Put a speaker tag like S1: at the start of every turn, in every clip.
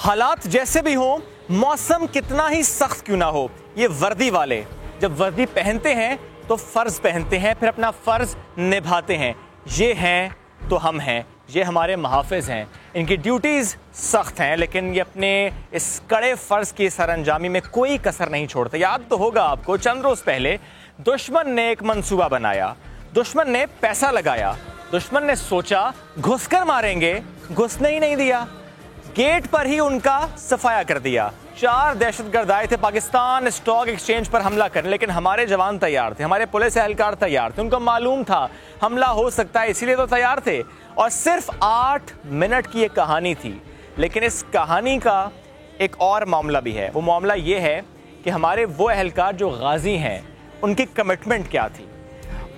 S1: हालात जैसे भी हों, मौसम कितना ही सख्त क्यों ना हो, ये वर्दी वाले जब वर्दी पहनते हैं तो फ़र्ज़ पहनते हैं, फिर अपना फ़र्ज़ निभाते हैं। ये हैं तो हम हैं, ये हमारे मुहाफ़िज़ हैं। इनकी ड्यूटीज़ सख्त हैं, लेकिन ये अपने इस कड़े फ़र्ज़ की सरअंजामी में कोई कसर नहीं छोड़ते। याद तो होगा आपको, चंद रोज़ पहले दुश्मन ने एक मंसूबा बनाया, दुश्मन ने पैसा लगाया, दुश्मन ने सोचा घुसकर मारेंगे, घुसने ही नहीं दिया, गेट पर ही उनका सफाया कर दिया। 4 दहशतगर्द आए थे पाकिस्तान स्टॉक एक्सचेंज पर हमला करने, लेकिन हमारे जवान तैयार थे, हमारे पुलिस एहलकार तैयार थे, उनको मालूम था हमला हो सकता है, इसीलिए तो तैयार थे। और सिर्फ 8 मिनट की ये कहानी थी, लेकिन इस कहानी का एक और मामला भी है। वो मामला ये है कि हमारे वो एहलकार जो गाजी हैं, उनकी कमिटमेंट क्या थी,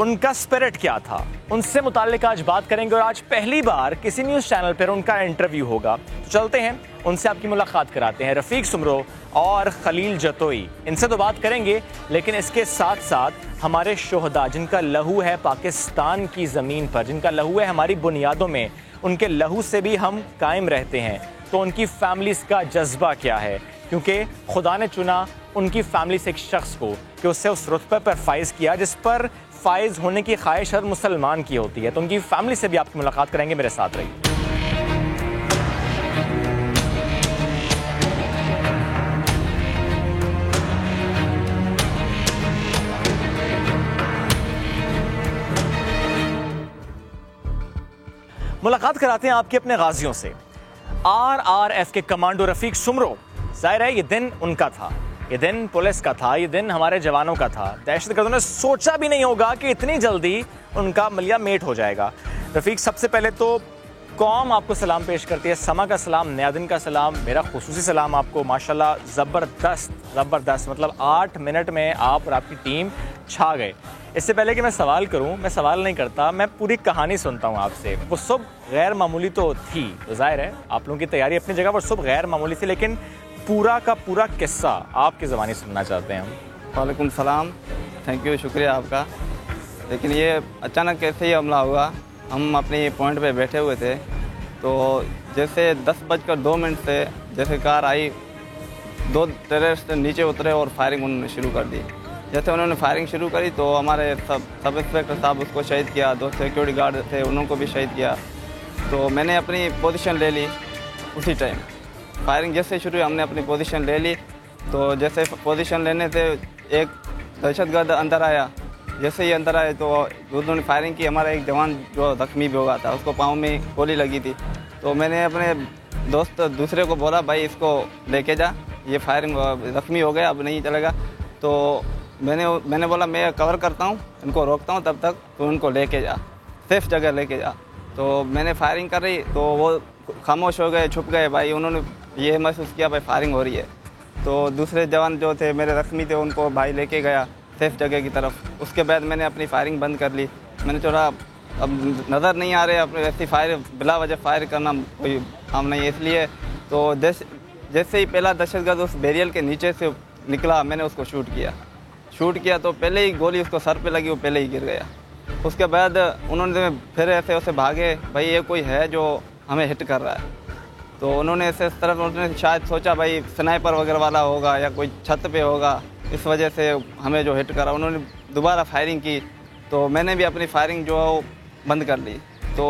S1: उनका स्पिरिट क्या था, उनसे मुताल्लिक आज बात करेंगे। और आज पहली बार किसी न्यूज़ चैनल पर उनका इंटरव्यू होगा, तो चलते हैं उनसे आपकी मुलाकात कराते हैं। रफ़ीक सुमरो और खलील जतोई, इनसे तो बात करेंगे, लेकिन इसके साथ साथ हमारे शोहदा जिनका लहू है पाकिस्तान की ज़मीन पर, जिनका लहू है हमारी बुनियादों में, उनके लहू से भी हम कायम रहते हैं, तो उनकी फैमिलीज़ का जज्बा क्या है, क्योंकि खुदा ने चुना उनकी फैमिली से एक शख्स को कि उससे उस रुतबे पर फाइज़ किया जिस पर फाइज़ होने की ख्वाहिश हर मुसलमान की होती है। तो उनकी फैमिली से भी आपकी मुलाकात करेंगे, मेरे साथ रहिए। मुलाकात कराते हैं आपके अपने गाजियों से। RRF के कमांडो रफ़ीक सुमरो, जाहिर है ये दिन उनका था, ये दिन पुलिस का था, ये दिन हमारे जवानों का था। दहशतगर्दों ने सोचा भी नहीं होगा कि इतनी जल्दी उनका मलिया मेट हो जाएगा। रफ़ीक, सबसे पहले तो कौम आपको सलाम पेश करती है, समा का सलाम, नया दिन का सलाम, मेरा खुसूसी सलाम आपको। माशाल्लाह ज़बरदस्त, मतलब 8 मिनट में आप और आपकी टीम छा गए। इससे पहले कि मैं सवाल करूं, मैं सवाल नहीं करता, मैं पूरी कहानी सुनता हूं आपसे। वो सब गैर मामूली तो थी, तो जाहिर है आप लोगों की तैयारी अपनी जगह पर सब गैर मामूली थी, लेकिन पूरा का पूरा किस्सा आपकी ज़बानी सुनना चाहते हैं हम।
S2: वालेकुम सलाम, थैंक यू, शुक्रिया आपका। लेकिन ये अचानक कैसे ही हमला हुआ, हम अपनी पॉइंट पे बैठे हुए थे, तो जैसे 10:02 से जैसे कार आई, 2 टेररिस्ट नीचे उतरे और फायरिंग उन्होंने शुरू कर दी। जैसे उन्होंने फायरिंग शुरू करी तो हमारे सब इंस्पेक्टर साहब उसको शहीद किया, 2 सिक्योरिटी गार्ड थे उनको भी शहीद किया। तो मैंने अपनी पोजीशन ले ली उसी टाइम। फायरिंग जैसे शुरू हुई हमने अपनी पोजीशन ले ली, तो जैसे पोजीशन लेने से एक दहशतगर्द अंदर आया। जैसे ही अंदर आए तो उन्होंने फायरिंग की, हमारा एक जवान जो जख्मी भी हो गया था, उसको पाँव में गोली लगी थी। तो मैंने अपने दोस्त दूसरे को बोला, भाई इसको लेके जा, ये फायरिंग जख्मी हो गया, अब नहीं चलेगा। तो मैंने बोला मैं कवर करता हूँ, इनको रोकता हूँ तब तक, तो उनको लेके जा, सेफ जगह लेके जा। तो मैंने फायरिंग कर रही तो वो खामोश हो गए, छुप गए। भाई उन्होंने ये महसूस किया भाई फायरिंग हो रही है, तो दूसरे जवान जो थे मेरे जख्मी थे उनको भाई लेके गया सेफ जगह की तरफ। उसके बाद मैंने अपनी फायरिंग बंद कर ली। मैंने थोड़ा अब नज़र नहीं आ रहे अपने ऐसी फायर बिला वजह फायर करना कोई काम नहीं है, इसलिए तो जैसे ही पहला दहशतगर्द उस बैरियर के नीचे से निकला, मैंने उसको शूट किया तो पहले ही गोली उसको सर पे लगी, वो पहले ही गिर गया। उसके बाद उन्होंने फिर ऐसे उसे भागे, भाई ये कोई है जो हमें हिट कर रहा है। तो उन्होंने ऐसे इस तरफ उन्होंने शायद सोचा भाई स्नाइपर वगैरह वाला होगा या कोई छत पे होगा, इस वजह से हमें जो हिट करा। उन्होंने दोबारा फायरिंग की, तो मैंने भी अपनी फायरिंग जो है वो बंद कर ली। तो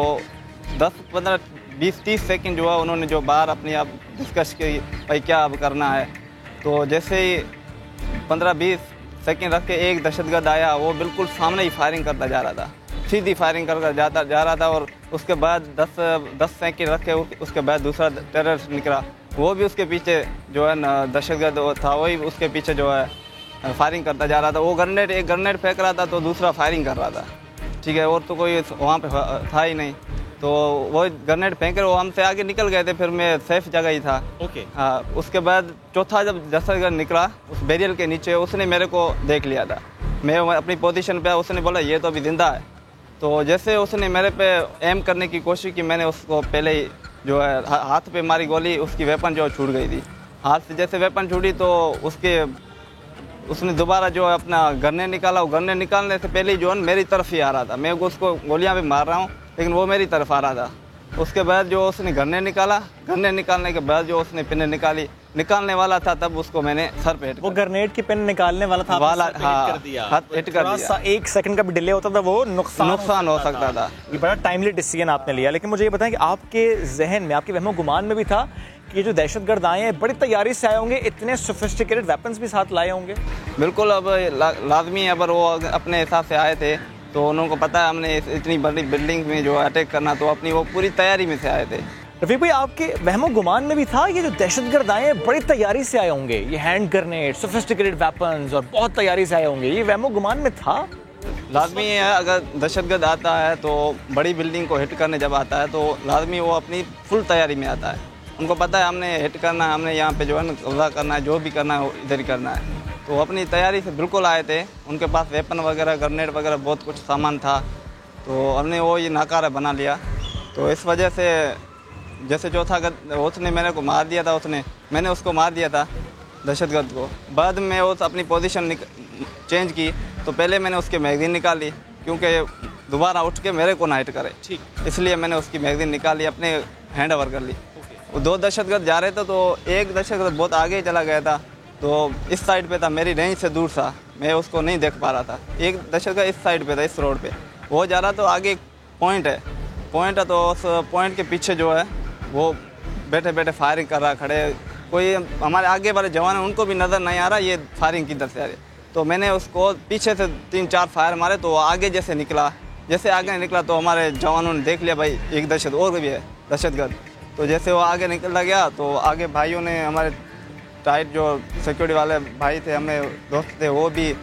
S2: 10, 15, 20, 30 सेकंड जो है उन्होंने जो बाहर अपनी आप डिस्कस की भाई क्या अब करना है। तो जैसे ही 15-20 सेकंड रख के एक दहशतगर्द आया, वो बिल्कुल सामने ही फायरिंग करता जा रहा था, सीधी फायरिंग करता जा रहा था। और उसके बाद 10 सेकंड रखे, उसके बाद दूसरा टेररिस्ट निकला, वो भी उसके पीछे जो है ना दहशतगर्द था, वही उसके पीछे जो है फायरिंग करता जा रहा था। वो एक ग्रेनेड फेंक रहा था तो दूसरा फायरिंग कर रहा था, ठीक है, और तो कोई वहाँ पे था ही नहीं। तो वो ग्रेनेड फेंक कर वो हमसे आगे निकल गए थे, फिर मैं सेफ जगह ही था।
S1: ओके।
S2: हाँ, उसके बाद चौथा जब दहशतगर्द निकला उस बैरियर के नीचे, उसने मेरे को देख लिया था, मैं अपनी पोजीशन पे, उसने बोला ये तो अभी जिंदा है। तो जैसे उसने मेरे पे एम करने की कोशिश की, मैंने उसको पहले ही जो है हाथ पे मारी गोली, उसकी वेपन जो छूट गई थी हाथ से। जैसे वेपन छूटी तो उसने दोबारा जो है अपना ग्रेनेड निकाला। वो ग्रेनेड निकालने से पहले ही जो है मेरी तरफ ही आ रहा था, मैं उसको गोलियां भी मार रहा हूँ लेकिन वो मेरी तरफ आ रहा था। उसके बाद जो उसने गन्ने निकाला, गन्ने निकालने के बाद जो उसने पिन निकालने वाला था, तब उसको मैंने सर पे हिट
S1: वो ग्रेनेड की पिन निकालने वाला था,
S2: वाला,
S1: आपने सर पे
S2: हाँ,
S1: हिट कर दिया।
S2: हिट कर दिया।
S1: 1 सेकंड का भी डिले होता था, वो नुकसान
S2: हो सकता था।
S1: ये बड़ा टाइमली डिसीजन आपने लिया। लेकिन मुझे ये बताएं कि आपके जहन में, आपके वहमो गुमान में भी था कि ये जो दहशतगर्द आए हैं बड़ी तैयारी से आए होंगे, इतने सोफिस्टिकेटेड वेपन्स भी साथ लाए होंगे?
S2: बिल्कुल, अब लाजमी है, अगर वो अपने हिसाब से आए थे तो उनको पता है हमने इतनी बड़ी बिल्डिंग में जो अटैक करना, तो अपनी वो पूरी तैयारी में से आए थे।
S1: रफीक भाई, आपके वहमो गुमान में भी था ये जो दहशतगर्द आए हैं बड़ी तैयारी से आए होंगे, ये हैंड ग्रेनेड, सोफिस्टिकेटेड वेपन्स और बहुत तैयारी से आए होंगे, ये वहमो गुमान में था?
S2: लाजमी है, अगर दहशतगर्द आता है तो बड़ी बिल्डिंग को हिट करने जब आता है तो लाजमी वो अपनी फुल तैयारी में आता है। उनको पता है हमने हिट करना है, हमने यहाँ पे जो है ना कब्जा करना है, जो भी करना है इधर ही करना है। तो अपनी तैयारी से बिल्कुल आए थे। उनके पास वेपन वगैरह, ग्रेनेड वगैरह बहुत कुछ सामान था, तो हमने वो ये नाकारा बना लिया। तो इस वजह से जैसे जो था, उसने मेरे को मार दिया था, मैंने उसको मार दिया था दहशतगर्द को। बाद में वो अपनी पोजीशन चेंज की, तो पहले मैंने उसके मैगजीन निकाली, क्योंकि दोबारा उठ के मेरे को ना हिट करे, ठीक, इसलिए मैंने उसकी मैगजीन निकाली, अपने हैंड ओवर कर ली। वो 2 दहशतगर्द जा रहे थे, तो एक दहशतगर्द बहुत आगे चला गया था, तो इस साइड पे था, मेरी रेंज से दूर था, मैं उसको नहीं देख पा रहा था। एक दहशतगर्द इस साइड पे था, इस रोड पे वो जा रहा, तो आगे एक पॉइंट है, तो उस पॉइंट के पीछे जो है वो बैठे बैठे फायरिंग कर रहा, खड़े। कोई हमारे आगे वाले जवान हैं, उनको भी नज़र नहीं आ रहा ये फायरिंग किधर से आ रही। तो मैंने उसको पीछे से 3-4 फायर मारे, तो आगे जैसे आगे निकला तो हमारे जवानों ने देख लिया भाई एक और भी है दहशतगर्द। तो जैसे वो आगे निकला गया, तो आगे भाइयों ने, हमारे टाइट जो सिक्योरिटी वाले भाई थे, हमें दोस्त थे, वो भी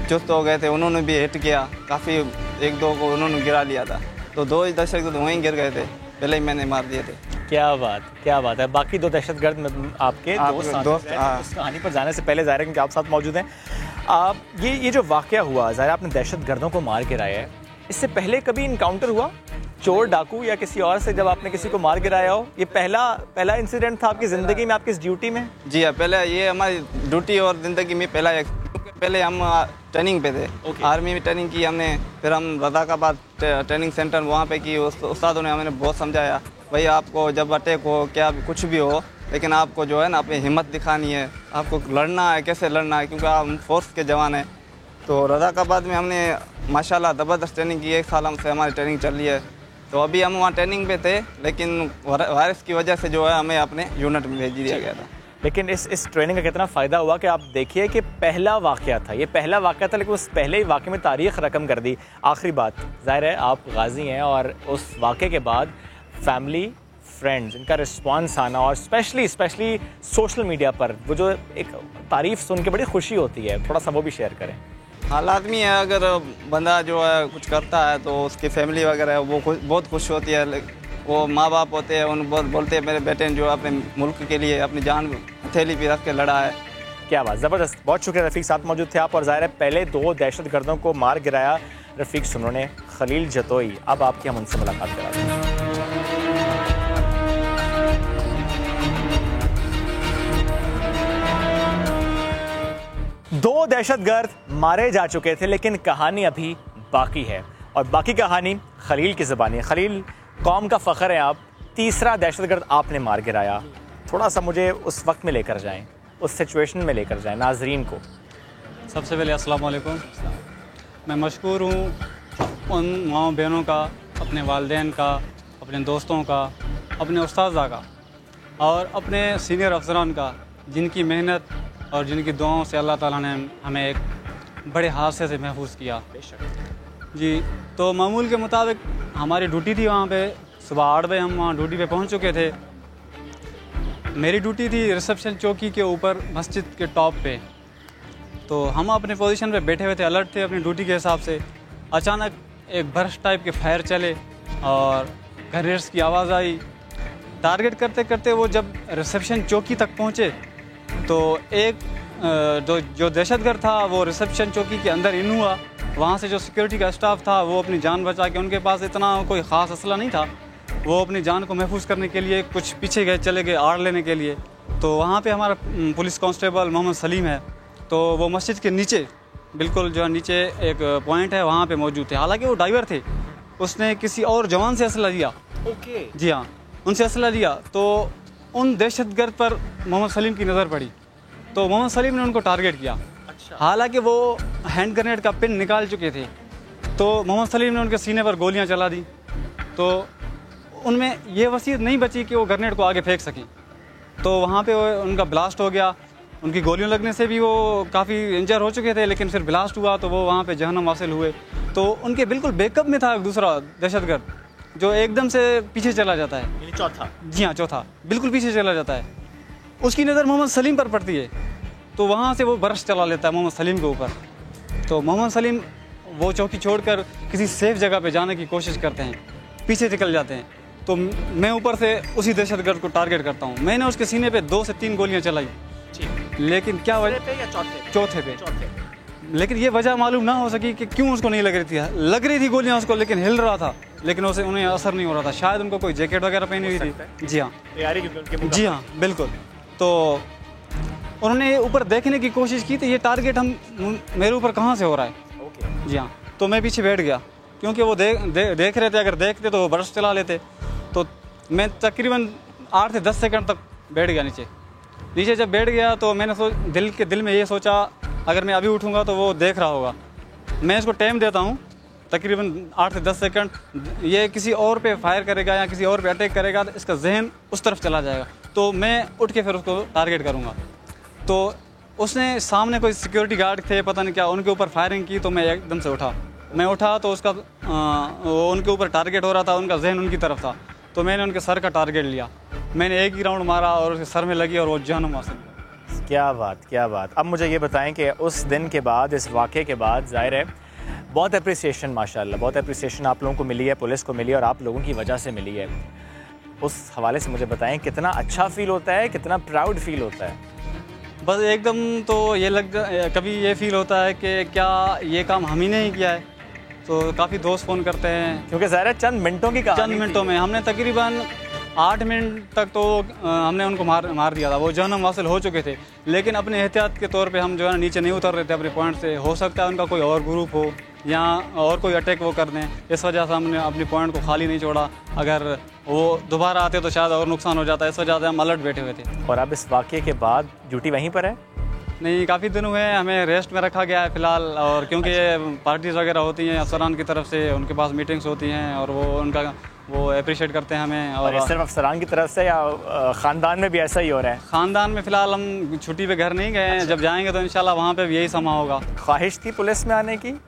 S2: चुस्त हो गए थे, उन्होंने भी हिट किया, काफ़ी 1-2 को उन्होंने गिरा लिया था। तो 2 ही दहशतगर्द वहीं गिर गए थे, पहले ही मैंने मार दिए थे।
S1: क्या बात है। बाकी 2 दहशतगर्द आपके दोस्त उस कहानी पर जाने से पहले, ज़ाहिर है क्योंकि आप साथ मौजूद हैं, ये जो वाक़या हुआ, ज़ाहिर आपने दहशतगर्दों को मार गिराया है, इससे पहले कभी इनकाउंटर हुआ चोर डाकू या किसी और से, जब आपने किसी को मार गिराया हो? ये पहला इंसिडेंट था आपकी ज़िंदगी में, आपकी इस ड्यूटी में?
S2: जी हाँ, पहले ये हमारी ड्यूटी और ज़िंदगी में पहले हम ट्रेनिंग पे थे, आर्मी में ट्रेनिंग की हमने, फिर हम रज़ाकाबाद ट्रेनिंग सेंटर वहाँ पे की। उस्तादों ने हमें बहुत समझाया, भाई आपको जब अटैक हो, क्या कुछ भी हो, लेकिन आपको जो है ना अपनी हिम्मत दिखानी है, आपको लड़ना है, कैसे लड़ना है, क्योंकि आप फोर्स के जवान हैं। तो रज़ाकाबाद में हमने माशाल्लाह ज़बरदस्त ट्रेनिंग की, 1 साल से हमारी ट्रेनिंग चल रही है। तो अभी हम वहाँ ट्रेनिंग पे थे, लेकिन वायरस की वजह से जो है हमें अपने यूनिट में भेज दिया गया था।
S1: लेकिन इस ट्रेनिंग का कितना फ़ायदा हुआ कि आप देखिए कि पहला वाक़या था, लेकिन उस पहले ही वाक़े में तारीख़ रकम कर दी। आखिरी बात, ज़ाहिर है आप गाज़ी हैं, और उस वाक़े के बाद फैमिली, फ्रेंड्स, इनका रिस्पांस आना, और स्पेशली सोशल मीडिया पर वो जो एक तारीफ़ सुन के बड़ी खुशी होती है, थोड़ा सा वो भी शेयर करें।
S2: हाँ, लाजमी है, अगर बंदा जो है कुछ करता है तो उसकी फैमिली वगैरह वो बहुत खुश होती है। वो माँ बाप होते हैं, उन बोलते हैं मेरे बेटे ने जो अपने मुल्क के लिए अपनी जान हथेली पे रख के लड़ा है।
S1: क्या बात, ज़बरदस्त। बहुत शुक्रिया रफ़ीक, साथ मौजूद थे आप, और ज़ाहिर है पहले 2 दहशतगर्दों को मार गिराया रफ़ीक सुनो ने, खलील जतोई। अब आपकी हम उनसे मुलाकात करा दें। 2 दहशतगर्द मारे जा चुके थे, लेकिन कहानी अभी बाकी है, और बाकी कहानी खलील की ज़बानी है। खलील, कौम का फ़ख्र है आप, 3रा दहशतगर्द आपने मार गिराया। थोड़ा सा मुझे उस वक्त में लेकर जाएं, उस सिचुएशन में लेकर जाएं नाजरीन को।
S3: सबसे पहले अस्सलाम वालेकुम। मैं मशकूर हूँ उन माँ बहनों का, अपने वालिदैन का, अपने दोस्तों का, अपने उस्ताज़ा का, और अपने सीनियर अफसरान का, जिनकी मेहनत और जिनकी दुआओं से अल्लाह ताला ने हमें एक बड़े हादसे से महफूज किया। जी, तो मामूल के मुताबिक हमारी ड्यूटी थी वहाँ पे, सुबह 8 बजे हम वहाँ ड्यूटी पे पहुँच चुके थे। मेरी ड्यूटी थी रिसेप्शन चौकी के ऊपर मस्जिद के टॉप पे। तो हम अपने पोजीशन पे बैठे हुए थे, अलर्ट थे अपनी ड्यूटी के हिसाब से। अचानक एक बर्स्ट टाइप के फायर चले और ग्रेनेड्स की आवाज़ आई। टारगेट करते करते वो जब रिसेप्शन चौकी तक पहुँचे तो एक जो दहशतगर्द था वो रिसेप्शन चौकी के अंदर इन हुआ। वहाँ से जो सिक्योरिटी का स्टाफ था वो अपनी जान बचा के, उनके पास इतना कोई ख़ास असला नहीं था, वो अपनी जान को महफूज करने के लिए कुछ पीछे चले गए आड़ लेने के लिए। तो वहाँ पे हमारा पुलिस कांस्टेबल मोहम्मद सलीम है, तो वो मस्जिद के नीचे बिल्कुल जो नीचे एक पॉइंट है वहाँ पे मौजूद थे। हालांकि वो ड्राइवर थे, उसने किसी और जवान से असला लिया
S1: ओके।
S3: जी हाँ, उनसे असला लिया तो उन दहशतगर्द पर मोहम्मद सलीम की नज़र पड़ी, तो मोहम्मद सलीम ने उनको टारगेट किया।
S1: अच्छा।
S3: हालांकि वो हैंड ग्रेनेड का पिन निकाल चुके थे, तो मोहम्मद सलीम ने उनके सीने पर गोलियां चला दी, तो उनमें ये वसीयत नहीं बची कि वो ग्रेनेड को आगे फेंक सकें, तो वहाँ पे उनका ब्लास्ट हो गया। उनकी गोलियों लगने से भी वो काफ़ी इंजर हो चुके थे, लेकिन फिर ब्लास्ट हुआ तो वो वहाँ पे जहन्नम हासिल हुए। तो उनके बिल्कुल बैकअप में था दूसरा दहशतगर्द जो एकदम से पीछे चला जाता है।
S1: यानी चौथा।
S3: जी हाँ, चौथा बिल्कुल पीछे चला जाता है। उसकी नज़र मोहम्मद सलीम पर पड़ती है, तो वहाँ से वो बर्श चला लेता है मोहम्मद सलीम के ऊपर। तो मोहम्मद सलीम वो चौकी छोड़कर किसी सेफ जगह पे जाने की कोशिश करते हैं, पीछे निकल जाते हैं। तो मैं ऊपर से उसी दहशतगर्द को टारगेट करता हूँ। मैंने उसके सीने पे 2 से 3 गोलियाँ चलाई, लेकिन क्या वजह, चौथे पे, लेकिन ये वजह मालूम ना हो सकी कि क्यों उसको नहीं लग रही थी गोलियाँ उसको, लेकिन हिल रहा था, लेकिन उसे उन्हें असर नहीं हो रहा था। शायद उनको कोई जैकेट वगैरह पहनी हुई थी। जी हाँ, जी हाँ बिल्कुल। तो उन्होंने ऊपर देखने की कोशिश की, तो ये टारगेट मेरे ऊपर कहाँ से हो रहा है। जी हाँ, तो मैं पीछे बैठ गया, क्योंकि वो देख रहे थे, अगर देखते तो बर्श चला लेते। तो मैं तकरीबन 8 से 10 सेकंड तक बैठ गया नीचे जब बैठ गया तो मैंने दिल में ये सोचा, अगर मैं अभी उठूँगा तो वो देख रहा होगा। मैं इसको टाइम देता हूँ तकरीबन 8 से 10 सेकंड। ये किसी और पे फायर करेगा या किसी और पे अटैक करेगा तो इसका जहन उस तरफ चला जाएगा, तो मैं उठ के फिर उसको टारगेट करूँगा। तो उसने सामने कोई सिक्योरिटी गार्ड थे, पता नहीं क्या, उनके ऊपर फायरिंग की, तो मैं एकदम से उठा तो उसका उनके ऊपर टारगेट हो रहा था, उनका जहन उनकी तरफ था, तो मैंने उनके सर का टारगेट लिया। मैंने एक ही राउंड मारा और उसके सर में लगी और वो जहन्नुम हासिल हुआ।
S1: क्या बात, क्या बात। अब मुझे ये बताएं कि उस दिन के बाद, इस वाक़े के बाद, ज़ाहिर है बहुत अप्रिसिएशन, माशाल्लाह बहुत अप्रिसिएशन आप लोगों को मिली है, पुलिस को मिली है और आप लोगों की वजह से मिली है। उस हवाले से मुझे बताएं कितना अच्छा फ़ील होता है, कितना प्राउड फील होता है?
S3: बस एकदम तो कभी ये फील होता है कि क्या ये काम हम ही ने ही किया है। तो काफ़ी दोस्त फ़ोन करते हैं,
S1: क्योंकि ज़ाहिर चंद मिनटों की कहानी,
S3: चंद मिनटों में हमने तकरीबन 8 मिनट तक तो हमने उनको मार दिया था। वो जहन्नुम हासिल हो चुके थे, लेकिन अपने एहतियात के तौर पे हम जो है नीचे नहीं उतर रहे थे अपने पॉइंट से। हो सकता है उनका कोई और ग्रुप हो या और कोई अटैक वो कर दें, इस वजह से हमने अपनी पॉइंट को खाली नहीं छोड़ा। अगर वो दोबारा आते तो शायद और नुकसान हो जाता है, इस वजह से हम अलर्ट बैठे हुए थे।
S1: और अब इस वाक़े के बाद ड्यूटी वहीं पर है?
S3: नहीं, काफ़ी दिन हुए हैं, हमें रेस्ट में रखा गया है फ़िलहाल। और क्योंकि पार्टीज़ वगैरह होती हैं अफसरान की तरफ से, उनके पास मीटिंग्स होती हैं और वो अप्रिशिएट करते हैं हमें। और
S1: सिर्फ अफसरान की तरफ से या ख़ानदान में भी ऐसा ही हो रहा है?
S3: ख़ानदान में फ़िलहाल हम छुट्टी पे घर नहीं गए हैं। जब जाएंगे तो इंशाल्लाह वहाँ पे भी यही समा होगा।
S1: ख्वाहिश थी पुलिस में आने की?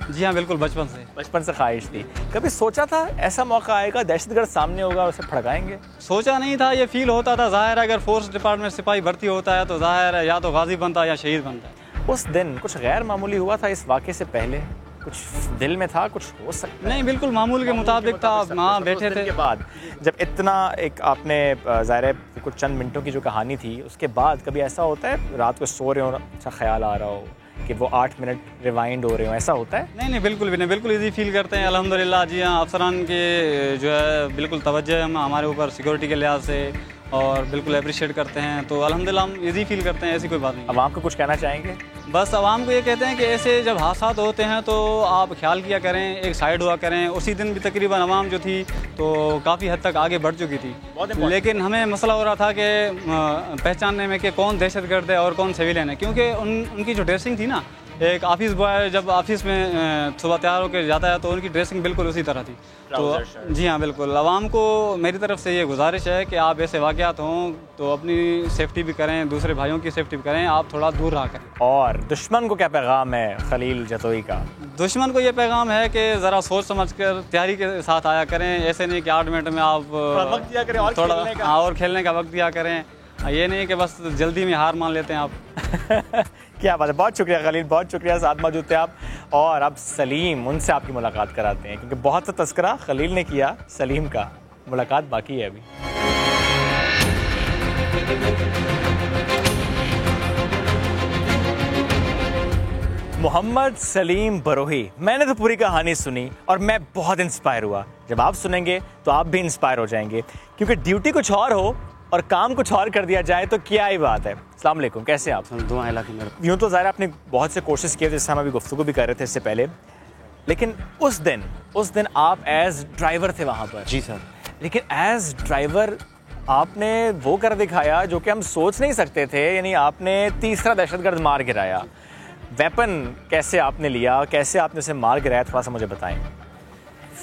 S3: जी हाँ बिल्कुल, बचपन से
S1: ख्वाहिश थी। कभी सोचा था ऐसा मौका आएगा, दहशतगर्द सामने होगा, उसे भड़काएंगे?
S3: सोचा नहीं था, ये फील होता था। ज़ाहिर है अगर फोर्स डिपार्टमेंट सिपाही भर्ती होता है तो ज़ाहिर है या तो गाजी बनता है या शहीद बनता है।
S1: उस दिन कुछ गैर मामूली हुआ था इस वाक़े से पहले? कुछ दिल में था, कुछ हो सकता है?
S3: नहीं, बिल्कुल मामूल के मुताबिक था। वहाँ बैठे थे
S1: के बाद जब इतना एक आपने ज़ाहिर है कुछ चंद मिनटों की जो कहानी थी, उसके बाद कभी ऐसा होता है रात को सो रहे हो, अच्छा ख्याल आ रहा हो कि वो 8 मिनट रिवाइंड हो रहे हो, ऐसा होता है?
S3: नहीं, बिल्कुल भी नहीं, बिल्कुल इजी फील करते हैं अल्हम्दुलिल्लाह। जी हाँ, अफसरान के जो है बिल्कुल तवज्जो है हमारे ऊपर सिक्योरिटी के लिहाज से, और बिल्कुल अप्रिशिएट करते हैं। तो अल्हम्दुलिल्लाह हम इजी फील करते हैं, ऐसी कोई बात नहीं।
S1: आवाम को कुछ कहना चाहेंगे?
S3: बस आवाम को ये कहते हैं कि ऐसे जब हादसात होते हैं तो आप ख्याल किया करें, एक साइड हुआ करें। उसी दिन भी तकरीबन आवाम जो थी तो काफ़ी हद तक आगे बढ़ चुकी थी, लेकिन हमें मसला हो रहा था कि पहचानने में कि कौन दहशतगर्द है और कौन सिविलियन है। क्योंकि उनकी जो ड्रेसिंग थी ना, एक ऑफिस बॉय जब ऑफिस में सुबह तैयार होकर जाता है तो उनकी ड्रेसिंग बिल्कुल उसी तरह थी। तो जी हाँ बिल्कुल, आवाम को मेरी तरफ से ये गुजारिश है कि आप ऐसे वाक़यात हों तो अपनी सेफ्टी भी करें, दूसरे भाइयों की सेफ्टी भी करें, आप थोड़ा दूर रहा करें।
S1: और दुश्मन को क्या पैगाम है खलील जतोई का?
S3: दुश्मन को ये पैगाम है कि ज़रा सोच समझ कर तैयारी के साथ आया करें। ऐसे नहीं कि 8 मिनट में आप
S1: वक्त दिया करें
S3: और खेलने का वक्त दिया करें। ये नहीं कि बस जल्दी में हार मान लेते हैं आप।
S1: क्या बात है, बहुत शुक्रिया खलील, बहुत शुक्रिया, साथ मौजूद थे आप। और अब सलीम, उनसे आपकी मुलाकात कराते हैं, क्योंकि बहुत सा तस्करा खलील ने किया, सलीम का मुलाकात बाकी है अभी। मोहम्मद सलीम बरोही, मैंने तो पूरी कहानी सुनी और मैं बहुत इंस्पायर हुआ। जब आप सुनेंगे तो आप भी इंस्पायर हो जाएंगे, क्योंकि ड्यूटी कुछ और हो और काम कुछ और कर दिया जाए तो क्या ही बात है। अस्सलाम वालेकुम, कैसे आप?
S2: दुआ इलाके में।
S1: यूँ तो ज़ाहिर आपने बहुत से कोर्सेज़ किए, जैसे हम अभी गुफ्तगू भी कर रहे थे इससे पहले, लेकिन उस दिन आप एज ड्राइवर थे वहाँ पर।
S4: जी सर।
S1: लेकिन एज ड्राइवर आपने वो कर दिखाया जो कि हम सोच नहीं सकते थे, यानी आपने तीसरा दहशतगर्द मार गिराया। वेपन कैसे आपने लिया, कैसे आपने उसे मार गिराया, थोड़ा सा मुझे बताएं।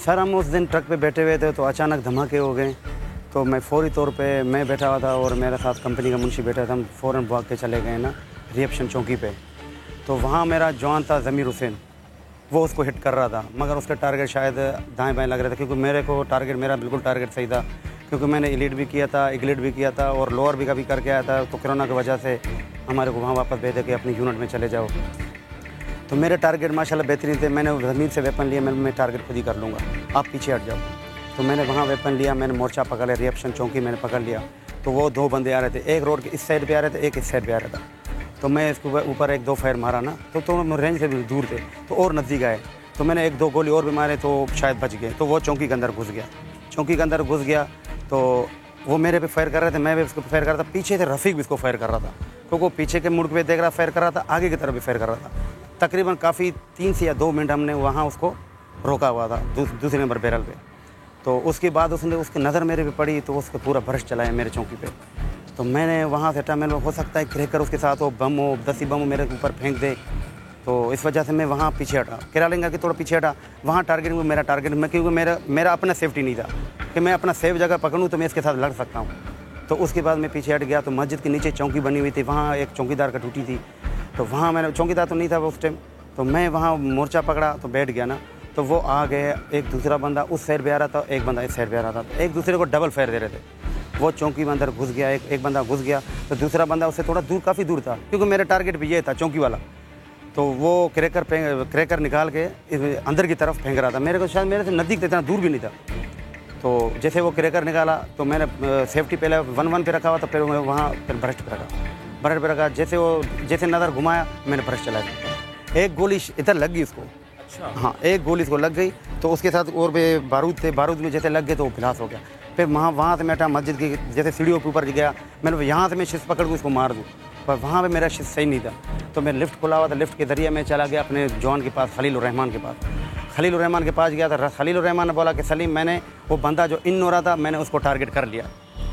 S4: सर हम उस दिन ट्रक पे बैठे हुए थे तो अचानक धमाके हो गए, तो मैं फौरी तौर पे मैं बैठा हुआ था और मेरे साथ कंपनी का मुंशी बैठा था। हम फ़ौरन भाग के चले गए ना रिएप्शन चौकी पे। तो वहाँ मेरा जवान था ज़मीर हुसैन, वो उसको हिट कर रहा था, मगर उसका टारगेट शायद दाएं बाएं लग रहा था, क्योंकि मेरे को टारगेट मेरा बिल्कुल टारगेट सही था, क्योंकि मैंने इलीट भी किया था, इग्लिट भी किया था और लोअर भी कभी करके आया था। तो कोरोना की वजह से हमारे को वहाँ वापस भेज दे के अपनी यूनिट में चले जाओ। तो मेरे टारगेट माशाल्लाह बेहतरीन थे। मैंने ज़मीर से वेपन लिया, मैं टारगेट खुद ही कर लूँगा, आप पीछे हट जाओ। तो मैंने वहाँ वेपन लिया, मैंने मोर्चा पकड़ लिया, रिएप्शन चौकी मैंने पकड़ लिया। तो वो 2 बंदे आ रहे थे, एक रोड के इस साइड पे आ रहे थे, एक इस साइड पे आ रहा था। तो मैं इसके ऊपर 1-2 फायर मारा ना, तो रेंज से भी दूर थे, तो और नज़दीक आए। तो मैंने 1-2 गोली और भी मारे तो शायद बच गए। तो वो चौकी के अंदर घुस गया, चौकी के अंदर घुस गया। तो वो मेरे पे फायर कर रहे थे, मैं भी उसको फायर कर रहा था। पीछे से रफ़ीक भी इसको फायर कर रहा था, क्योंकि वो पीछे के मुड़ पे देख रहा फायर कर रहा था, आगे की तरफ भी फायर कर रहा था। तकरीबन काफ़ी 3 से या 2 मिनट हमने वहाँ उसको रोका हुआ था दूसरे नंबर बैरल पे। तो उसके बाद उसने उसकी नज़र मेरे पे पड़ी तो उसके पूरा बर्श चलाया मेरे चौकी पे। तो मैंने वहाँ से हटा, मैंने हो सकता है क्रैकर उसके साथ हो, बम हो, 10 बम मेरे ऊपर फेंक दे। तो इस वजह से मैं वहाँ पीछे हटा, केरालिंग करके थोड़ा पीछे हटा। वहाँ टारगेट में मेरा टारगेट में, क्योंकि मेरा अपना सेफ्टी नहीं था कि मैं अपना सेफ जगह पकड़ूँ तो मैं इसके साथ लड़ सकता हूँ। तो उसके बाद मैं पीछे हट गया। तो मस्जिद के नीचे चौकी बनी हुई थी, वहाँ एक चौकीदार का ड्यूटी थी। तो वहाँ मैंने, चौकीदार तो नहीं था उस टाइम, तो मैं वहाँ मोर्चा पकड़ा तो बैठ गया ना। तो वो आ गए, एक दूसरा बंदा उस साइड पे आ रहा था, एक बंदा इस साइड पे आ रहा था। तो एक दूसरे को डबल फायर दे रहे थे। वो चौकी में अंदर घुस गया, एक बंदा घुस गया, तो दूसरा बंदा उससे थोड़ा दूर, काफ़ी दूर था, क्योंकि मेरा टारगेट भी ये था चौकी वाला। तो वो क्रैकर निकाल के अंदर की तरफ फेंक रहा था। मेरे को शायद मेरे से नज़दीक था, इतना दूर भी नहीं था। तो जैसे वो क्रैकर निकाला तो मैंने सेफ्टी पहले 1-1 पे रखा हुआ था, फिर वहाँ फिर ब्रस्ट पे रखा। जैसे नज़र घुमाया मैंने ब्रस्ट चलाया, एक गोली इधर लग गई उसको। अच्छा। हाँ, एक गोली इसको लग गई। तो उसके साथ और भी बारूद थे, बारूद में जैसे लग गए तो वो फिलास हो गया। फिर वहाँ से मैं हटा, मस्जिद की जैसे सीढ़ियों के ऊपर गया, मैंने यहाँ से मैं शिस्त पकड़ के उसको मार दूँ, पर वहाँ पे मेरा शिस्त सही नहीं था। तो मैं लिफ्ट खुला हुआ था, लिफ्ट के ज़रिए मैं चला गया अपने जवान के पास, खलीलुर रहमान के पास। खलीलुर रहमान के पास गया था। खलीलुर रहमान ने बोला कि सलीम, मैंने वो बंदा जो इन हो रहा था मैंने उसको टारगेट कर लिया,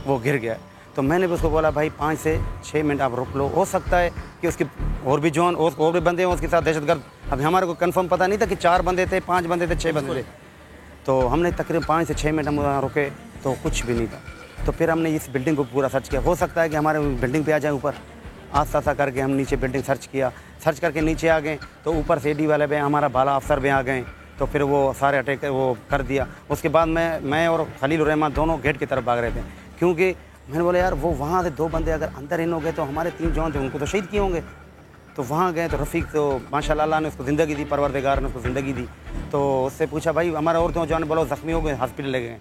S4: वो गिर गया। तो मैंने भी उसको बोला भाई 5 से 6 मिनट आप रुक लो, हो सकता है कि उसके और भी जवान और भी बंदे हैं उसके साथ दहशतगर्द। अभी हमारे को कंफर्म पता नहीं था कि 4 बंदे थे, 5 बंदे थे, 6 बंदे थे। तो हमने तकरीबन 5 से 6 मिनट हम वहाँ रुके तो कुछ भी नहीं था। तो फिर हमने इस बिल्डिंग को पूरा सर्च किया, हो सकता है कि हमारे बिल्डिंग पे आ जाए ऊपर। आस्ता करके हम नीचे बिल्डिंग सर्च किया, सर्च करके नीचे आ गए तो ऊपर से डी वाले भी, हमारा बाला अफसर भी आ गए। तो फिर वो सारे अटैक वो कर दिया। उसके बाद मैं और खलीलुर रहमान दोनों गेट की तरफ भाग रहे थे, क्योंकि मैंने बोला यार वो वहाँ से 2 बंदे अगर अंदर इन हो गए तो हमारे 3 जवान थे उनको तो शहीद किए होंगे। तो वहाँ गए तो रफ़ीक तो माशाल्लाह अल्लाह ने उसको ज़िंदगी दी, परवरदिगार ने उसको ज़िंदगी दी। तो उससे पूछा भाई हमारा और 2 जवान, बोलो ज़ख्मी हो गए, हॉस्पिटल ले गए।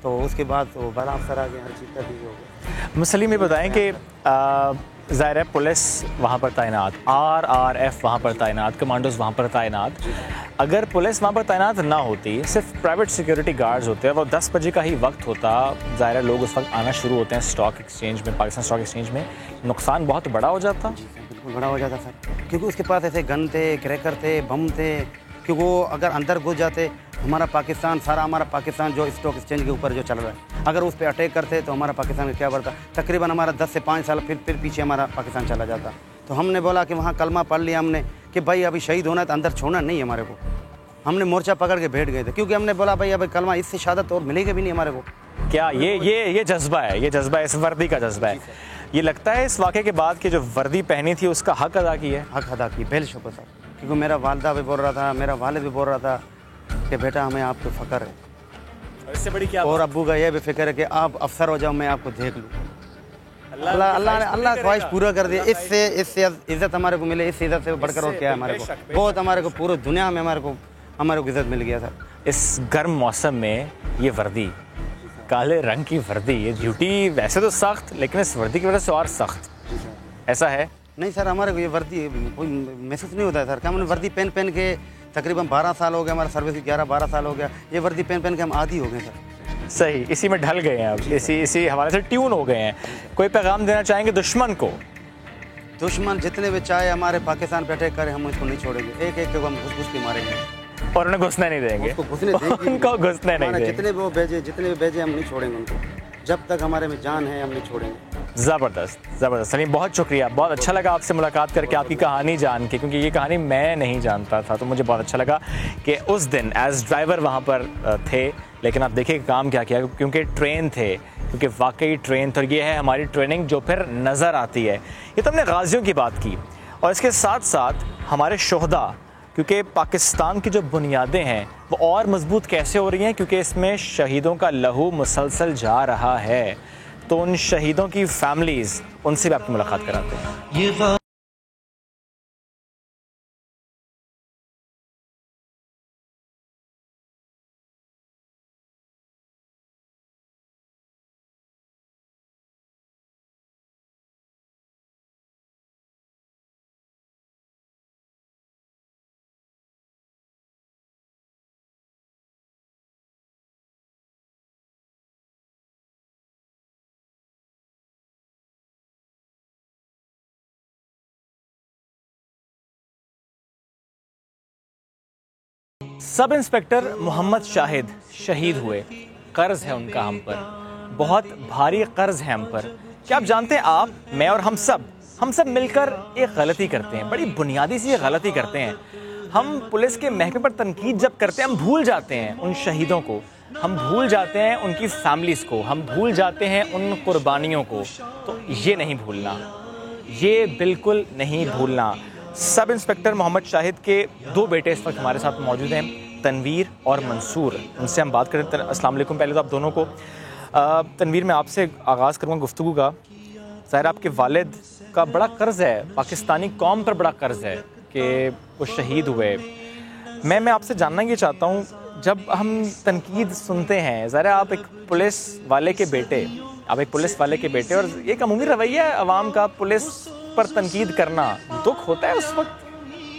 S4: तो उसके बाद तो बड़ा अफसर आ गए, हर चीज़ का भी हो गया।
S1: मुसलिम ये बताएं कि ज़ाहिर है पुलिस वहाँ पर तैनात, RRF वहाँ पर तैनात, कमांडोज वहाँ पर तैनात। अगर पुलिस वहाँ पर तैनात ना होती, सिर्फ प्राइवेट सिक्योरिटी गार्ड्स होते हैं, वो 10 बजे का ही वक्त होता, ज़ाहिर है लोग उस वक्त आना शुरू होते हैं स्टॉक एक्सचेंज में, पाकिस्तान स्टॉक एक्सचेंज में, नुकसान बहुत बड़ा हो जाता।
S4: बिल्कुल बड़ा हो जाता सर, क्योंकि उसके पास ऐसे गन थे, क्रैकर थे, बम थे, क्योंकि वो अगर अंदर घुस जाते हमारा पाकिस्तान जो स्टॉक एक्सचेंज के ऊपर जो चल रहा है, अगर उस पर अटैक करते तो हमारा पाकिस्तान का क्या बढ़ता। तकरीबन हमारा 10 से 5 साल फिर पीछे हमारा पाकिस्तान चला जाता। तो हमने बोला कि वहाँ कलमा पढ़ लिया हमने कि भाई अभी शहीद होना है तो अंदर छोड़ना नहीं हमारे को। हमने मोर्चा पकड़ के बैठ गए थे, क्योंकि हमने बोला भाई अभी कलमा इससे शहादत और मिलेगी भी नहीं हमारे को।
S1: क्या ये जज्बा है, ये जज्बा है, इस वर्दी का जज्बा है। ये लगता है इस वाक़े के बाद कि जो वर्दी पहनी थी उसका हक अदा किया है।
S4: हक अदा की बेलशुक्र सर, क्योंकि मेरा वालदा भी बोल रहा था, मेरा वालिद भी बोल रहा था कि बेटा हमें आप पे फ़ख्र है,
S1: इससे बड़ी क्या
S4: और अब्बू का यह भी फिक्र है कि आप अफसर हो जाओ, मैं आपको देख लूँ। अल्लाह ख्वाहिश पूरा कर दिया। इससे इज़्ज़त हमारे को मिले, इस इज़्ज़त से बढ़कर और क्या है हमारे को। बहुत हमारे को पूरी दुनिया में हमारे को इज़्ज़त मिल गया सर।
S1: इस गर्म मौसम में ये वर्दी, काले रंग की वर्दी, ये ड्यूटी वैसे तो सख्त, लेकिन इस वर्दी की वजह से और सख्त, ऐसा है?
S4: नहीं सर, हमारे को ये वर्दी कोई महसूस नहीं होता है सर। क्या हमने वर्दी पहन के तकरीबन 12 साल हो गया, हमारा सर्विस 11-12 साल हो गया, ये वर्दी पहन के हम आदी हो गए सर।
S1: सही, इसी में ढल गए हैं अब, इसी हवाले से ट्यून हो गए हैं। कोई पैगाम देना चाहेंगे दुश्मन को?
S4: दुश्मन जितने भी चाहे हमारे पाकिस्तान पे अटैक करें, हम इसको नहीं छोड़ेंगे, एक को हम घुस के मारेंगे।
S1: और उन्हें घुसने नहीं देंगे,
S4: उसको घुसने देंगे
S1: उनको घुसने नहीं देंगे।
S4: जितने भी भेजे हम नहीं छोड़ेंगे उनको, जब तक हमारे में जान है हम नहीं छोड़ेंगे।
S1: ज़बरदस्त सलीम, बहुत शुक्रिया, बहुत अच्छा लगा आपसे मुलाकात करके, आपकी कहानी जान के, क्योंकि ये कहानी मैं नहीं जानता था, तो मुझे बहुत अच्छा लगा कि उस दिन एज ड्राइवर वहाँ पर थे, लेकिन आप देखिए काम क्या किया, क्योंकि ट्रेन थे, क्योंकि वाकई ट्रेन, तो ये है हमारी ट्रेनिंग जो फिर नज़र आती है। ये तो हमने गाजियों की बात की, और इसके साथ साथ हमारे शोहदा, क्योंकि पाकिस्तान की जो बुनियादें हैं वो और मजबूत कैसे हो रही हैं, क्योंकि इसमें शहीदों का लहू मुसलसल जा रहा है। तो उन शहीदों की फैमिलीज़, उनसे भी आपकी मुलाकात कराते हैं। सब इंस्पेक्टर मोहम्मद शाहिद शहीद हुए। कर्ज है उनका हम पर, बहुत भारी कर्ज है हम पर। क्या आप जानते हैं, आप, मैं और हम सब मिलकर एक गलती करते हैं, बड़ी बुनियादी सी गलती करते हैं। हम पुलिस के महकमे पर तनकीद जब करते हैं, हम भूल जाते हैं उन शहीदों को, हम भूल जाते हैं उनकी फैमिलीज़ को, हम भूल जाते हैं उन कुर्बानियों को। तो ये नहीं भूलना, ये बिल्कुल नहीं भूलना। सब इंस्पेक्टर मोहम्मद शाहिद के 2 बेटे इस वक्त हमारे साथ मौजूद हैं, तनवीर और मंसूर। उनसे हम बात करें। अस्सलाम वालेकुम पहले तो आप दोनों को। तनवीर, मैं आपसे आगाज़ करूँगा गुफ्तगू का। ज़ाहिर आपके वालिद का बड़ा कर्ज़ है, पाकिस्तानी कौम पर बड़ा कर्ज़ है कि वो शहीद हुए। मैं आपसे जानना ये चाहता हूँ, जब हम तनकीद सुनते हैं, ज़ाहिर आप एक पुलिस वाले के बेटे, और एक अमूमी रवैया है अवाम का पुलिस पर तनकीद करना, दुख होता है उस वक्त?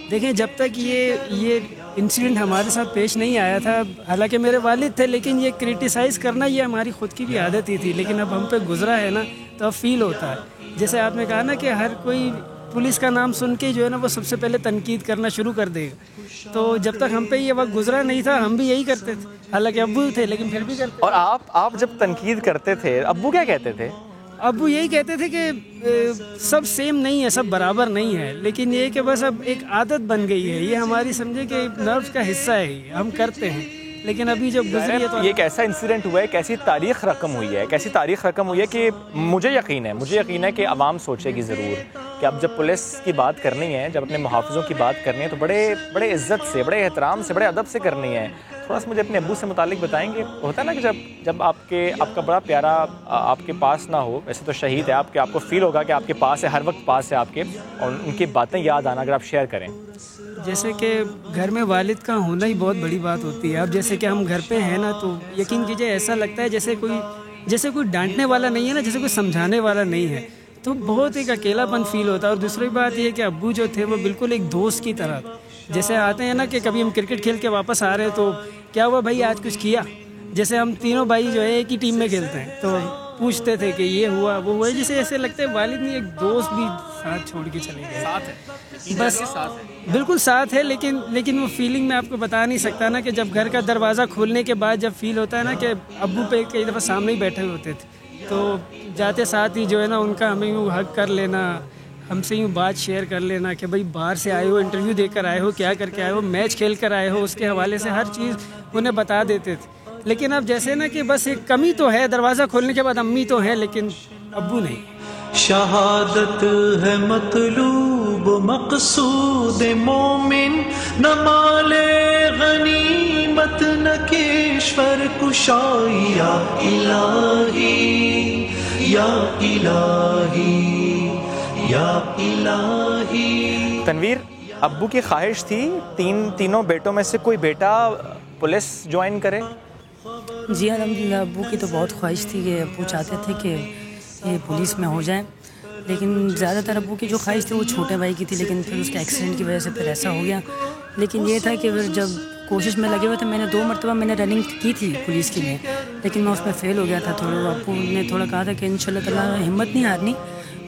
S5: देखें, जब तक ये इंसिडेंट हमारे साथ पेश नहीं आया था, हालांकि मेरे वालिद थे, लेकिन ये क्रिटिसाइज़ करना ये हमारी ख़ुद की भी आदत ही थी, लेकिन अब हम पे गुजरा है ना, तो अब फील होता है। जैसे आपने कहा ना कि हर कोई पुलिस का नाम सुन के जो है ना वो सबसे पहले तनकीद करना शुरू कर देगा। तो जब तक हम पे ये वक्त गुजरा नहीं था, हम भी यही करते थे, हालांकि अब्बू थे लेकिन फिर भी करते।
S1: और आप जब तनकीद करते थे, अब्बू क्या कहते थे?
S5: अब्बू यही कहते थे कि सब सेम नहीं है, सब बराबर नहीं है, लेकिन ये कि बस अब एक आदत बन गई है, ये हमारी समझे कि नर्व्स का हिस्सा है, हम करते हैं। लेकिन अभी जब गुजरी है तो
S1: ये एक ऐसा इंसिडेंट हुआ है, कैसी तारीख रकम हुई है कि मुझे यकीन है कि आवाम सोचेगी ज़रूर कि अब जब पुलिस की बात करनी है, जब अपने मुहाफ़िज़ों की बात करनी है, तो बड़े इज़्ज़त से, बड़े एहतराम से, बड़े अदब से करनी है। थोड़ा सा मुझे अपने अब्बू से मुतालिक बताएंगे। होता है ना कि जब आपका बड़ा प्यारा आपके पास ना हो, वैसे तो शहीद है आपको फ़ील होगा कि आपके पास है, हर वक्त पास है आपके, और उनकी बातें याद आना, अगर आप शेयर करें।
S5: जैसे कि घर में वालिद का होना ही बहुत बड़ी बात होती है। अब जैसे कि हम घर पे हैं ना, तो यकीन कीजिए ऐसा लगता है जैसे कोई डांटने वाला नहीं है ना, जैसे कोई समझाने वाला नहीं है, तो बहुत एक अकेलापन फील होता है। और दूसरी बात ये कि अब्बू जो थे वो बिल्कुल एक दोस्त की तरह, जैसे आते हैं ना कि कभी हम क्रिकेट खेल के वापस आ रहे हैं तो क्या हुआ भाई, आज कुछ किया, जैसे हम तीनों भाई जो है एक ही टीम में खेलते हैं, तो पूछते थे कि ये हुआ वो हुआ, जैसे ऐसे लगता है वालिद ने एक दोस्त भी साथ छोड़ के चले गए। साथ है, बस साथ है, बिल्कुल साथ है, लेकिन वो फीलिंग मैं आपको बता नहीं सकता ना, कि जब घर का दरवाज़ा खोलने के बाद जब फील होता है ना कि अब्बू पे कई दफ़ा सामने ही बैठे होते थे, तो जाते साथ ही जो है ना उनका हमें यूँ हक कर लेना, हमसे यूँ बात शेयर कर लेना कि भाई बाहर से आए हो, इंटरव्यू देकर आए हो, क्या करके आए हो, मैच खेल कर आए हो, उसके हवाले से हर चीज़ उन्हें बता देते थे। लेकिन अब जैसे ना कि बस एक कमी तो है, दरवाज़ा खोलने के बाद अम्मी तो हैं, लेकिन अब्बू नहीं।
S6: शहादत है मतलूब मकसूद मोमिन, न माले गनीमत न केश्वर कुशाई, या इलाही या इलाही या इलाही।
S1: तनवीर, अब्बू की ख्वाहिश थी तीनों बेटों में से कोई बेटा पुलिस ज्वाइन करे?
S7: जी अल्हम्दुलिल्लाह, अब्बू की तो बहुत ख्वाहिश थी कि अब्बू चाहते थे कि ये पुलिस में हो जाए, लेकिन ज़्यादातर अब्बू की जो ख्वाहिश थी वो छोटे भाई की थी, लेकिन फिर उसके एक्सीडेंट की वजह से फिर ऐसा हो गया। लेकिन ये था कि फिर जब कोशिश में लगे हुए थे, मैंने 2 मरतबा रनिंग की थी पुलिस के लिए, लेकिन मैं उसमें फ़ेल हो गया था। थोड़ा अब्बू ने थोड़ा कहा था कि इंशाल्लाह ताला हिम्मत नहीं हारनी,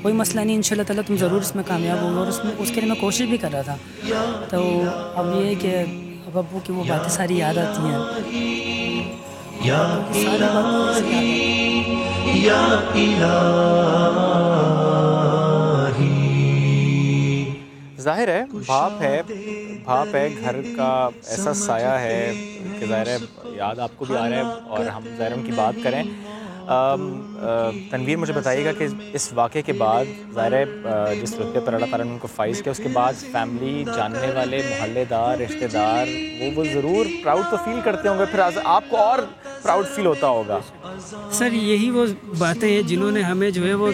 S7: कोई मसला नहीं, इंशाल्लाह ताला तुम ज़रूर इसमें कामयाब होगे, और उसके लिए मैं कोशिश भी कर रहा था। तो अब ये है कि अब बब्बू की वो बातें सारी याद आती हैं।
S6: या इलाही या इलाही।
S1: जाहिर है बाप है घर का ऐसा साया है कि ज़ाहिर है याद आपको भी आ रहा है और हम ज़ाहिर उनकी बात करें। तनवीर मुझे बताइएगा कि इस वाक़े के बाद ज़ाहिर है जिस रुतबे पर अल्लाह ताला ने उनको फ़ाइज़ किया उसके बाद फैमिली, जानने वाले, मोहल्लेदार, रिश्तेदार वो ज़रूर प्राउड तो फील करते होंगे, फिर आपको और प्राउड फील होता होगा।
S5: सर यही वो बातें हैं जिन्होंने हमें जो है वो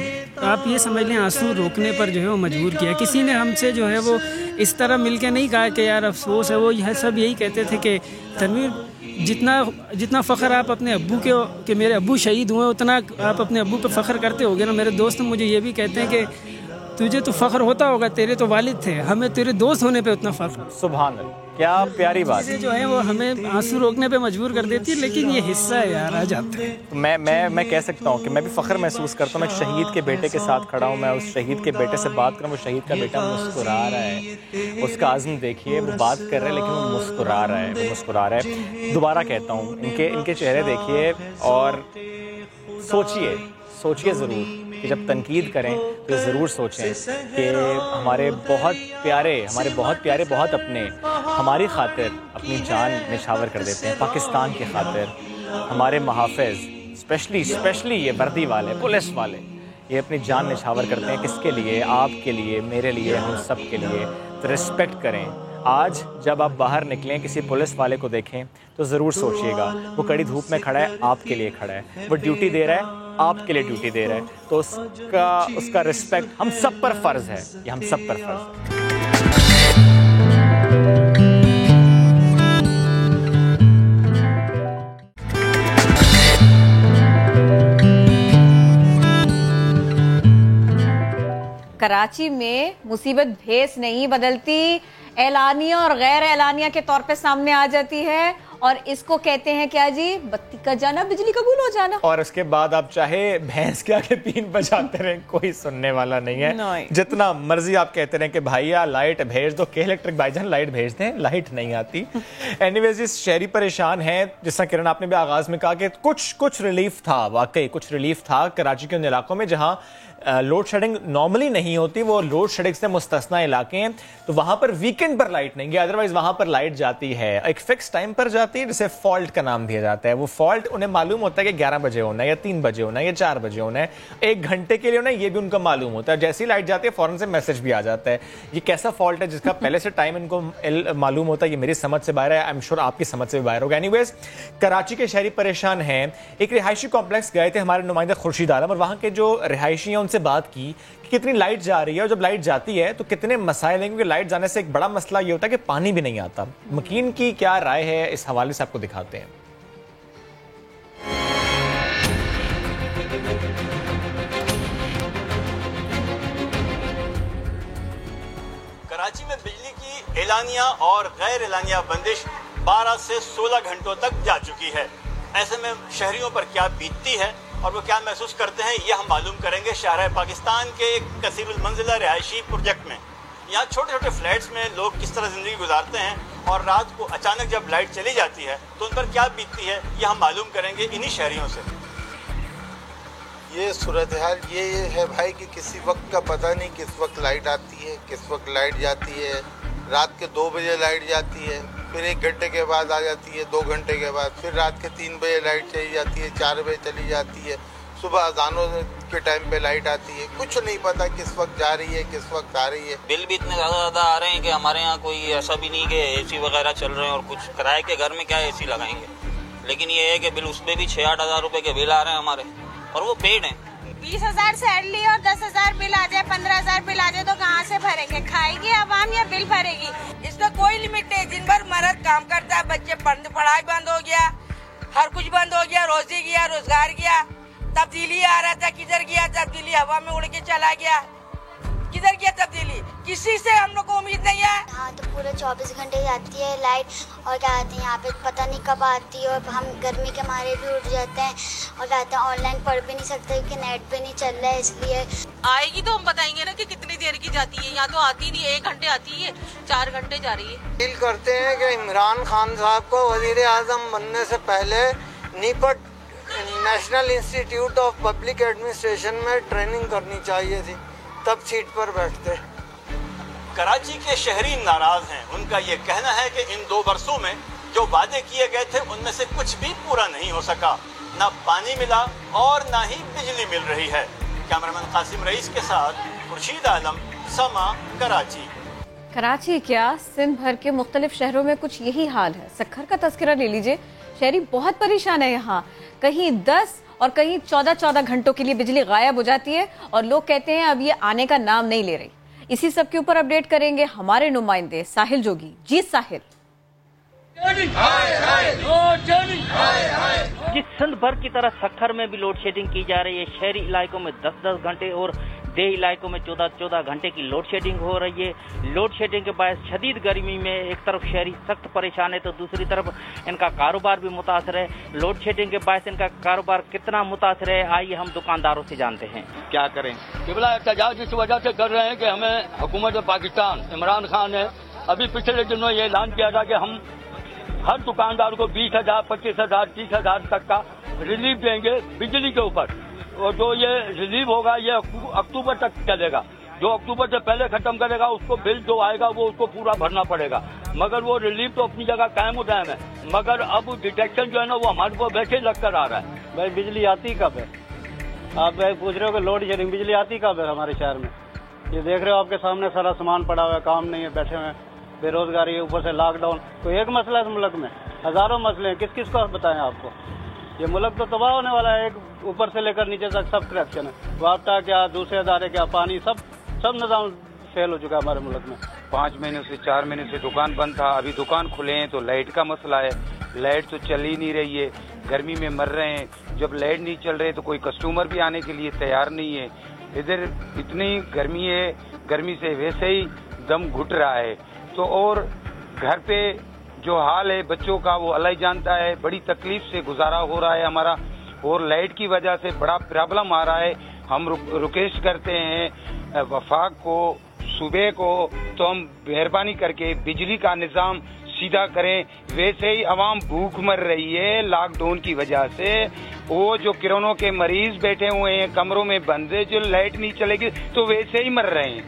S5: आप ये समझ लें आंसू रोकने पर जो है वो मजबूर किया। किसी ने हमसे जो है वो इस तरह मिलके नहीं कहा कि यार अफसोस है, वो यह सब यही कहते थे कि तनवीर जितना फ़ख्र आप अपने अब्बू के मेरे अब्बू शहीद हुए उतना आप अपने अब्बू पे फ़ख्र करते होगे ना। मेरे दोस्त मुझे ये भी कहते हैं कि तुझे तो फ़ख्र होता होगा, तेरे तो वालिद थे, हमें तेरे दोस्त होने पे उतना फ़ख्र।
S1: सुभान अल्लाह, क्या प्यारी बात है।
S5: जो है वो हमें आंसू रोकने पे मजबूर कर देती है, लेकिन ये हिस्सा है यार, आ जाता है।
S1: तो मैं कह सकता हूँ कि मैं भी फ़ख्र महसूस करता हूँ। मैं शहीद के बेटे के साथ खड़ा हूँ, मैं उस शहीद के बेटे से बात करूँ, वो शहीद का बेटा मुस्कुरा रहा है, उसका आज़्म देखिए, वो बात कर रहा है लेकिन वो मुस्कुरा रहा है। दोबारा कहता हूँ इनके चेहरे देखिए और सोचिए ज़रूर कि जब तनकीद करें तो ज़रूर सोचें कि हमारे बहुत प्यारे बहुत अपने हमारी खातिर अपनी जान निछावर कर देते हैं, पाकिस्तान की खातिर। हमारे महाफ़िज़ स्पेशली ये वर्दी वाले, पुलिस वाले, ये अपनी जान निछावर करते हैं किसके लिए? आपके लिए, मेरे लिए, हम सब के लिए। तो रिस्पेक्ट करें। आज जब आप बाहर निकलें किसी पुलिस वाले को देखें तो ज़रूर सोचिएगा वो कड़ी धूप में खड़ा है, आपके लिए खड़ा है, वो ड्यूटी दे रहा है, आपके लिए ड्यूटी दे रहा है, तो उसका रिस्पेक्ट हम सब पर फ़र्ज़ है, ये हम सब पर फ़र्ज़ है।
S8: कराची में मुसीबत भेस नहीं बदलती, एलानिया और गैर एलानिया के तौर पे सामने आ जाती है और इसको कहते हैं क्या जी? बत्ती का जाना, बिजली का गुल हो जाना। और
S1: उसके बाद आप चाहे भैंस के आगे पीन बजाते रहें, कोई सुनने वाला नहीं है। जितना मर्जी आप कहते रहें कि भैया लाइट भेज दो, के इलेक्ट्रिक भाईजान लाइट भेज दें, लाइट नहीं आती। एनीवेज इस शहरी परेशान है, जिस किरण आपने भी आगाज में कहा कि कुछ रिलीफ था, वाकई कुछ रिलीफ था कराची के उन इलाकों में जहां लोड शेडिंग नॉर्मली नहीं होती, वो लोड शेडिंग से मुस्तस्ना इलाके हैं, तो वहां पर वीकेंड पर लाइट नहीं है, अदरवाइज वहां पर लाइट जाती है, एक फिक्स टाइम पर जाती है, जिसे फॉल्ट का नाम दिया जाता है। वो फॉल्ट उन्हें मालूम होता है कि 11 बजे होना है या 3 बजे होना है या 4 बजे होना है, 1 घंटे के लिए होना है, ये भी उनको मालूम होता है। जैसी लाइट जाती है फौरन से मैसेज भी आ जाता है। ये कैसा फॉल्ट है जिसका पहले से टाइम इनको मालूम होता है, ये मेरी समझ से बाहर है, आई एम श्योर आपकी समझ से भी बाहर होगा। एनीवेज कराची के शहरी परेशान हैं। एक रिहायशी कॉम्प्लेक्स गए थे हमारे नुमाइंदा खुर्शीद आलम, और वहां के जो रिहायशी हैं उनसे बात की कि कितनी लाइट जा रही है और जब लाइट जाती है तो कितने मसाइल हैं, क्योंकि लाइट जाने से एक बड़ा मसला ये होता है कि पानी भी नहीं आता। मकीन की क्या राय है इस हवाले से आपको दिखाते हैं।
S9: कराची में बिजली की एलानिया और गैर एलानिया बंदिश 12 से 16 घंटों तक जा चुकी है। ऐसे में शहरियों पर क्या बीतती है और वो क्या महसूस करते हैं, ये हम मालूम करेंगे शहर पाकिस्तान के एक कसीरुल मंजिला रिहायशी प्रोजेक्ट में। यहाँ छोटे छोटे फ्लैट्स में लोग किस तरह ज़िंदगी गुजारते हैं और रात को अचानक जब लाइट चली जाती है तो उन पर क्या बीतती है, ये हम मालूम करेंगे इन्हीं शहरियों से।
S10: ये सूरत हाल ये है भाई कि किसी वक्त का पता नहीं, किस वक्त लाइट आती है, किस वक्त लाइट जाती है। रात के 2 बजे लाइट जाती है, फिर 1 घंटे के बाद आ जाती है, 2 घंटे के बाद, फिर रात के 3 बजे लाइट चली जाती है, 4 बजे चली जाती है, सुबह अजानों के टाइम पे लाइट आती है। कुछ नहीं पता किस वक्त जा रही है, किस वक्त आ रही है।
S11: बिल भी इतने ज़्यादा आ रहे हैं कि हमारे यहाँ कोई ऐसा भी नहीं कि एसी वगैरह चल रहे हैं, और कुछ किराए के घर में क्या एसी लगाएंगे। लेकिन ये है कि बिल उसमें भी 6-8 हज़ार रुपये के बिल आ रहे हैं हमारे, और वो पेड हैं।
S12: 20,000 सैलरी और 10,000 बिल आ जाए, 15,000 बिल आ जाए तो कहाँ से भरेंगे? खाएगी आवाम या बिल भरेगी?
S13: इसका कोई लिमिट नहीं। दिन भर मर्द काम करता है, बच्चे पढ़ाई बंद हो गया, हर कुछ बंद हो गया, रोजी गया, रोजगार गया, तब्दीली आ रहा था, किधर गया? तब्दीली हवा में उड़ के चला गया। इधर क्या तब्दीली, किसी से हम लोग को उम्मीद नहीं है।
S14: हाँ तो पूरे 24 घंटे जाती है लाइट, और क्या कहते हैं यहाँ पे पता नहीं कब आती है, और हम गर्मी के मारे भी उठ जाते हैं, और कहते हैं ऑनलाइन पढ़ भी नहीं सकते क्योंकि नेट पे नहीं चल रहा है, इसलिए
S15: आएगी तो हम बताएंगे ना कि कितनी देर की जाती है। यहाँ तो आती नहीं, 1 घंटे आती है, 4 घंटे जा रही है।
S10: अपील करते हैं कि इमरान खान साहब को वजीर आजम बनने से पहले नीपट National Institute of Public Administration में ट्रेनिंग करनी चाहिए थी, तब सीट पर बैठते।
S9: कराची के शहरी नाराज हैं। उनका ये कहना है कि इन 2 वर्षों में जो वादे किए गए थे उनमें से कुछ भी पूरा नहीं हो सका। ना पानी मिला और ना ही बिजली मिल रही है। कैमरामैन कासिम रईस के साथ खुर्शीद आलम, समा, कराची।
S8: कराची क्या, सिंध भर के मुख्तलिफ शहरों में कुछ यही हाल है। सक्खर का तस्करा ले लीजिए, शहरी बहुत परेशान है। यहाँ कहीं 10 और कहीं 14 घंटों के लिए बिजली गायब हो जाती है और लोग कहते हैं अब ये आने का नाम नहीं ले रही। इसी सब के ऊपर अपडेट करेंगे हमारे नुमाइंदे साहिल जोगी। जी साहिल।
S16: जिस सिंध भर की तरह सक्खर में भी लोड शेडिंग की जा रही है, शहरी इलाकों में 10-10 घंटे और देही इलाकों में 14-14 घंटे की लोड शेडिंग हो रही है। लोड शेडिंग के बायस शदीद गर्मी में एक तरफ शहरी सख्त परेशान है तो दूसरी तरफ इनका कारोबार भी मुतासर है। लोड शेडिंग के बायस इनका कारोबार कितना मुतासर है, आइए हम दुकानदारों से जानते हैं।
S17: क्या करें, केवल एहतजाज इस वजह से कर रहे हैं कि हमें हुकूमत पाकिस्तान इमरान खान ने अभी पिछले दिनों ये ऐलान किया था कि हम हर दुकानदार को 20,000, 25,000, 30,000 तक का रिलीफ देंगे बिजली के ऊपर, और जो ये रिलीफ होगा ये अक्टूबर तक चलेगा। जो अक्टूबर से पहले खत्म करेगा उसको बिल जो आएगा वो उसको पूरा भरना पड़ेगा। मगर वो रिलीफ तो अपनी जगह कायम हो है, मगर अब डिटेक्शन जो है ना वो हमारे को वैसे लग कर आ रहा है।
S3: भाई बिजली आती कब है? आप भाई पूछ रहे हो कि लोड शेडिंग बिजली आती कब है हमारे शहर में? ये देख रहे हो आपके सामने सारा सामान पड़ा हुआ है, काम नहीं है, बैठे हुए हैं, बेरोजगारी है, ऊपर से लॉकडाउन। तो एक मसला है मुल्क में, हजारों मसले हैं, किस किस को बताएं आपको? ये मुल्क तो तबाह होने वाला है, एक ऊपर से लेकर नीचे तक सब करप्शन है। वापटा क्या, दूसरे अदारे क्या, पानी, सब निजाम फेल हो चुका है हमारे मुल्क में।
S18: 5 महीने से 4 महीने से दुकान बंद था, अभी दुकान खुले हैं तो लाइट का मसला है। लाइट तो चल ही नहीं रही है, गर्मी में मर रहे हैं। जब लाइट नहीं चल रही तो कोई कस्टमर भी आने के लिए तैयार नहीं है। इधर इतनी गर्मी है, गर्मी से वैसे ही दम घुट रहा है। तो और घर पे जो हाल है बच्चों का वो अल्लाह ही जानता है, बड़ी तकलीफ से गुजारा हो रहा है हमारा, और लाइट की वजह से बड़ा प्रॉब्लम आ रहा है। हम रिक्वेस्ट करते हैं वफाक को, सूबे को, तो हम मेहरबानी करके बिजली का निज़ाम सीधा करें। वैसे ही आवाम भूख मर रही है लॉकडाउन की वजह से। वो जो किरणों के मरीज बैठे हुए हैं कमरों में बंद है, जो लाइट नहीं चलेगी तो वैसे ही मर रहे हैं।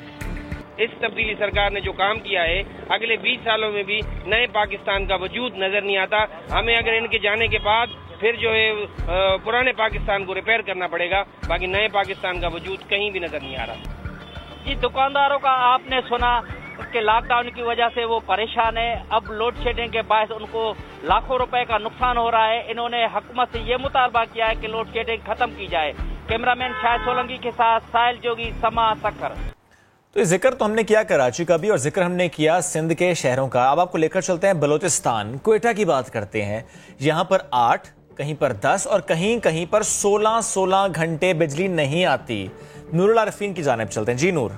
S19: इस तब्दीली सरकार ने जो काम किया है अगले 20 सालों में भी नए पाकिस्तान का वजूद नजर नहीं आता। हमें अगर इनके जाने के बाद फिर जो है पुराने पाकिस्तान को रिपेयर करना पड़ेगा, बाकी नए पाकिस्तान का वजूद कहीं भी नजर नहीं आ रहा।
S16: जी, दुकानदारों का आपने सुना कि लॉकडाउन की वजह से वो परेशान है। अब लोड शेडिंग के बायस उनको लाखों रुपए का नुकसान हो रहा है। इन्होंने हुकूमत से ये मुतालबा किया है कि लोड शेडिंग खत्म की जाए। कैमरामैन शाहिद सोलंकी के साथ साहिल जोगी, समा, सक्खर।
S1: तो जिक्र तो हमने किया कराची का भी और जिक्र हमने किया सिंध के शहरों का। अब आपको लेकर चलते हैं बलोचिस्तान, क्वेटा की बात करते हैं। यहाँ पर 8, कहीं पर 10 और कहीं कहीं पर 16 घंटे बिजली नहीं आती। नूरुल आरिफीन की जानिब चलते हैं। जी नूर।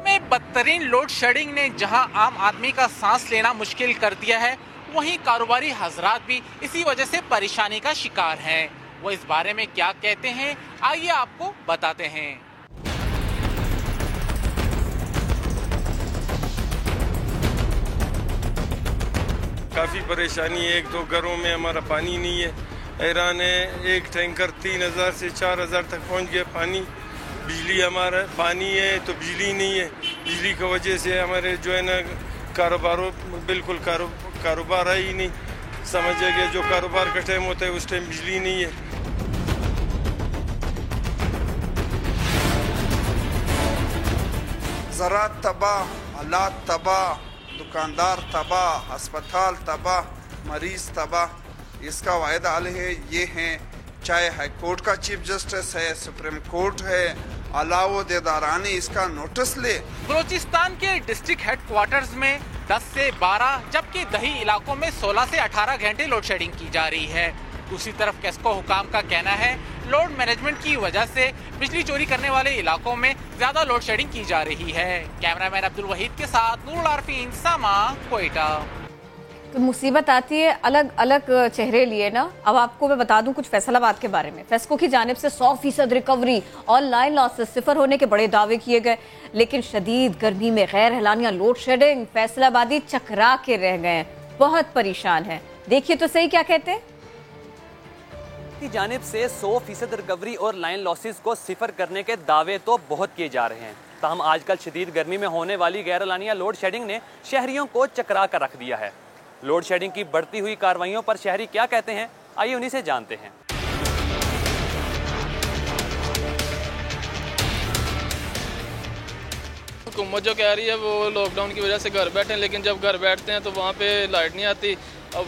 S20: में बदतरीन लोड शेडिंग ने जहां आम आदमी का सांस लेना मुश्किल कर दिया है, वहीं कारोबारी हजरात भी इसी वजह से परेशानी का शिकार हैं। वो इस बारे में क्या कहते हैं, आइए आपको बताते हैं।
S21: काफ़ी परेशानी है। एक तो घरों में हमारा पानी नहीं है, हैरान है। एक टैंकर 3,000 से 4,000 तक पहुंच गया पानी। बिजली हमारा पानी है तो बिजली नहीं है। बिजली की वजह से हमारे जो है ना कारोबारों बिल्कुल कारोबार है ही नहीं। समझिए कि जो कारोबार का टाइम होता है उस टाइम बिजली नहीं है।
S22: ज़राअत तबाह, हालात तबाह, दुकानदार तबाह, अस्पताल तबाह, मरीज तबाह। इसका वाहिद हल है ये है, चाहे हाई कोर्ट का चीफ जस्टिस है, सुप्रीम कोर्ट है, अलावा देदारानी इसका नोटिस ले।
S20: बलोचिस्तान के डिस्ट्रिक्ट हेडक्वार्टर्स में 10 से 12 जबकि दही इलाकों में 16 से 18 घंटे लोड शेडिंग की जा रही है। दूसरी तरफ केस्को हुकाम का कहना है लोड मैनेजमेंट की वजह से बिजली चोरी करने वाले इलाकों में ज्यादा लोड शेडिंग की जा रही है। कैमरामैन अब्दुल वहीद के साथ नूरुल आरफीन, समा, क्वेटा।
S8: तो मुसीबत आती है अलग अलग चेहरे लिए ना। अब आपको मैं बता दूं कुछ फैसलाबाद के बारे में। फेस्को की जानिब से 100% रिकवरी, ऑनलाइन लॉसेस सिफर होने के बड़े दावे किए गए, लेकिन शदीद गर्मी में गैर एलानिया लोड शेडिंग फैसलाबादी चकरा के रह गए, बहुत परेशान है। देखिए तो सही क्या कहते हैं।
S2: की जानिब से 100% रिकवरी और लाइन लॉसेस को सिफर करने के दावे तो बहुत किए जा रहे हैं, ताहम आजकल शदीद गर्मी में होने वाली गैर एलानिया लोड शेडिंग ने शहरियों को चकरा कर रख दिया है। लोड शेडिंग की बढ़ती हुई कार्रवाइयों पर शहरी क्या कहते हैं, आइए उन्हीं से जानते हैं।
S4: हुकूमत जो कह रही है वो लॉकडाउन की वजह से घर बैठे हैं, लेकिन जब घर बैठते हैं तो वहाँ पे लाइट नहीं आती। अब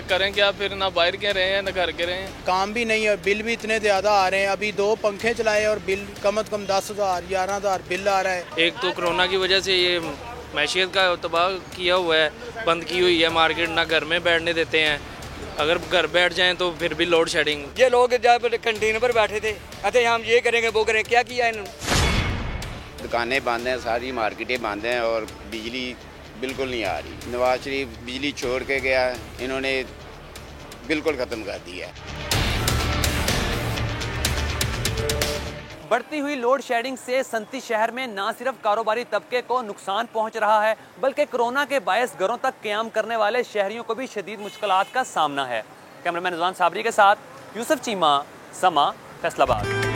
S4: करें क्या, फिर ना बाहर के रहे हैं ना घर के रहे हैं।
S23: काम भी नहीं है, बिल भी इतने ज़्यादा आ रहे हैं। अभी 2 पंखे चलाए और बिल कम से कम 10,000 11,000 बिल आ रहा है।
S24: एक तो कोरोना की वजह से ये मैशियत का तबाह किया हुआ है, बंद की हुई है मार्केट, ना घर में बैठने देते हैं। अगर घर बैठ जाएं तो फिर भी लोड शेडिंग।
S25: ये लोग जब कैंटीन पर बैठे थे, कहते हम ये करेंगे वो करेंगे, क्या किया इन्होंने।
S26: दुकानें बंद हैं, सारी मार्केटें बंद हैं और बिजली बिल्कुल नहीं आ रही। नवाज शरीफ बिजली छोड़ के गया, इन्होंने बिल्कुल ख़त्म कर दिया है।
S2: बढ़ती हुई लोड शेडिंग से संती शहर में न सिर्फ कारोबारी तबके को नुकसान पहुंच रहा है, बल्कि कोरोना के बायस घरों तक क़याम करने वाले शहरियों को भी शदीद मुश्किलात का सामना है। कैमरामैन रिजवान साबरी के साथ यूसुफ चीमा, समा, फैसलाबाद।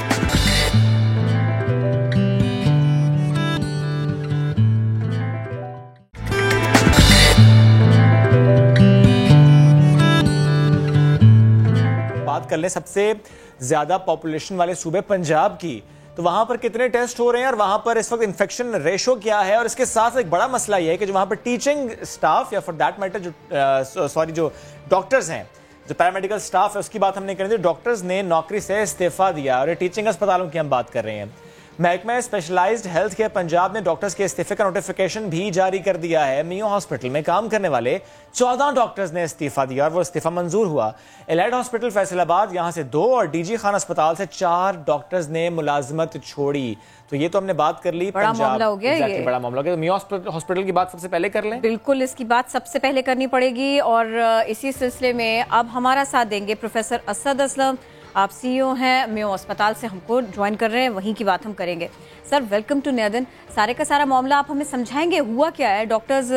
S1: बात कर लें सबसे ज्यादा पॉपुलेशन वाले सूबे पंजाब की, तो वहां पर कितने टेस्ट हो रहे हैं और वहां पर इस वक्त इन्फेक्शन रेशो क्या है। और इसके साथ एक बड़ा मसला यह है कि जो वहां पर टीचिंग स्टाफ या फॉर दैट मैटर जो डॉक्टर्स हैं, जो पैरामेडिकल स्टाफ है, उसकी बात हमने करी थी। डॉक्टर्स ने नौकरी से इस्तीफा दिया और टीचिंग अस्पतालों की हम बात कर रहे हैं। महकमा स्पेशलाइज्ड हेल्थ केयर पंजाब ने डॉक्टर्स के इस्तीफे का नोटिफिकेशन भी जारी कर दिया है। मियो हॉस्पिटल में काम करने वाले 14 डॉक्टर्स ने इस्तीफा दिया और वो इस्तीफा मंजूर हुआ। एलाइड हॉस्पिटल फैसलाबाद यहां से 2 और डीजी खान अस्पताल से 4 डॉक्टर्स ने मुलाजमत छोड़ी। तो ये तो हमने बात कर ली,
S8: बड़ा मामला हो गया। ये
S1: बड़ा मामला हो गया। तो मियो हॉस्पिटल की बात सबसे पहले कर लें।
S8: बिल्कुल, इसकी बात सबसे पहले करनी पड़ेगी और इसी सिलसिले में अब हमारा साथ देंगे प्रोफेसर असद असलम। आप सीईओ हैं, मेयो अस्पताल से हमको ज्वाइन कर रहे हैं, वहीं की बात हम करेंगे। सर वेलकम टू नयदन। सारे का सारा मामला आप हमें समझाएंगे, हुआ क्या है? डॉक्टर्स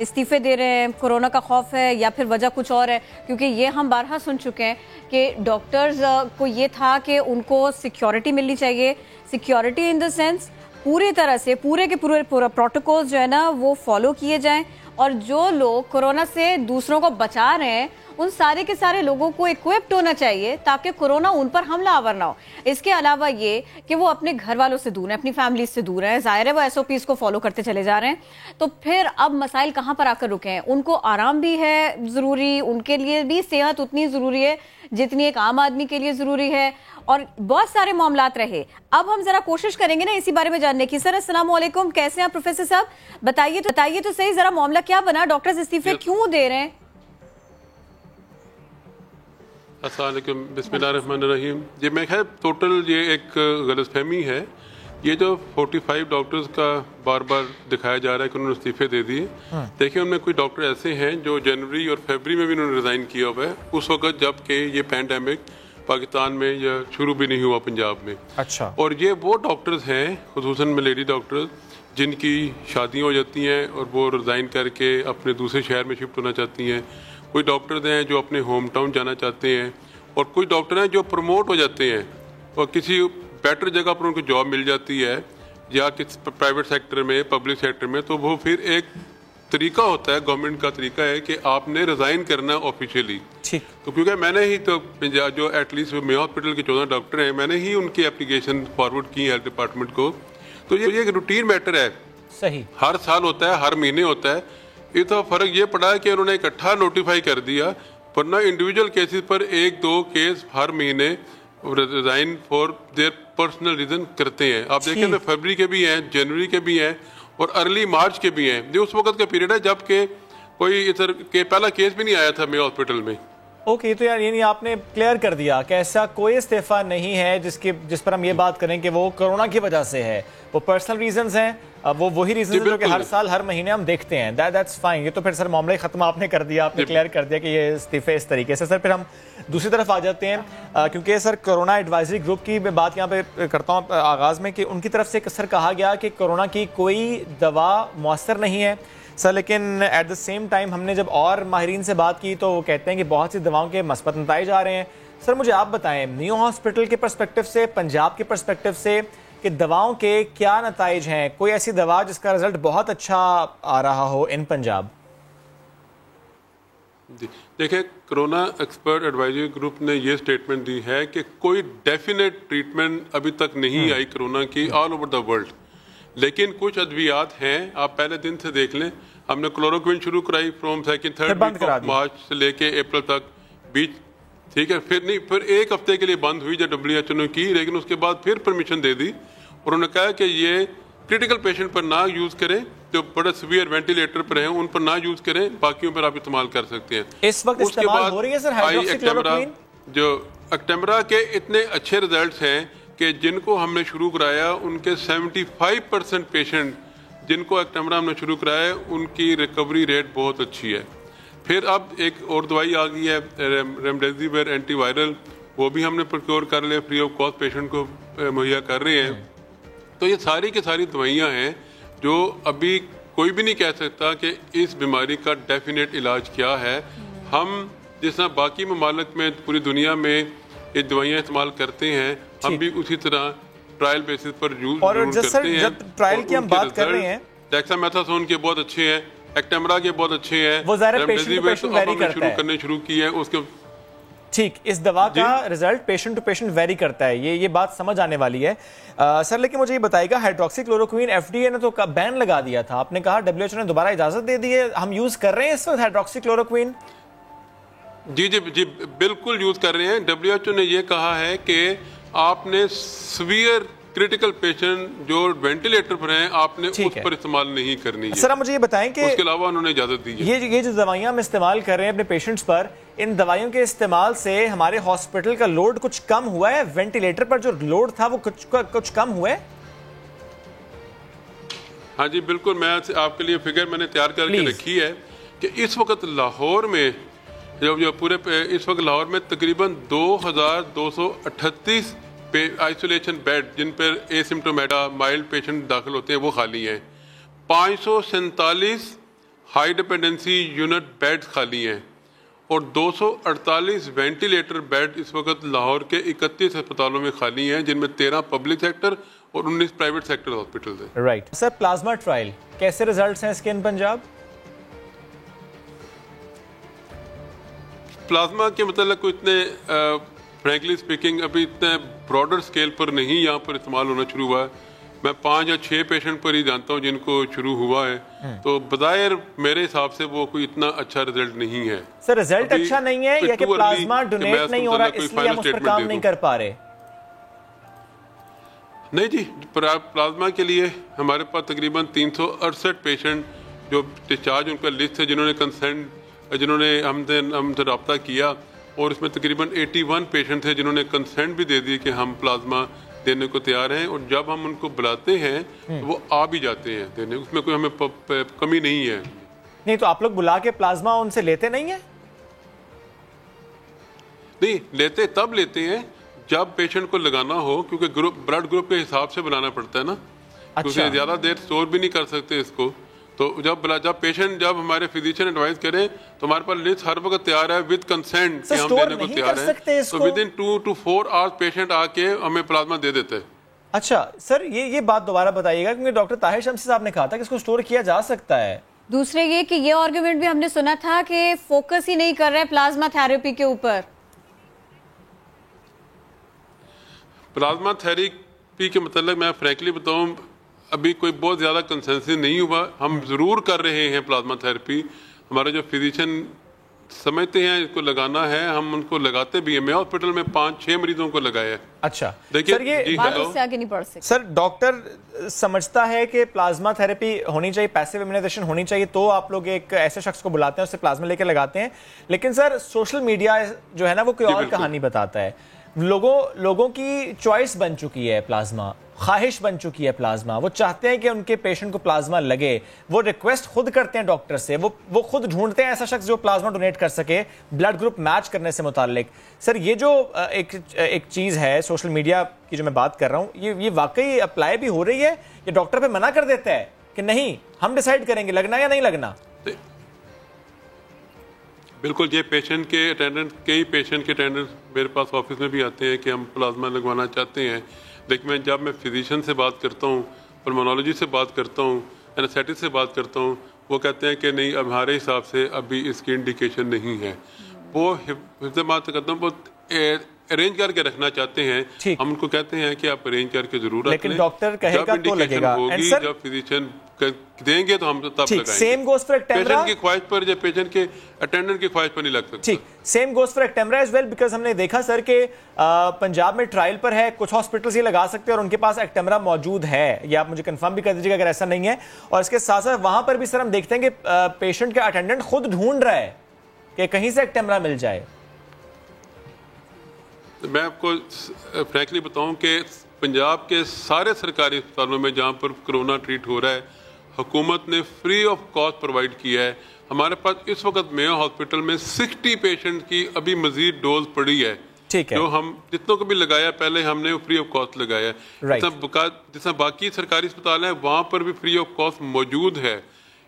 S8: इस्तीफे दे रहे हैं, कोरोना का खौफ है या फिर वजह कुछ और है? क्योंकि ये हम बारहा सुन चुके हैं कि डॉक्टर्स को ये था कि उनको सिक्योरिटी मिलनी चाहिए। सिक्योरिटी इन द सेंस पूरी तरह से पूरे के पूरे प्रोटोकॉल्स जो है ना वो फॉलो किए जाएं, और जो लोग कोरोना से दूसरों को बचा रहे हैं उन सारे के सारे लोगों को इक्विप्ड होना चाहिए ताकि कोरोना उन पर हमलावर ना हो। इसके अलावा ये कि वो अपने घर वालों से दूर हैं, अपनी फैमिली से दूर हैं, जाहिर है वो SOPs को फॉलो करते चले जा रहे हैं। तो फिर अब मसाइल कहाँ पर आकर रुके हैं? उनको आराम भी है ज़रूरी, उनके लिए भी सेहत उतनी ज़रूरी है जितनी एक आम आदमी के लिए ज़रूरी है, और बहुत सारे मामलात रहे। अब हम जरा कोशिश करेंगे ना इसी बारे में जानने की। सर अस्सलाम वालेकुम, कैसे हैं आप प्रोफेसर साहब? बताइए तो सही जरा मामला क्या बना, डॉक्टर्स इस्तीफे क्यों दे रहे हैं?
S27: अस्सलामुअलैकुम, बिस्मिल्लाहिर्रहमानिर्रहीम। ये मैं खैर टोटल ये एक गलतफहमी है। ये जो 45 डॉक्टर्स का बार बार दिखाया जा रहा है कि उन्होंने इस्तीफे दे दिए। देखिए उनमें कोई डॉक्टर ऐसे हैं जो जनवरी और फरवरी में भी उन्होंने रिज़ाइन किया हुआ है, उस वक्त जबकि ये पैंडेमिक पाकिस्तान में या शुरू भी नहीं हुआ पंजाब में।
S1: अच्छा।
S27: और ये वो डॉक्टर्स हैं, खुसूसन में लेडी डॉक्टर्स, जिनकी शादियाँ हो जाती हैं और वो रिज़ाइन करके अपने दूसरे शहर में शिफ्ट होना चाहती हैं। कोई डॉक्टर्स हैं जो अपने होम टाउन जाना चाहते हैं, और कुछ डॉक्टर हैं जो प्रमोट हो जाते हैं और किसी बेटर जगह पर उनको जॉब मिल जाती है या किसी प्राइवेट सेक्टर में, पब्लिक सेक्टर में, तो वो फिर एक तरीका होता है, गवर्नमेंट का तरीका है कि आपने रिज़ाइन करना ऑफिशियली।
S1: ठीक।
S27: तो क्योंकि मैंने ही तो जो एटलीस्ट मेयो हॉस्पिटल के 14 डॉक्टर हैं, मैंने ही उनकी एप्लीकेशन फॉरवर्ड की हेल्थ डिपार्टमेंट को। तो ये एक रूटीन मैटर है,
S1: सही,
S27: हर साल होता है, हर महीने होता है। ये तो फ़र्क ये पड़ा है कि उन्होंने इकट्ठा नोटिफाई कर दिया, वरना इंडिविजुअल केसेस पर 1-2 केस हर महीने resign for their personal reason करते हैं। आप देखिए तो फरवरी के भी हैं, जनवरी के भी हैं और अर्ली मार्च के भी हैं। ये उस वक्त का पीरियड है जबकि कोई इधर के पहला केस भी नहीं आया था मेरे हॉस्पिटल में।
S1: ओके, तो यार यानी आपने क्लियर कर दिया कि ऐसा कोई इस्तीफा नहीं है जिस पर हम ये बात करें कि वो कोरोना की वजह से है, वो पर्सनल रीजंस हैं, वो वही रीजंस हैं जो कि हर साल हर महीने हम देखते हैं। That's fine. ये तो फिर सर मामला खत्म आपने कर दिया, आपने क्लियर कर दिया कि ये इस्तीफे इस तरीके से। सर फिर हम दूसरी तरफ आ जाते हैं, क्योंकि सर कोरोना एडवाइजरी ग्रुप की मैं बात यहाँ पे करता हूँ आगाज में कि उनकी तरफ से सर कहा गया कि कोरोना की कोई दवा मौसर नहीं है सर, लेकिन एट द सेम टाइम हमने जब और माहिरीन से बात की तो वो कहते हैं कि बहुत सी दवाओं के मस्बत नताइज आ रहे हैं। सर मुझे आप बताएं न्यू हॉस्पिटल के पर्सपेक्टिव से, पंजाब के पर्सपेक्टिव से, कि दवाओं के क्या नताइज हैं? कोई ऐसी दवा जिसका रिजल्ट बहुत अच्छा आ रहा हो इन पंजाब?
S27: देखिए, कोरोना एक्सपर्ट एडवाइजरी ग्रुप ने ये स्टेटमेंट दी है कि कोई डेफिनेट ट्रीटमेंट अभी तक नहीं आई कोरोना की ऑल ओवर द वर्ल्ड, लेकिन कुछ अद्वियात हैं। आप पहले दिन से देख लें, हमने क्लोरोक्विन शुरू कराई from third week of March से लेके अप्रैल तक बीच, ठीक है। फिर एक हफ्ते के लिए बंद हुई जो WHO ने की, लेकिन उसके बाद फिर परमिशन दे दी और उन्होंने कहा कि ये क्रिटिकल पेशेंट पर ना यूज करें, जो बड़े सीवियर वेंटिलेटर पर हैं उन पर ना यूज करें, बाकियों पर आप इस्तेमाल कर सकते हैं।
S1: इस वक्त इस्तेमाल हो रही है सर हाइड्रोक्सीक्लोरोक्विन?
S27: जो एक्टेम्बरा के इतने अच्छे रिजल्ट्स हैं कि जिनको हमने शुरू कराया उनके 75% पेशेंट जिनको एक्टेम्बरा हमने शुरू कराया उनकी रिकवरी रेट बहुत अच्छी है। फिर अब एक और दवाई आ गई है रेमडेसिविर एंटीवायरल, वो भी हमने प्रोक्योर कर लिया, फ्री ऑफ कॉस्ट पेशेंट को मुहैया कर रहे हैं। तो ये सारी की सारी दवाइयाँ हैं जो अभी कोई भी नहीं कह सकता कि इस बीमारी का डेफिनेट इलाज क्या है। हम जिस तरह बाकी ममालिक में पूरी दुनिया में ये दवाइयाँ इस्तेमाल करते हैं, हम भी उसी तरह ट्रायल बेसिस पर यूज करते हैं।
S1: जब ट्रायल की हम बात कर रहे हैं,
S27: डेक्सामेथासोन के बहुत अच्छे हैं, एक्टेम्बरा के बहुत अच्छे हैं,
S1: वो ज़ाहिर पेशेंट टू पेशेंट वेरी करता है,
S27: करने शुरू किए हैं उसके।
S1: ठीक, इस दवा का result patient to patient vary करता है, ये बात समझ आने वाली है। सर लेकिन मुझे ये बताइएगा, हाइड्रोक्सीक्लोरोक्विन FDA ने तो बैन लगा दिया था, आपने कहा WHO ने दोबारा इजाजत दे दी है, हम यूज कर रहे हैं इस वक्त हाइड्रोक्सीक्लोरोक्विन?
S27: जी जी जी बिल्कुल यूज कर रहे हैं। WHO ने ये कहा है कि आपने सीवियर क्रिटिकल पेशेंट जो वेंटिलेटर पर हैं आपने उस पर इस्तेमाल नहीं करनी है।
S1: सर मुझे ये बताएं कि
S27: उसके अलावा उन्होंने इजाजत दी है।
S1: ये जो दवाइयां हम इस्तेमाल कर रहे हैं अपने पेशेंट्स पर, इन दवाइयों के इस्तेमाल से हमारे हॉस्पिटल का लोड कुछ कम हुआ है? वेंटिलेटर पर जो लोड था वो कुछ कम हुआ है?
S27: हाँ जी बिल्कुल, मैं आपके लिए फिगर मैंने तैयार करके रखी है कि इस वक्त लाहौर में इस वक्त लाहौर में तकरीबन 2238 आइसोलेशन बेड जिन पर एसिम्टोमेटा माइल्ड पेशेंट दाखिल होते हैं वो खाली हैं। 547 हाई डिपेंडेंसी यूनिट बेड्स खाली हैं और 248 वेंटिलेटर बेड इस वक्त लाहौर के 31 अस्पतालों में खाली हैं, जिनमें 13 पब्लिक सेक्टर और 19 प्राइवेट सेक्टर हॉस्पिटल हैं।
S1: राइट सर, प्लाज्मा ट्रायल कैसे रिजल्ट्स हैं इसके इन पंजाब?
S27: प्लाज्मा के मतलब कोई इतने फ्रैंकली स्पीकिंग अभी इतने ब्रॉडर स्केल पर नहीं यहाँ पर इस्तेमाल होना शुरू हुआ है। मैं 5 या 6 पेशेंट पर ही जानता हूँ जिनको शुरू हुआ है, तो बज़ाहिर मेरे हिसाब से वो कोई इतना अच्छा रिजल्ट नहीं है।
S1: सर रिजल्ट अच्छा नहीं है या कि प्लाज्मा डोनेट नहीं हो रहा इसलिए हम उस पर काम नहीं कर पा रहे?
S27: नहीं जी, प्लाज्मा के लिए हमारे पास तकरीबन 368 पेशेंट जो डिस्चार्ज उनका लिस्ट है, जिन्होंने हमसे रब्ता किया, और इसमें तकरीबन 81 पेशेंट थे जिन्होंने कंसेंट भी दे दी कि हम प्लाज्मा देने को तैयार हैं, और जब हम उनको बुलाते हैं तो वो आ भी जाते हैं देने, उसमें कोई हमें कमी नहीं है।
S1: नहीं तो आप लोग बुला के प्लाज्मा उनसे लेते नहीं है?
S27: नहीं लेते, तब लेते हैं जब पेशेंट को लगाना हो, क्योंकि ब्लड ग्रुप के हिसाब से बनाना पड़ता है ना।
S1: अच्छा।
S27: क्योंकि ज्यादा देर स्टोर भी नहीं कर सकते इसको, तो जब हमारे फिजिशियन एडवाइस करें तो हमारे पास लिस्ट हर वक्त तैयार है विद कंसेंट कि हम देने को तैयार हैं, तो with in 2 to 4 hours patient आके हमें प्लाज्मा दे देते हैं।
S1: अच्छा सर, ये बात दोबारा बताइएगा, क्योंकि डॉक्टर ताहिर शमसी साहब ने कहा था कि इसको स्टोर किया जा सकता है।
S8: दूसरे ये कि ये आर्गुमेंट भी हमने सुना था कि फोकस ही नहीं कर रहे प्लाज्मा थेरेपी के ऊपर।
S27: प्लाज्मा थेरेपी के मतलब मैं फ्रैंकली बताऊं, अभी कोई बहुत ज़्यादा कंसेंसस नहीं हुआ। हम ज़रूर कर रहे हैं प्लाज्मा थेरेपी। हमारे जो फिजिशियन समझते हैं इसको लगाना है, हम उनको लगाते भी हैं। मैं हॉस्पिटल में 5-6 मरीजों को लगाया है।
S1: अच्छा,
S27: देखिए
S1: सर ये
S8: बात उससे आगे नहीं बढ़ सकती।
S1: सर डॉक्टर समझता है कि प्लाज्मा थेरेपी होनी चाहिए, पैसिव इम्यूनाइजेशन होनी चाहिए, तो आप लोग एक ऐसे शख्स को बुलाते हैं, उससे प्लाज्मा लेकर लगाते हैं। लेकिन सर सोशल मीडिया जो है ना वो कोई और कहानी बताता है। लोगों की चॉइस बन चुकी है प्लाज्मा, ख्वाहिश बन चुकी है प्लाज्मा। वो चाहते हैं कि उनके पेशेंट को प्लाज्मा लगे, वो रिक्वेस्ट खुद करते हैं डॉक्टर से, वो खुद ढूंढते हैं ऐसा शख्स जो प्लाज्मा डोनेट कर सके ब्लड ग्रुप मैच करने से मुताल्लिक। सर ये जो एक चीज़ है सोशल मीडिया की जो मैं बात कर रहा हूँ, ये वाकई अप्लाई भी हो रही है? ये डॉक्टर पे मना कर देता है कि नहीं हम डिसाइड करेंगे लगना या नहीं लगना?
S27: बिल्कुल, ये पेशेंट के अटेंडेंट, कई पेशेंट के अटेंडेंट मेरे पास ऑफिस में भी आते हैं कि हम प्लाज्मा लगवाना चाहते हैं। लेकिन जब मैं फिजिशियन से बात करता हूँ, पल्मोनोलॉजी से बात करता हूँ, एनेस्थेटिस्ट से बात करता हूँ, वो कहते हैं कि नहीं, अब हमारे हिसाब से अभी इसकी इंडिकेशन नहीं है। वो बात करता हूँ, वो अरेंज करके रखना चाहते हैं। हम उनको कहते हैं कि आप अरेंज करके जरूर रख लें,
S1: लेकिन डॉक्टर कहेगा तो लगेगा।
S27: होगी, जब फिजिशियन देंगे तो हम तब लगाएंगे।
S1: सेम गोस फॉर एक्टेम्बरा,
S27: पेशेंट की ख्वाहिश पर या पेशेंट के अटेंडेंट की ख्वाहिश पर नहीं लग सकता।
S1: ठीक, same goes for Actemra as well, because हमने देखा सर के पंजाब में ट्रायल पर है, कुछ हॉस्पिटल्स ये लगा सकते हैं और उनके पास एक्टेम्बरा मौजूद है। ये आप मुझे कंफर्म भी कर दीजिएगा अगर ऐसा नहीं है। और इसके साथ साथ वहां पर भी सर हम देखते हैं कि पेशेंट का अटेंडेंट खुद ढूंढ रहा है कि कहीं से एक्टेम्बरा मिल जाए।
S27: मैं आपको फ्रैंकली बताऊं कि पंजाब के सारे सरकारी अस्पतालों में जहां पर कोरोना ट्रीट हो रहा है, हुकूमत ने फ्री ऑफ कॉस्ट प्रोवाइड किया है। हमारे पास इस वक्त मेयो हॉस्पिटल में 60 पेशेंट की अभी मजीद डोज पड़ी है।
S1: ठीक है,
S27: जो हम जितनों को भी लगाया पहले हमने फ्री ऑफ कॉस्ट लगाया है। जैसा बाकी सरकारी अस्पताल है वहां पर भी फ्री ऑफ कॉस्ट मौजूद है।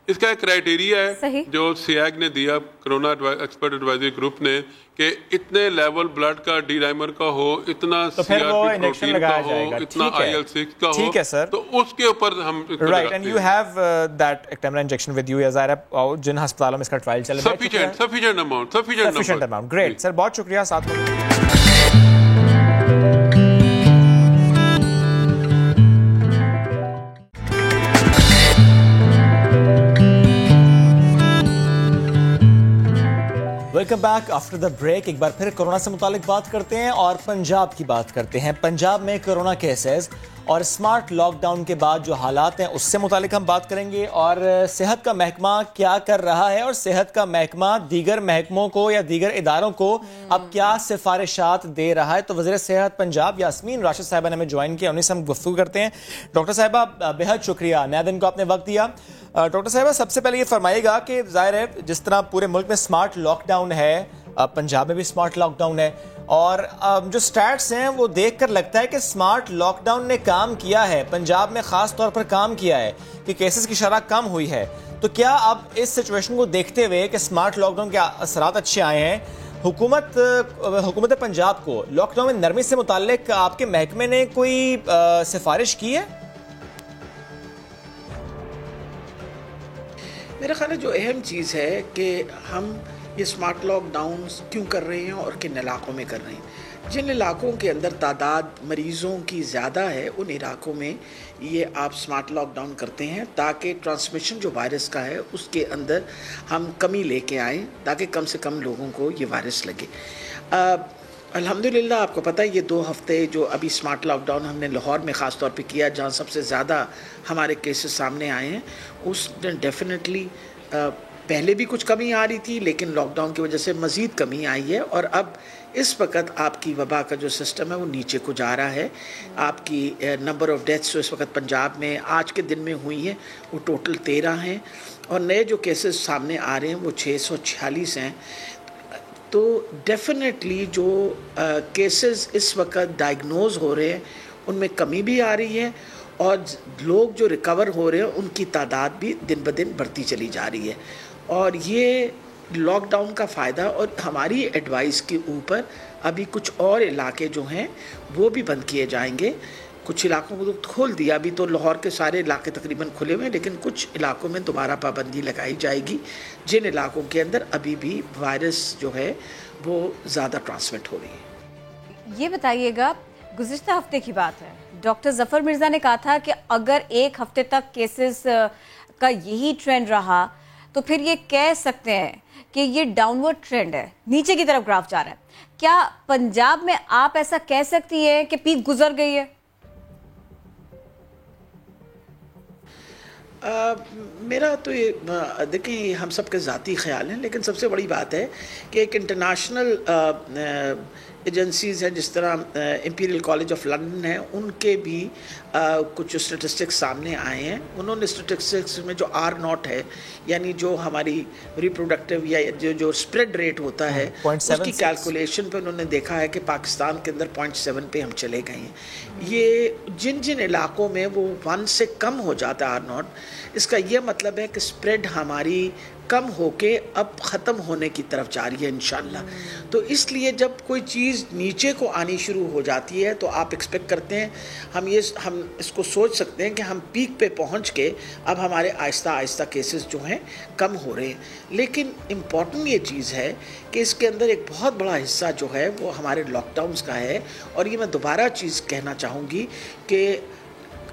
S27: इसका एक क्राइटेरिया है जो सियाग ने दिया, कोरोना एक्सपर्ट एडवाइजरी ग्रुप ने, कि इतने लेवल ब्लड का डी डाइमर का हो, इतना सीआरपी प्रोटीन का हो, इतना IL-6 का हो।
S1: ठीक है सर,
S27: तो उसके ऊपर हम
S1: right. And you have that Actemra injection with you as I जिन अस्पतालों में इसका ट्रायल चल रहा है। Sufficient amount. ग्रेट सर, बहुत शुक्रिया। साथ में welcome back after the break. एक बार फिर कोरोना से मुतालिक बात करते हैं और पंजाब की बात करते हैं। पंजाब में कोरोना केसेस और स्मार्ट लॉकडाउन के बाद जो हालात हैं उससे मुतालिक हम बात करेंगे और सेहत का महकमा क्या कर रहा है और सेहत का महकमा दीगर महकमों को या दीगर इदारों को अब क्या सिफारिशात दे रहा है। तो वज़ीर सेहत पंजाब यास्मीन राशिद साहिबा ने हमें ज्वाइन किया, उन्हीं से हम गुफ्तगू करते हैं। डॉक्टर साहिबा बेहद शुक्रिया, नया दिन को आपने वक्त दिया। डॉक्टर साहिबा सबसे पहले ये फरमाइएगा कि जाहिर है जिस तरह पूरे मुल्क में स्मार्ट लॉकडाउन है, पंजाब में भी स्मार्ट लॉकडाउन है और जो स्टैट्स हैं वो देखकर लगता है कि स्मार्ट लॉकडाउन ने काम किया है, पंजाब में खास तौर पर काम किया है कि केसेस की शरह कम हुई है। तो क्या अब इस सिचुएशन को देखते हुए कि स्मार्ट लॉकडाउन के असरात अच्छे आए हैं, हुकूमत पंजाब को लॉकडाउन में नरमी से मुताल्लिक आपके महकमे ने कोई सिफारिश की है?
S5: मेरा ख्याल है जो अहम चीज़ है कि हम ये स्मार्ट लॉकडाउन क्यों कर रहे हैं और किन इलाकों में कर रहे हैं। जिन इलाकों के अंदर तादाद मरीज़ों की ज़्यादा है उन इलाकों में ये आप स्मार्ट लॉकडाउन करते हैं ताकि ट्रांसमिशन जो वायरस का है उसके अंदर हम कमी लेके आएँ ताकि कम से कम लोगों को ये वायरस लगे। अल्हम्दुलिल्लाह आपको पता है ये 2 हफ्ते जो अभी स्मार्ट लॉकडाउन हमने लाहौर में ख़ास तौर पे किया जहाँ सबसे ज़्यादा हमारे केसेस सामने आए हैं, उसमें डेफिनेटली पहले भी कुछ कमी आ रही थी लेकिन लॉकडाउन की वजह से मज़ीद कमी आई है और अब इस वक्त आपकी वबा का जो सिस्टम है वो नीचे को जा रहा है। आपकी नंबर ऑफ़ डेथ्स जो इस वक्त पंजाब में आज के दिन में हुई हैं वो टोटल 13 हैं और नए जो केसेस सामने आ रहे हैं वो 646 हैं। तो डेफिनेटली जो केसेस इस वक्त डायग्नोज हो रहे हैं उनमें कमी भी आ रही है और लोग जो रिकवर हो रहे हैं उनकी तादाद भी दिन ब दिन बढ़ती चली जा रही है। और ये लॉकडाउन का फ़ायदा और हमारी एडवाइस के ऊपर अभी कुछ और इलाके जो हैं वो भी बंद किए जाएंगे। कुछ इलाकों को तो खोल दिया, अभी तो लाहौर के सारे इलाके तकरीबन खुले हुए हैं लेकिन कुछ इलाकों में दोबारा पाबंदी लगाई जाएगी जिन इलाकों के अंदर अभी भी वायरस जो है वो ज़्यादा ट्रांसमिट हो रही है।
S8: ये बताइएगा, गुज़िश्ता हफ्ते की बात है, डॉक्टर जफर मिर्ज़ा ने कहा था कि अगर 1 हफ्ते तक केसेस का यही ट्रेंड रहा तो फिर ये कह सकते हैं कि ये डाउनवर्ड ट्रेंड है, नीचे की तरफ ग्राफ जा रहा है। क्या पंजाब में आप ऐसा कह सकती हैं कि पीक गुजर गई है?
S5: मेरा तो ये देखिए हम सबके ज़ाती ख्याल हैं, लेकिन सबसे बड़ी बात है कि एक इंटरनेशनल एजेंसीज़ हैं जिस तरह इंपीरियल कॉलेज ऑफ लंदन है, उनके भी कुछ स्टेटिस्टिक्स सामने आए हैं। उन्होंने स्टेटिस्टिक्स में जो R0 है, यानी जो हमारी रिप्रोडक्टिव या जो स्प्रेड रेट होता है, उसकी कैलकुलेशन पे उन्होंने देखा है कि पाकिस्तान के अंदर 0.7 पे हम चले गए हैं। ये जिन जिन इलाकों में वो 1 से कम हो जाता है R0, इसका ये मतलब है कि स्प्रेड हमारी कम होके अब ख़त्म होने की तरफ जा रही है इंशाल्लाह। तो इसलिए जब कोई चीज़ नीचे को आनी शुरू हो जाती है तो आप एक्सपेक्ट करते हैं, हम इसको सोच सकते हैं कि हम पीक पे पहुंच के अब हमारे आहिस्ता आहिस्ता केसेस जो हैं कम हो रहे हैं। लेकिन इम्पॉर्टेंट ये चीज़ है कि इसके अंदर एक बहुत बड़ा हिस्सा जो है वो हमारे लॉकडाउन्स का है। और ये मैं दोबारा चीज़ कहना चाहूँगी कि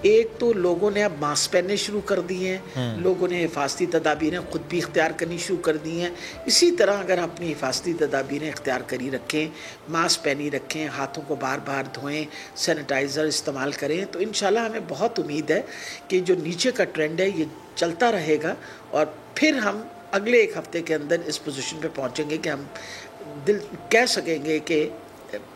S5: एक तो लोगों ने अब मास्क पहनने शुरू कर दिए हैं, लोगों ने हिफाजती तदाबीरें ख़ुद भी इख्तियार करनी शुरू कर दी हैं। इसी तरह अगर अपनी हिफाजती तदाबीरें इख्तियार करी रखें, मास्क पहनी रखें, हाथों को बार बार धोएं, सैनिटाइज़र इस्तेमाल करें, तो इंशाल्लाह हमें बहुत उम्मीद है कि जो नीचे का ट्रेंड है ये चलता रहेगा और फिर हम अगले एक हफ़्ते के अंदर इस पोजीशन पे पहुंचेंगे कि हम कह सकेंगे कि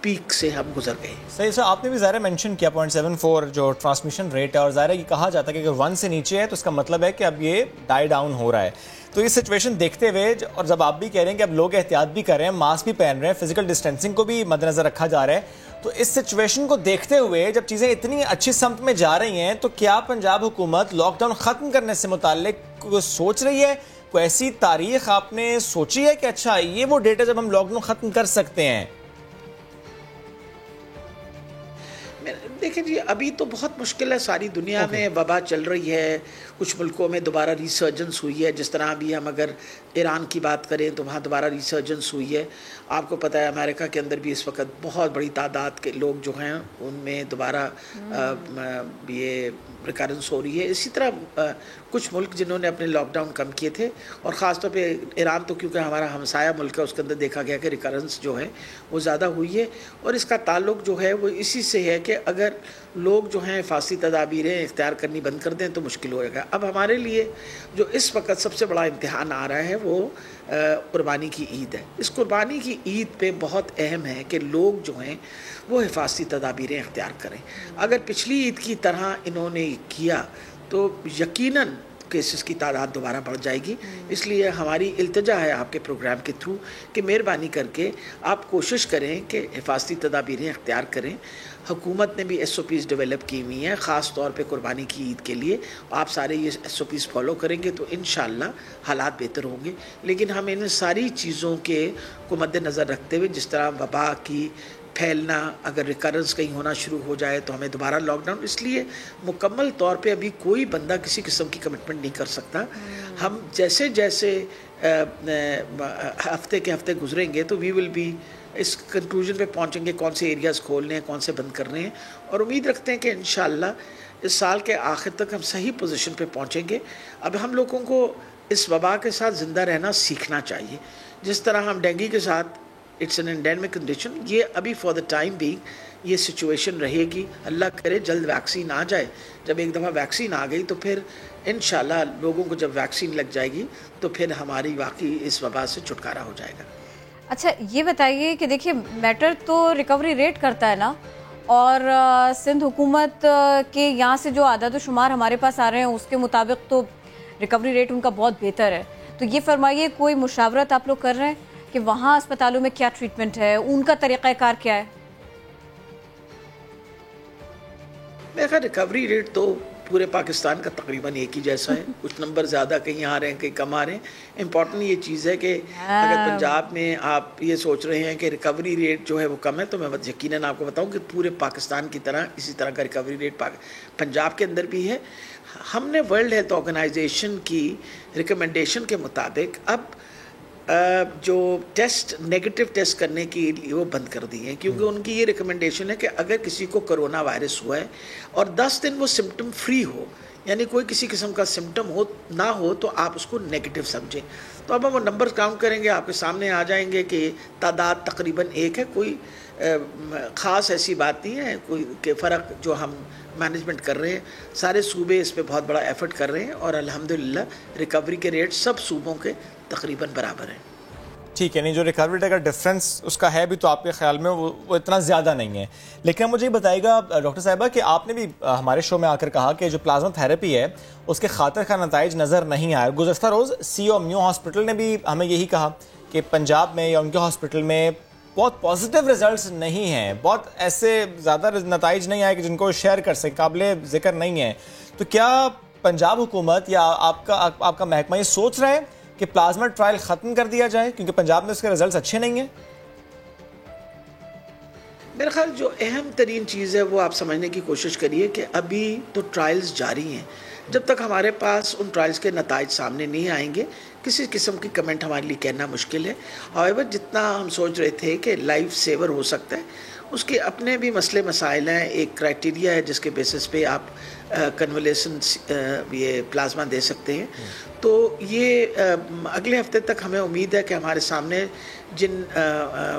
S5: पीक से हम गुजर गए।
S1: सही सर, आपने भी ज़ाहिर मेंशन किया 0.74 जो ट्रांसमिशन रेट है, और ज़ाहिर ये कहा जाता है कि अगर 1 से नीचे है तो इसका मतलब है कि अब ये डाई डाउन हो रहा है। तो ये सिचुएशन देखते हुए, और जब आप भी कह रहे हैं कि अब लोग एहतियात भी कर रहे हैं, मास्क भी पहन रहे हैं, फिजिकल डिस्टेंसिंग को भी मद्देनजर रखा जा रहा है, तो इस सिचुएशन को देखते हुए जब चीज़ें इतनी अच्छी समत में जा रही हैं, तो क्या पंजाब हुकूमत लॉकडाउन ख़त्म करने से मुताल्लिक सोच रही है? कोई ऐसी तारीख आपने सोची है कि अच्छा ये वो डेट है जब हम लॉकडाउन ख़त्म कर सकते हैं?
S5: देखिए जी, अभी तो बहुत मुश्किल है, सारी दुनिया में वबा चल रही है, कुछ मुल्कों में दोबारा रिसर्जेंस हुई है। जिस तरह अभी हम अगर ईरान की बात करें तो वहाँ दोबारा रिसर्जेंस हुई है। आपको पता है अमेरिका के अंदर भी इस वक्त बहुत बड़ी तादाद के लोग जो हैं उनमें दोबारा ये रिकरेंस हो रही है। इसी तरह कुछ मुल्क जिन्होंने अपने लॉकडाउन कम किए थे, और ख़ास तौर पे ईरान तो क्योंकि हमारा हमसाया मुल्क है, उसके अंदर देखा गया कि रिकरेंस जो है वो ज़्यादा हुई है। और इसका ताल्लुक जो है वो इसी से है कि अगर लोग जो हैं फांसी तदाबीरें इख्तियार करनी बंद कर दें तो मुश्किल हो जाएगा। अब हमारे लिए जो इस वक्त सबसे बड़ा इम्तिहान आ रहा है वो कुर्बानी की ईद है। इस कुर्बानी की ईद पे बहुत अहम है कि लोग जो हैं वो हिफाजती तदाबीरें इख्तियार करें। अगर पिछली ईद की तरह इन्होंने किया तो यकीनन केसेस की तादाद दोबारा बढ़ जाएगी। इसलिए हमारी इल्तिजा है आपके प्रोग्राम के थ्रू कि मेहरबानी करके आप कोशिश करें कि हिफाजती तदाबीरें इख्तियार करें। हुकूमत ने भी SOPs डेवलप की हुई हैं ख़ास तौर पे कुर्बानी की ईद के लिए। आप सारे ये SOPs फॉलो करेंगे तो इंशाअल्लाह हालात बेहतर होंगे। लेकिन हम इन सारी चीज़ों के को मद्देनज़र रखते हुए, जिस तरह वबा की फैलना, अगर रिकरेंस कहीं होना शुरू हो जाए तो हमें दोबारा लॉकडाउन, इसलिए मुकम्मल तौर पे अभी कोई बंदा किसी किस्म की कमिटमेंट नहीं कर सकता। हम जैसे जैसे हफ्ते के हफ्ते गुजरेंगे तो वी विल बी इस कंक्लूजन पे पहुंचेंगे कौन से एरियाज़ खोलने हैं, कौन से बंद करने हैं। और उम्मीद रखते हैं कि इंशाअल्लाह इस साल के आखिर तक हम सही पोजीशन पे पहुंचेंगे। अब हम लोगों को इस वबा के साथ ज़िंदा रहना सीखना चाहिए। जिस तरह हम डेंगू के साथ इट्स एन एंडेमिक कंडीशन, ये अभी फॉर द टाइम बीइंग ये सिचुएशन रहेगी। अल्लाह करे जल्द वैक्सीन आ जाए। जब एक दफ़ा वैक्सीन आ गई तो फिर इंशाल्लाह लोगों को जब वैक्सीन लग जाएगी तो फिर हमारी वाकई इस वबा से छुटकारा हो जाएगा।
S8: अच्छा ये बताइए कि देखिए मैटर तो रिकवरी रेट करता है ना, और सिंध हुकूमत के यहाँ से जो आदाद शुमार हमारे पास आ रहे हैं उसके मुताबिक तो रिकवरी रेट उनका बहुत बेहतर है। तो ये फरमाइए कोई मुशावरत आप लोग कर रहे हैं कि वहाँ अस्पतालों में क्या ट्रीटमेंट है, उनका तरीक़ाकार क्या है?
S5: मेरा ख्याल रिकवरी रेट तो पूरे पाकिस्तान का तकरीबन एक ही जैसा है। कुछ नंबर ज़्यादा कहीं आ रहे हैं, कहीं कम आ रहे हैं। इम्पॉर्टेंट ये चीज़ है कि अगर पंजाब में आप ये सोच रहे हैं कि रिकवरी रेट जो है वो कम है, तो मैं यकीनन आपको बताऊं कि पूरे पाकिस्तान की तरह इसी तरह का रिकवरी रेट पंजाब के अंदर भी है। हमने वर्ल्ड हेल्थ ऑर्गेनाइजेशन की रिकमेंडेशन के मुताबिक अब जो टेस्ट नेगेटिव टेस्ट करने की वो बंद कर दी है, क्योंकि उनकी ये रिकमेंडेशन है कि अगर किसी को कोरोना वायरस हुआ है और 10 दिन वो सिम्टम फ्री हो, यानी कोई किसी किस्म का सिम्टम हो ना हो तो आप उसको नेगेटिव समझें। तो अब हम वो नंबर काउंट करेंगे, आपके सामने आ जाएंगे कि तादाद तकरीबन 1 है, कोई ख़ास ऐसी बात नहीं है, कोई के फ़र्क जो हम मैनेजमेंट कर रहे हैं, सारे सूबे इस पर बहुत बड़ा एफर्ट कर रहे हैं और अल्हम्दुलिल्लाह रिकवरी के रेट सब सूबों के तकरीबन बराबर हैं।
S1: ठीक है, नहीं जो रिकवरी रेट का डिफरेंस उसका है भी तो आपके ख्याल में वो इतना ज़्यादा नहीं है। लेकिन मुझे बताइएगा डॉक्टर साहिबा कि आपने भी हमारे शो में आकर कहा कि जो प्लाज्मा थेरेपी है उसके खातिर का नताइज नज़र नहीं आया। गुज़श्ता रोज़ CEO म्यू हॉस्पिटल ने भी हमें यही कहा कि पंजाब में या उनके हॉस्पिटल में बहुत पॉजिटिव रिजल्ट्स नहीं हैं, बहुत ऐसे ज़्यादा नताइज नहीं आए कि जिनको शेयर कर सके, काबिले ज़िक्र नहीं है। तो क्या पंजाब हुकूमत या आपका महकमा ये सोच रहा है कि प्लाज्मा ट्रायल ख़त्म कर दिया जाए क्योंकि पंजाब में उसके रिजल्ट्स अच्छे नहीं हैं?
S5: मेरे ख्याल जो अहम तरीन चीज़ है वो आप समझने की कोशिश करिए कि अभी तो ट्रायल्स जारी हैं। जब तक हमारे पास उन ट्रायल्स के नताइज सामने नहीं आएंगे किसी किस्म की कमेंट हमारे लिए कहना मुश्किल है। हाउएवर जितना हम सोच रहे थे कि लाइफ सेवर हो सकता है उसके अपने भी मसले मसाइल हैं। एक क्राइटेरिया है जिसके बेसिस पे आप कन्वलेशन ये प्लाज्मा दे सकते हैं। तो ये अगले हफ्ते तक हमें उम्मीद है कि हमारे सामने जिन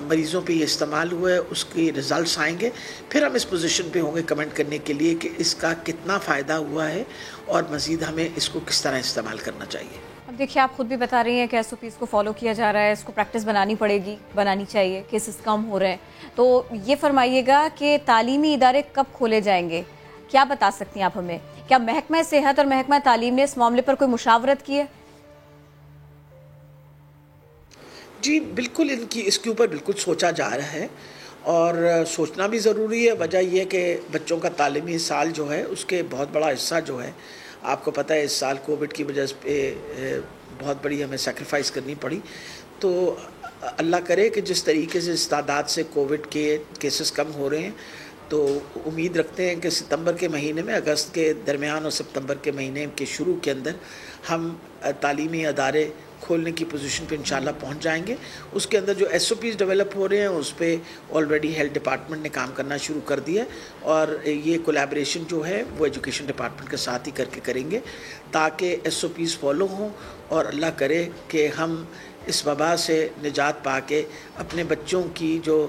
S5: मरीज़ों पे ये इस्तेमाल हुआ है उसके रिज़ल्ट्स आएंगे, फिर हम इस पोजीशन पे होंगे कमेंट करने के लिए कि इसका कितना फ़ायदा हुआ है और मज़ीद हमें इसको किस तरह इस्तेमाल करना चाहिए।
S8: अब देखिए आप खुद भी बता रही हैं कि SOPs को फॉलो किया जा रहा है, इसको प्रैक्टिस बनानी चाहिए, केसेस कम हो रहे हैं। तो ये फरमाइएगा कि तालीमी इदारे कब खोले जाएंगे, क्या बता सकती हैं आप हमें? क्या महकमा सेहत और महकमा तालीम ने इस मामले पर कोई मुशावरत की है?
S5: जी बिल्कुल, इसके ऊपर बिल्कुल सोचा जा रहा है और सोचना भी ज़रूरी है। वजह यह है कि बच्चों का तालीमी साल जो है उसके बहुत बड़ा हिस्सा जो है, आपको पता है इस साल कोविड की वजह से बहुत बड़ी हमें सेक्रीफाइस करनी पड़ी। तो अल्लाह करे कि जिस तरीके से इस तादाद से कोविड के केसेस कम हो रहे हैं तो उम्मीद रखते हैं कि सितंबर के महीने में, अगस्त के दरमियान और सितंबर के महीने के शुरू के अंदर हम तालीमी अदारे खोलने की पोजीशन पे इंशाल्लाह पहुंच जाएंगे। उसके अंदर जो SOPs डेवलप हो रहे हैं उस पर ऑलरेडी हेल्थ डिपार्टमेंट ने काम करना शुरू कर दिया है और ये कोलैबोरेशन जो है वो एजुकेशन डिपार्टमेंट के साथ ही करके करेंगे ताकि SOPs फॉलो हों और अल्लाह करे कि हम इस वबा से निजात पा के अपने बच्चों की जो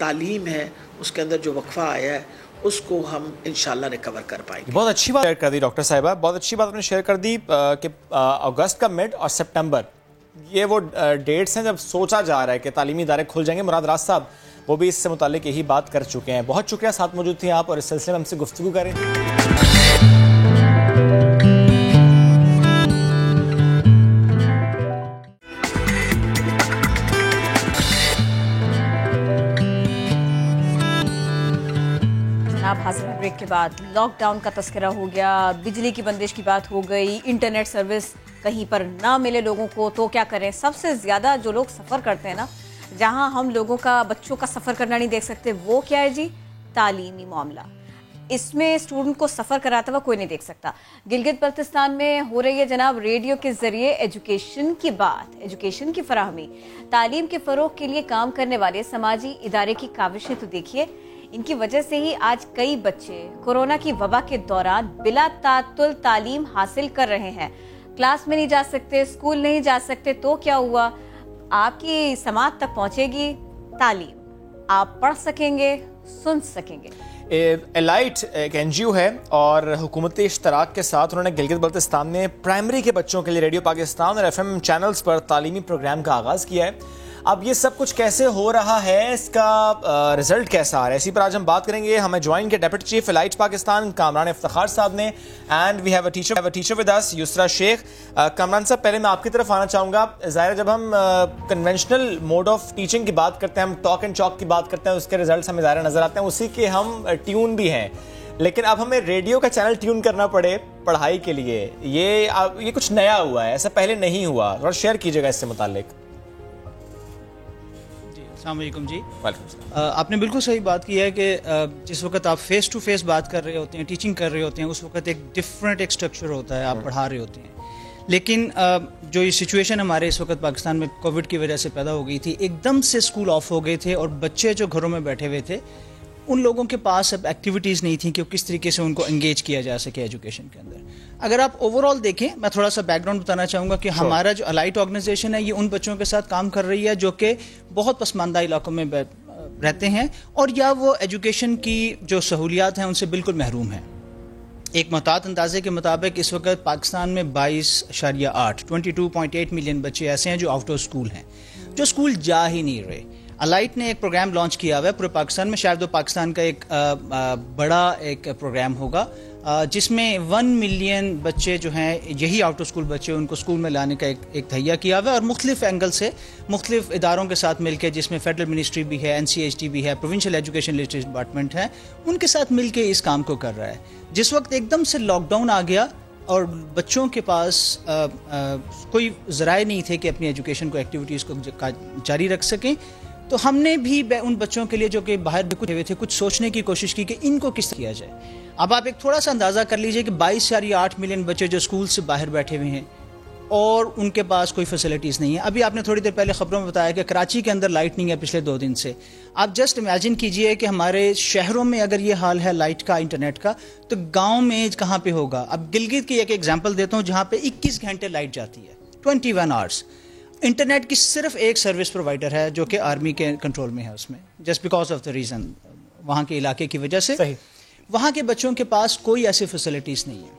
S5: तालीम है उसके अंदर जो वक्फा आया है उसको हम इंशाल्लाह रिकवर कर पाएंगे।
S1: बहुत अच्छी बात शेयर कर दी डॉक्टर साहिबा, बहुत अच्छी बात आपने शेयर कर दी कि अगस्त का मिड और सितंबर ये वो डेट्स हैं जब सोचा जा रहा है कि तालीमी इदारे खुल जाएंगे। मुराद राज साहब वो भी इससे मुतालिक यही बात कर चुके हैं। बहुत शुक्रिया साथ मौजूद थी आप और इस सिलसिले में हमसे गुफ्तगू करें।
S8: हाजिर ब्रेक के बाद लॉकडाउन का तस्करा हो गया, बिजली की बंदिश की बात हो गई, इंटरनेट सर्विस कहीं पर ना मिले लोगों को तो क्या करें। सबसे ज़्यादा जो लोग सफ़र करते हैं ना, जहां हम लोगों का बच्चों का सफ़र करना नहीं देख सकते, वो क्या है जी, तालीमी मामला। इसमें स्टूडेंट को सफ़र कराता हुआ कोई नहीं देख सकता। गिलगित बल्तिस्तान में हो रही है जनाब रेडियो के ज़रिए एजुकेशन की बात, एजुकेशन की फराहमी, तालीम के फ़रोग के लिए काम करने वाले समाजी इदारे की काविशें तो देखिए। इनकी वजह से ही आज कई बच्चे कोरोना की वबा के दौरान बिला तातुल तालीम हासिल कर रहे हैं। क्लास में नहीं जा सकते, स्कूल नहीं जा सकते, तो क्या हुआ, आपकी समाज तक पहुंचेगी तालीम, आप पढ़ सकेंगे, सुन सकेंगे।
S1: एलाइट एक NGO है और हुकूमती इश्तराक के साथ उन्होंने गिलगित बल्तिस्तान में प्राइमरी के बच्चों के लिए रेडियो पाकिस्तान और FM चैनल्स पर तालीमी प्रोग्राम का आगाज़ किया है। अब ये सब कुछ कैसे हो रहा है, इसका रिजल्ट कैसा आ रहा है, इसी पर आज हम बात करेंगे। हमें ज्वाइन के deputy chief elite Pakistan Kamran Iftikhar साहब ने, and we have a teacher with us Yusra Sheikh. Kamran साहब, पहले मैं आपकी तरफ आना चाहूँगा। ज़ाहिर जब हम कन्वेंशनल मोड ऑफ टीचिंग की बात करते हैं, हम टॉक एंड चॉक की बात करते हैं, उसके रिजल्ट हमें ज़ाहिर नज़र आते हैं, उसी के हम ट्यून भी हैं। लेकिन अब हमें रेडियो का चैनल ट्यून करना पड़े पढ़ाई के लिए, ये कुछ नया हुआ है, ऐसा पहले नहीं हुआ। थोड़ा शेयर कीजिएगा इससे मुताल्लिक।
S6: अस्सलामुअलैकुम जी। आपने बिल्कुल सही बात की है कि जिस वक्त आप फेस टू फेस बात कर रहे होते हैं, टीचिंग कर रहे होते हैं, उस वक्त एक डिफरेंट एक स्ट्रक्चर होता है, आप पढ़ा रहे होते हैं। लेकिन जो ये सिचुएशन हमारे इस वक्त पाकिस्तान में कोविड की वजह से पैदा हो गई थी, एकदम से स्कूल ऑफ हो गए थे और बच्चे जो घरों में बैठे हुए थे उन लोगों के पास अब एक्टिविटीज़ नहीं थी कि किस तरीके से उनको एंगेज किया जा सके एजुकेशन के अंदर। अगर आप ओवरऑल देखें, मैं थोड़ा सा बैकग्राउंड बताना चाहूँगा कि हमारा जो अलाइट ऑर्गेनाइजेशन है ये उन बच्चों के साथ काम कर रही है जो कि बहुत पसमानदा इलाकों में रहते हैं और या वो एजुकेशन की जो सहूलियात हैं उनसे बिल्कुल महरूम हैं। एक मुताद अंदाजे के मुताबिक इस वक्त पाकिस्तान में 22.8 मिलियन बच्चे ऐसे हैं जो आउट ऑफ स्कूल हैं, जो स्कूल जा ही नहीं रहे। अलाइट ने एक प्रोग्राम लॉन्च किया हुआ है पूरे पाकिस्तान में, शायद वो पाकिस्तान का एक बड़ा एक प्रोग्राम होगा जिसमें 1 मिलियन बच्चे जो हैं यही आउट ऑफ स्कूल बच्चे उनको स्कूल में लाने का एक तहिया किया हुआ है और मुख्तलिफ एंगल से मुख्तलिफ इदारों के साथ मिलकर, जिसमें फेडरल मिनिस्ट्री भी है, NCHT भी है, प्रोविंशियल एजुकेशन लिटरेसी डिपार्टमेंट है, उनके साथ मिलकर इस काम को कर रहा है। जिस वक्त एकदम से लॉकडाउन आ गया और बच्चों के पास कोई ज़राए नहीं थे कि अपनी एजुकेशन को एक्टिविटीज़ को जारी रख सकें, तो हमने भी उन बच्चों के लिए जो कि बाहर कुछ हुए थे कुछ सोचने की कोशिश की कि इनको किस तरह किया जाए। अब आप एक थोड़ा सा अंदाज़ा कर लीजिए कि 22 या 8 मिलियन बच्चे जो स्कूल से बाहर बैठे हुए हैं और उनके पास कोई फैसिलिटीज़ नहीं है। अभी आपने थोड़ी देर पहले खबरों में बताया कि कराची के अंदर लाइट नहीं है पिछले 2 दिन से। आप जस्ट इमेजिन कीजिए कि हमारे शहरों में अगर ये हाल है लाइट का, इंटरनेट का, तो गाँव में कहाँ पर होगा। अब गिलगित की एक एग्जाम्पल देता हूँ जहाँ पर 21 घंटे लाइट जाती है, 21 आवर्स। इंटरनेट की सिर्फ एक सर्विस प्रोवाइडर है जो कि आर्मी के कंट्रोल में है उसमें, just because of the reason वहाँ के इलाके की वजह से। सही। वहाँ के बच्चों के पास कोई ऐसी फैसिलिटीज़ नहीं है।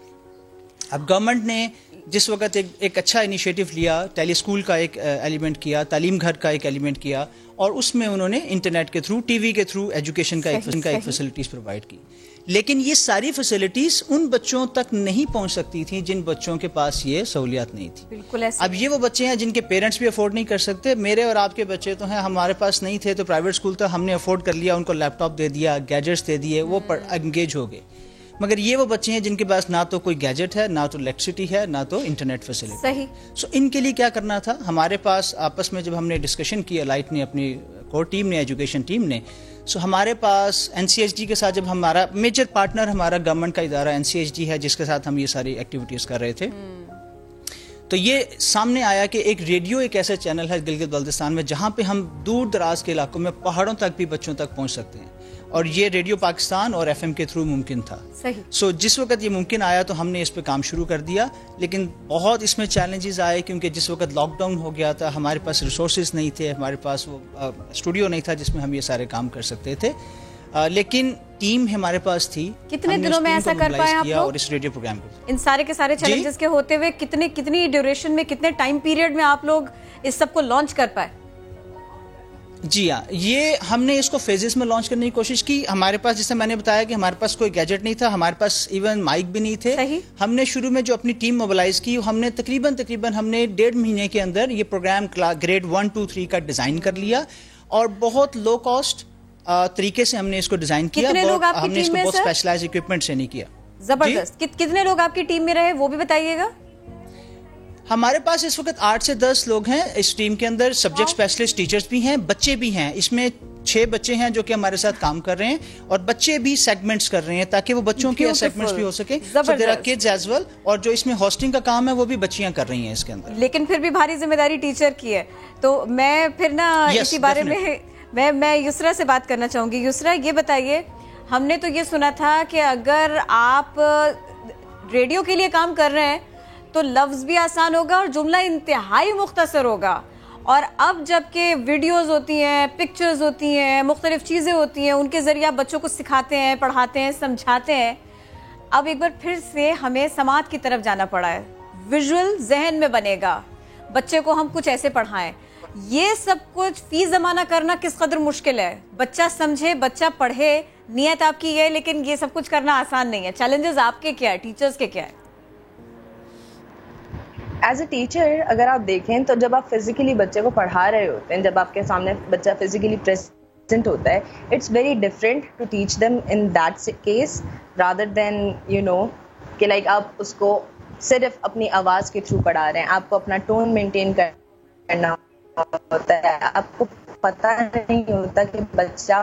S6: अब गवर्नमेंट ने जिस वक्त एक अच्छा इनिशिएटिव लिया, टेली स्कूल का एक एलिमेंट किया, तालीम घर का एक एलिमेंट किया और उसमें उन्होंने इंटरनेट के थ्रू, टीवी के थ्रू एजुकेशन का एक फैसिलिटीज़ प्रोवाइड की। लेकिन ये सारी फैसिलिटीज़ उन बच्चों तक नहीं पहुंच सकती थी जिन बच्चों के पास ये सहूलियात नहीं थी। बिल्कुल ऐसे। अब ये वो बच्चे हैं जिनके पेरेंट्स भी अफोर्ड नहीं कर सकते। मेरे और आपके बच्चे तो हैं, हमारे पास नहीं थे तो प्राइवेट स्कूल था, हमने अफोर्ड कर लिया, उनको लैपटॉप दे दिया, गैजेट्स दे दिए, वो एंगेज हो गए। मगर ये वो बच्चे हैं जिनके पास ना तो कोई गैजेट है, ना तो इलेक्ट्रिसिटी है, ना तो इंटरनेट फैसिलिटी। सही। सो इनके लिए क्या करना था, हमारे पास आपस में जब हमने डिस्कशन किया, लाइट ने, अपनी कोर टीम ने, एजुकेशन टीम ने, सो हमारे पास NCHT के साथ, जब हमारा मेजर पार्टनर हमारा गवर्नमेंट का इदारा NCHT है जिसके साथ हम ये सारी एक्टिविटीज़ कर रहे थे, तो ये सामने आया कि एक रेडियो एक ऐसा चैनल है गिलगित बल्तिस्तान में जहाँ पे हम दूर दराज के इलाकों में, पहाड़ों तक भी बच्चों तक पहुँच सकते हैं, और ये रेडियो पाकिस्तान और FM के थ्रू मुमकिन था। सही। सो जिस वक्त ये मुमकिन आया तो हमने इस पे काम शुरू कर दिया, लेकिन बहुत इसमें चैलेंजेस आए क्योंकि जिस वक्त लॉकडाउन हो गया था हमारे पास रिसोर्सेज नहीं थे, हमारे पास वो स्टूडियो नहीं था जिसमें हम ये सारे काम कर सकते थे, लेकिन टीम हमारे पास थी।
S8: कितने दिनों में ऐसा कर पाए आप लोग?
S6: और इस रेडियो प्रोग्राम को
S8: इन सारे के सारे चैलेंजेस के होते हुए कितनी ड्यूरेशन में, कितने टाइम पीरियड में आप लोग इस सब को लॉन्च कर पाए?
S6: जी हाँ, ये हमने इसको फेजेस में लॉन्च करने की कोशिश की। हमारे पास, जैसे मैंने बताया कि हमारे पास कोई गैजेट नहीं था, हमारे पास इवन माइक भी नहीं थे। सही। हमने शुरू में जो अपनी टीम मोबिलाइज की, हमने तकरीबन हमने 1.5 महीने के अंदर ये प्रोग्राम ग्रेड 1, 2, 3 का डिज़ाइन कर लिया और बहुत लो कॉस्ट तरीके से हमने इसको डिज़ाइन किया।
S8: कितने लोग आपकी
S6: हमने
S8: टीम में,
S6: इसको बहुत स्पेशलाइज्ड इक्विपमेंट से नहीं किया।
S8: जबरदस्त। कितने लोग आपकी टीम में रहे वो भी बताइएगा।
S6: हमारे पास इस वक्त 8 से 10 लोग हैं इस टीम के अंदर। सब्जेक्ट स्पेशलिस्ट टीचर्स भी हैं, बच्चे भी हैं। इसमें 6 बच्चे हैं जो कि हमारे साथ काम कर रहे हैं और बच्चे भी सेगमेंट्स कर रहे हैं ताकि वो बच्चों के सेगमेंट्स भी हो सके। So there are kids as well, और जो इसमें होस्टिंग का काम है वो भी बच्चियां कर रही हैं इसके अंदर।
S8: लेकिन फिर भी भारी जिम्मेदारी टीचर की है। तो मैं फिर ना इसी बारे में मैं युसरा से बात करना चाहूंगी। युसरा, ये बताइए, हमने तो ये सुना था कि अगर आप रेडियो के लिए काम कर रहे हैं तो लफ्ज़ भी आसान होगा और जुमला इंतहाई मुख्तसर होगा, और अब जबकि वीडियोस होती हैं, पिक्चर्स होती हैं, मुख्तलिफ चीज़ें होती हैं, उनके ज़रिए आप बच्चों को सिखाते हैं, पढ़ाते हैं, समझाते हैं। अब एक बार फिर से हमें समात की तरफ जाना पड़ा है, विजुअल जहन में बनेगा, बच्चे को हम कुछ ऐसे पढ़ाएं। ये सब कुछ फी ज़माना करना किस कदर मुश्किल है? बच्चा समझे, बच्चा पढ़े, नीयत आपकी है, लेकिन ये सब कुछ करना आसान नहीं है। चैलेंजेस आपके क्या है, टीचर्स के क्या है?
S7: एज ए टीचर अगर आप देखें तो जब आप फिजिकली बच्चे को पढ़ा रहे होते हैं, जब आपके सामने बच्चा फिजिकली प्रेजेंट होता है, it's very different to teach them in that case rather than कि लाइक आप उसको सिर्फ अपनी आवाज़ के थ्रू पढ़ा रहे हैं। आपको अपना टोन मेंटेन करना होता है, आपको पता नहीं होता कि बच्चा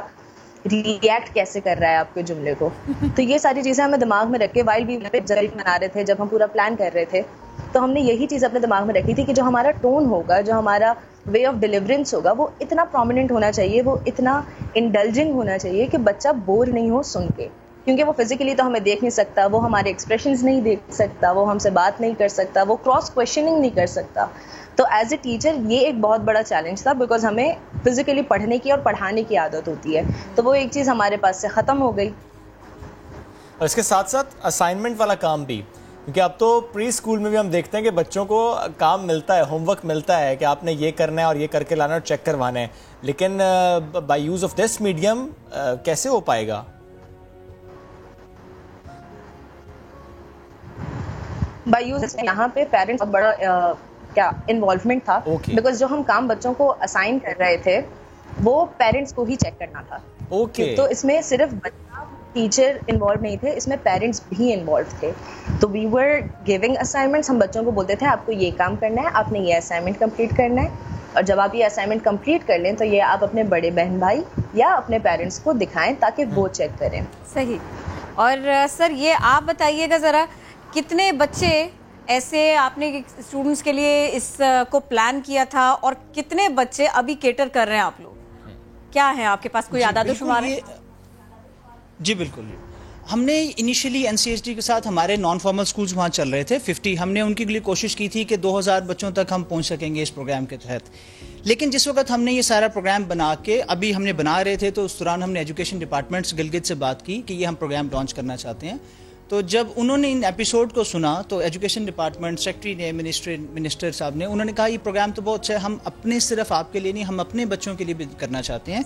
S7: रिएक्ट कैसे कर रहा है आपके जुमले को। तो ये सारी चीज़ें हमें दिमाग में रख के वाइल भी जरिए बना रहे थे, जब हम पूरा प्लान कर रहे थे, तो हमने यही चीज़ अपने दिमाग में रखी थी कि जो हमारा टोन होगा, जो हमारा वे ऑफ डिलीवरेंस होगा वो इतना प्रोमिनेंट होना चाहिए, वो इतना इंडल्जिंग होना चाहिए कि बच्चा बोर नहीं हो सुन के, क्योंकि वो फिजिकली तो हमें देख नहीं सकता, वो हमारे एक्सप्रेशंस नहीं देख सकता, वो हमसे बात नहीं कर सकता, वो क्रॉस क्वेश्चनिंग नहीं कर सकता। तो एज ए टीचर ये एक बहुत बड़ा चैलेंज था, बिकॉज हमें फिजिकली पढ़ने की और पढ़ाने की आदत होती है, तो वो एक चीज़ हमारे पास से ख़त्म हो गई।
S1: और इसके साथ साथ असाइनमेंट वाला काम भी, क्योंकि अब तो प्री स्कूल में भी हम देखते हैं कि बच्चों को काम मिलता है, होमवर्क मिलता है कि आपने ये करना है और ये करके लाना और चेक करवाना है, लेकिन by use of this medium कैसे हो पाएगा?
S7: बाय यूज यहाँ पे पेरेंट्स का बड़ा क्या इन्वॉल्वमेंट था, बिकॉज जो हम काम बच्चों को असाइन कर रहे थे वो पेरेंट्स को ही चेक करना था। तो इसमें सिर्फ बच्चा टीचर इन्वॉल्व नहीं थे, इसमें पेरेंट्स भी इन्वॉल्व थे। तो वी वर गिविंग असाइनमेंट्स, हम बच्चों को बोलते थे आपको ये काम करना है, आपने ये असाइनमेंट कंप्लीट करना है, और जब आप ये असाइनमेंट कंप्लीट कर लें तो ये आप अपने बड़े बहन भाई या अपने पेरेंट्स को दिखाएं ताकि वो चेक करें।
S8: सही। और सर ये आप बताइएगा ज़रा, कितने बच्चे ऐसे आपने स्टूडेंट्स के लिए इस को प्लान किया था और कितने बच्चे अभी केटर कर रहे हैं आप लोग? क्या है आपके पास कोई आदाद-ओ-शुमार है?
S6: जी बिल्कुल, हमने इनिशियली एनसीएचडी के साथ हमारे नॉन फॉर्मल स्कूल्स वहाँ चल रहे थे 50, हमने उनके लिए कोशिश की थी कि 2000 बच्चों तक हम पहुँच सकेंगे इस प्रोग्राम के तहत। लेकिन जिस वक्त हमने ये सारा प्रोग्राम बना के अभी हमने बना रहे थे तो उस दौरान हमने एजुकेशन डिपार्टमेंट्स गिलगित से बात की कि ये हम प्रोग्राम लॉन्च करना चाहते हैं। तो जब उन्होंने इन एपिसोड को सुना तो एजुकेशन डिपार्टमेंट सेक्रेटरी ने, मिनिस्टर साहब ने, उन्होंने कहा ये प्रोग्राम तो बहुत अच्छा है, हम अपने सिर्फ आपके लिए नहीं, हम अपने बच्चों के लिए भी करना चाहते हैं।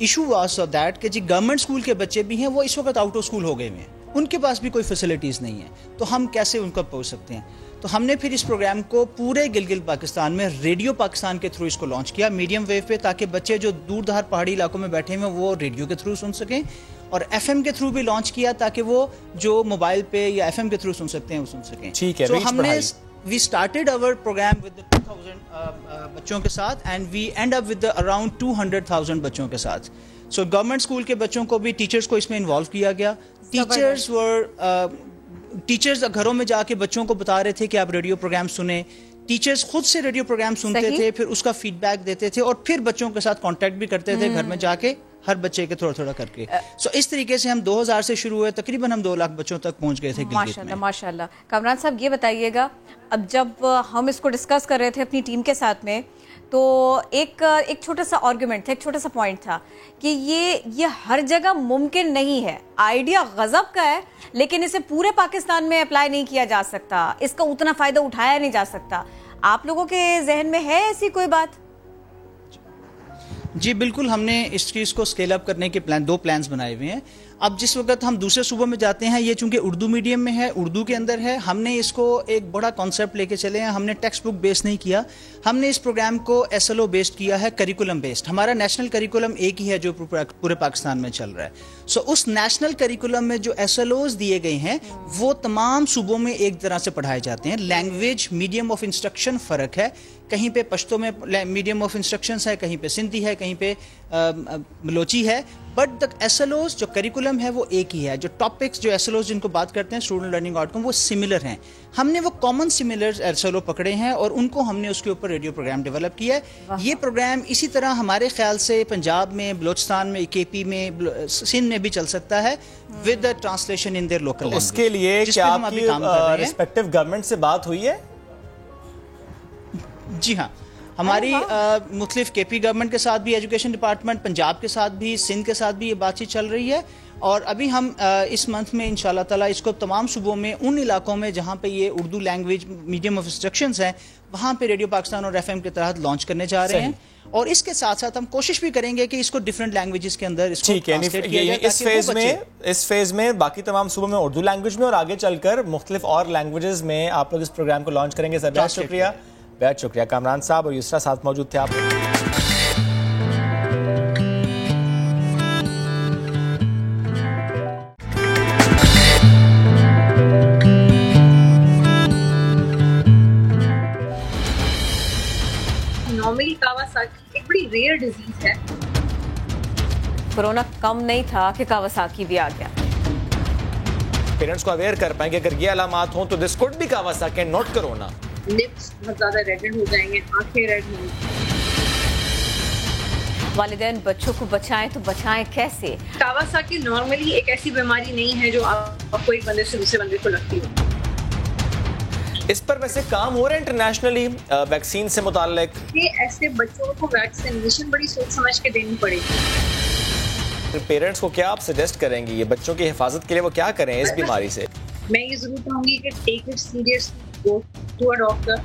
S6: इशू वाज ऑफ दैट कि जी गवर्नमेंट स्कूल के बच्चे भी हैं, वो इस वक्त आउट ऑफ स्कूल हो गए हैं, उनके पास भी कोई फैसिलिटीज़ नहीं है, तो हम कैसे उनको पहुँच सकते हैं। तो हमने फिर इस प्रोग्राम को पूरे गिलगित पाकिस्तान में रेडियो पाकिस्तान के थ्रू इसको लॉन्च किया, मीडियम वेव पे, ताकि बच्चे जो दूर दरार पहाड़ी इलाकों में बैठे हैं वो रेडियो के थ्रू सुन सकें, और एफएम के थ्रू भी लॉन्च किया ताकि वो जो मोबाइल पे या एफएम के थ्रू सुन सकते हैं वो सुन सकें।
S1: ठीक है।
S6: तो हमने we started our programme with 2000 बच्चों के साथ and we end up with around 200,000 बच्चों के साथ। सो गवर्नमेंट स्कूल के बच्चों को भी, टीचर्स को इसमें इन्वॉल्व किया गया। टीचर्स घरों में जाके बच्चों को बता रहे थे कि आप रेडियो प्रोग्राम सुने, टीचर्स खुद से रेडियो प्रोग्राम सुनते थे, फिर उसका फीडबैक देते थे और फिर बच्चों के साथ कांटेक्ट भी करते थे घर में जाके, हर बच्चे के थोड़ा थोड़ा करके। सो इस तरीके से हम 2000 से शुरू हुए, तकरीबन हम 2 लाख बच्चों तक पहुंच गए थे गिलगित में।
S8: माशाल्लाह। कामरान साहब ये बताइएगा, अब जब हम इसको डिस्कस कर रहे थे अपनी टीम के साथ में, तो एक छोटा सा आर्गुमेंट था, एक छोटा सा पॉइंट था कि ये हर जगह मुमकिन नहीं है। आइडिया गजब का है लेकिन इसे पूरे पाकिस्तान में अप्लाई नहीं किया जा सकता, इसका उतना फ़ायदा उठाया नहीं जा सकता। आप लोगों के जहन में है ऐसी कोई बात?
S6: जी बिल्कुल, हमने इस चीज़ को स्केल अप करने के 2 प्लान्स बनाए हुए हैं। अब जिस वक्त हम दूसरे सूबों में जाते हैं, ये चूंकि उर्दू मीडियम में है, उर्दू के अंदर है, हमने इसको एक बड़ा कॉन्सेप्ट लेके चले हैं। हमने टेक्स्ट बुक बेस्ड नहीं किया, हमने इस प्रोग्राम को SLO बेस्ड किया है, करिकुलम बेस्ड। हमारा नेशनल करिकुलम एक ही है जो पूरे पाकिस्तान में चल रहा है। सो उस नेशनल करिकुलम में जो SLOs दिए गए हैं वो तमाम सूबों में एक तरह से पढ़ाए जाते हैं। लैंग्वेज, मीडियम ऑफ इंस्ट्रक्शन फ़र्क है, कहीं पे पश्तो में मीडियम ऑफ इंस्ट्रक्शंस है, कहीं पे सिंधी है, कहीं पे बलोची है, बट द SLOs जो करिकुलम है वो एक ही है। जो टॉपिक्स, जो SLOs जिनको बात करते हैं स्टूडेंट लर्निंग आउटकम, वो सिमिलर हैं। हमने वो कॉमन सिमिलर SLO पकड़े हैं और उनको हमने उसके ऊपर रेडियो प्रोग्राम डेवलप किया है। ये प्रोग्राम इसी तरह हमारे ख्याल से पंजाब में, बलोचिस्तान में, KP में, सिंध में भी चल सकता है with the translation in their local language.
S1: उसके लिए क्या आपकी रिस्पेक्टिव गवर्नमेंट से बात हुई है?
S6: जी हाँ, हमारी मुख्तलिफ KP गवर्नमेंट के साथ भी, एजुकेशन डिपार्टमेंट पंजाब के साथ भी, सिंध के साथ भी ये बातचीत चल रही है। और अभी हम इस मंथ में इंशाल्लाह ताला इसको तमाम सूबों में, उन इलाकों में जहाँ पे ये Urdu language medium of instructions हैं, वहाँ पे रेडियो पाकिस्तान और FM के तहत लॉन्च करने जा रहे हैं। और इसके साथ साथ हम कोशिश भी करेंगे कि इसको डिफरेंट लैंग्वेजेस के अंदर इसको ट्रांसलेट किया जाए।
S1: इस फेज में बाकी तमाम सूबों में उर्दू लैंग्वेज में और आगे चलकर मुख्तलिफ और लैंग्वेजेस में आप लोग इस प्रोग्राम को लॉन्च करेंगे। सर बहुत शुक्रिया, बहुत शुक्रिया। कामरान साहब और युसरा साथ मौजूद थे आप।
S9: नॉर्मली कावासाकी एक बड़ी रेयर डिजीज है।
S8: कोरोना कम नहीं था कि कावासाकी भी आ गया।
S1: पेरेंट्स को अवेयर कर पाएंगे अगर ये अलामात हों तो this could be Kawasaki and not corona.
S9: Lips बहुत ज़्यादा रेडेड हो जाएंगे, आंखें रेड होंगी।
S8: वालिदैन बच्चों को बचाएं तो बचाएं कैसे?
S9: कावासाकी नॉर्मली एक ऐसी बीमारी नहीं है जो आपको एक बंदे से दूसरे बंदे को लगती हो।
S1: इस पर वैसे काम हो रहा है इंटरनेशनली वैक्सीन से मुताल्लिक?
S9: ये ऐसे बच्चों को वैक्सीनेशन बड़ी सोच समझ के देनी पड़ेगी।
S1: पेरेंट्स को क्या आप सजेस्ट करेंगे ये बच्चों की हिफाजत के लिए वो क्या करें इस बीमारी से?
S9: मैं ये जरूर कहूंगी कि take it seriously, go to a doctor.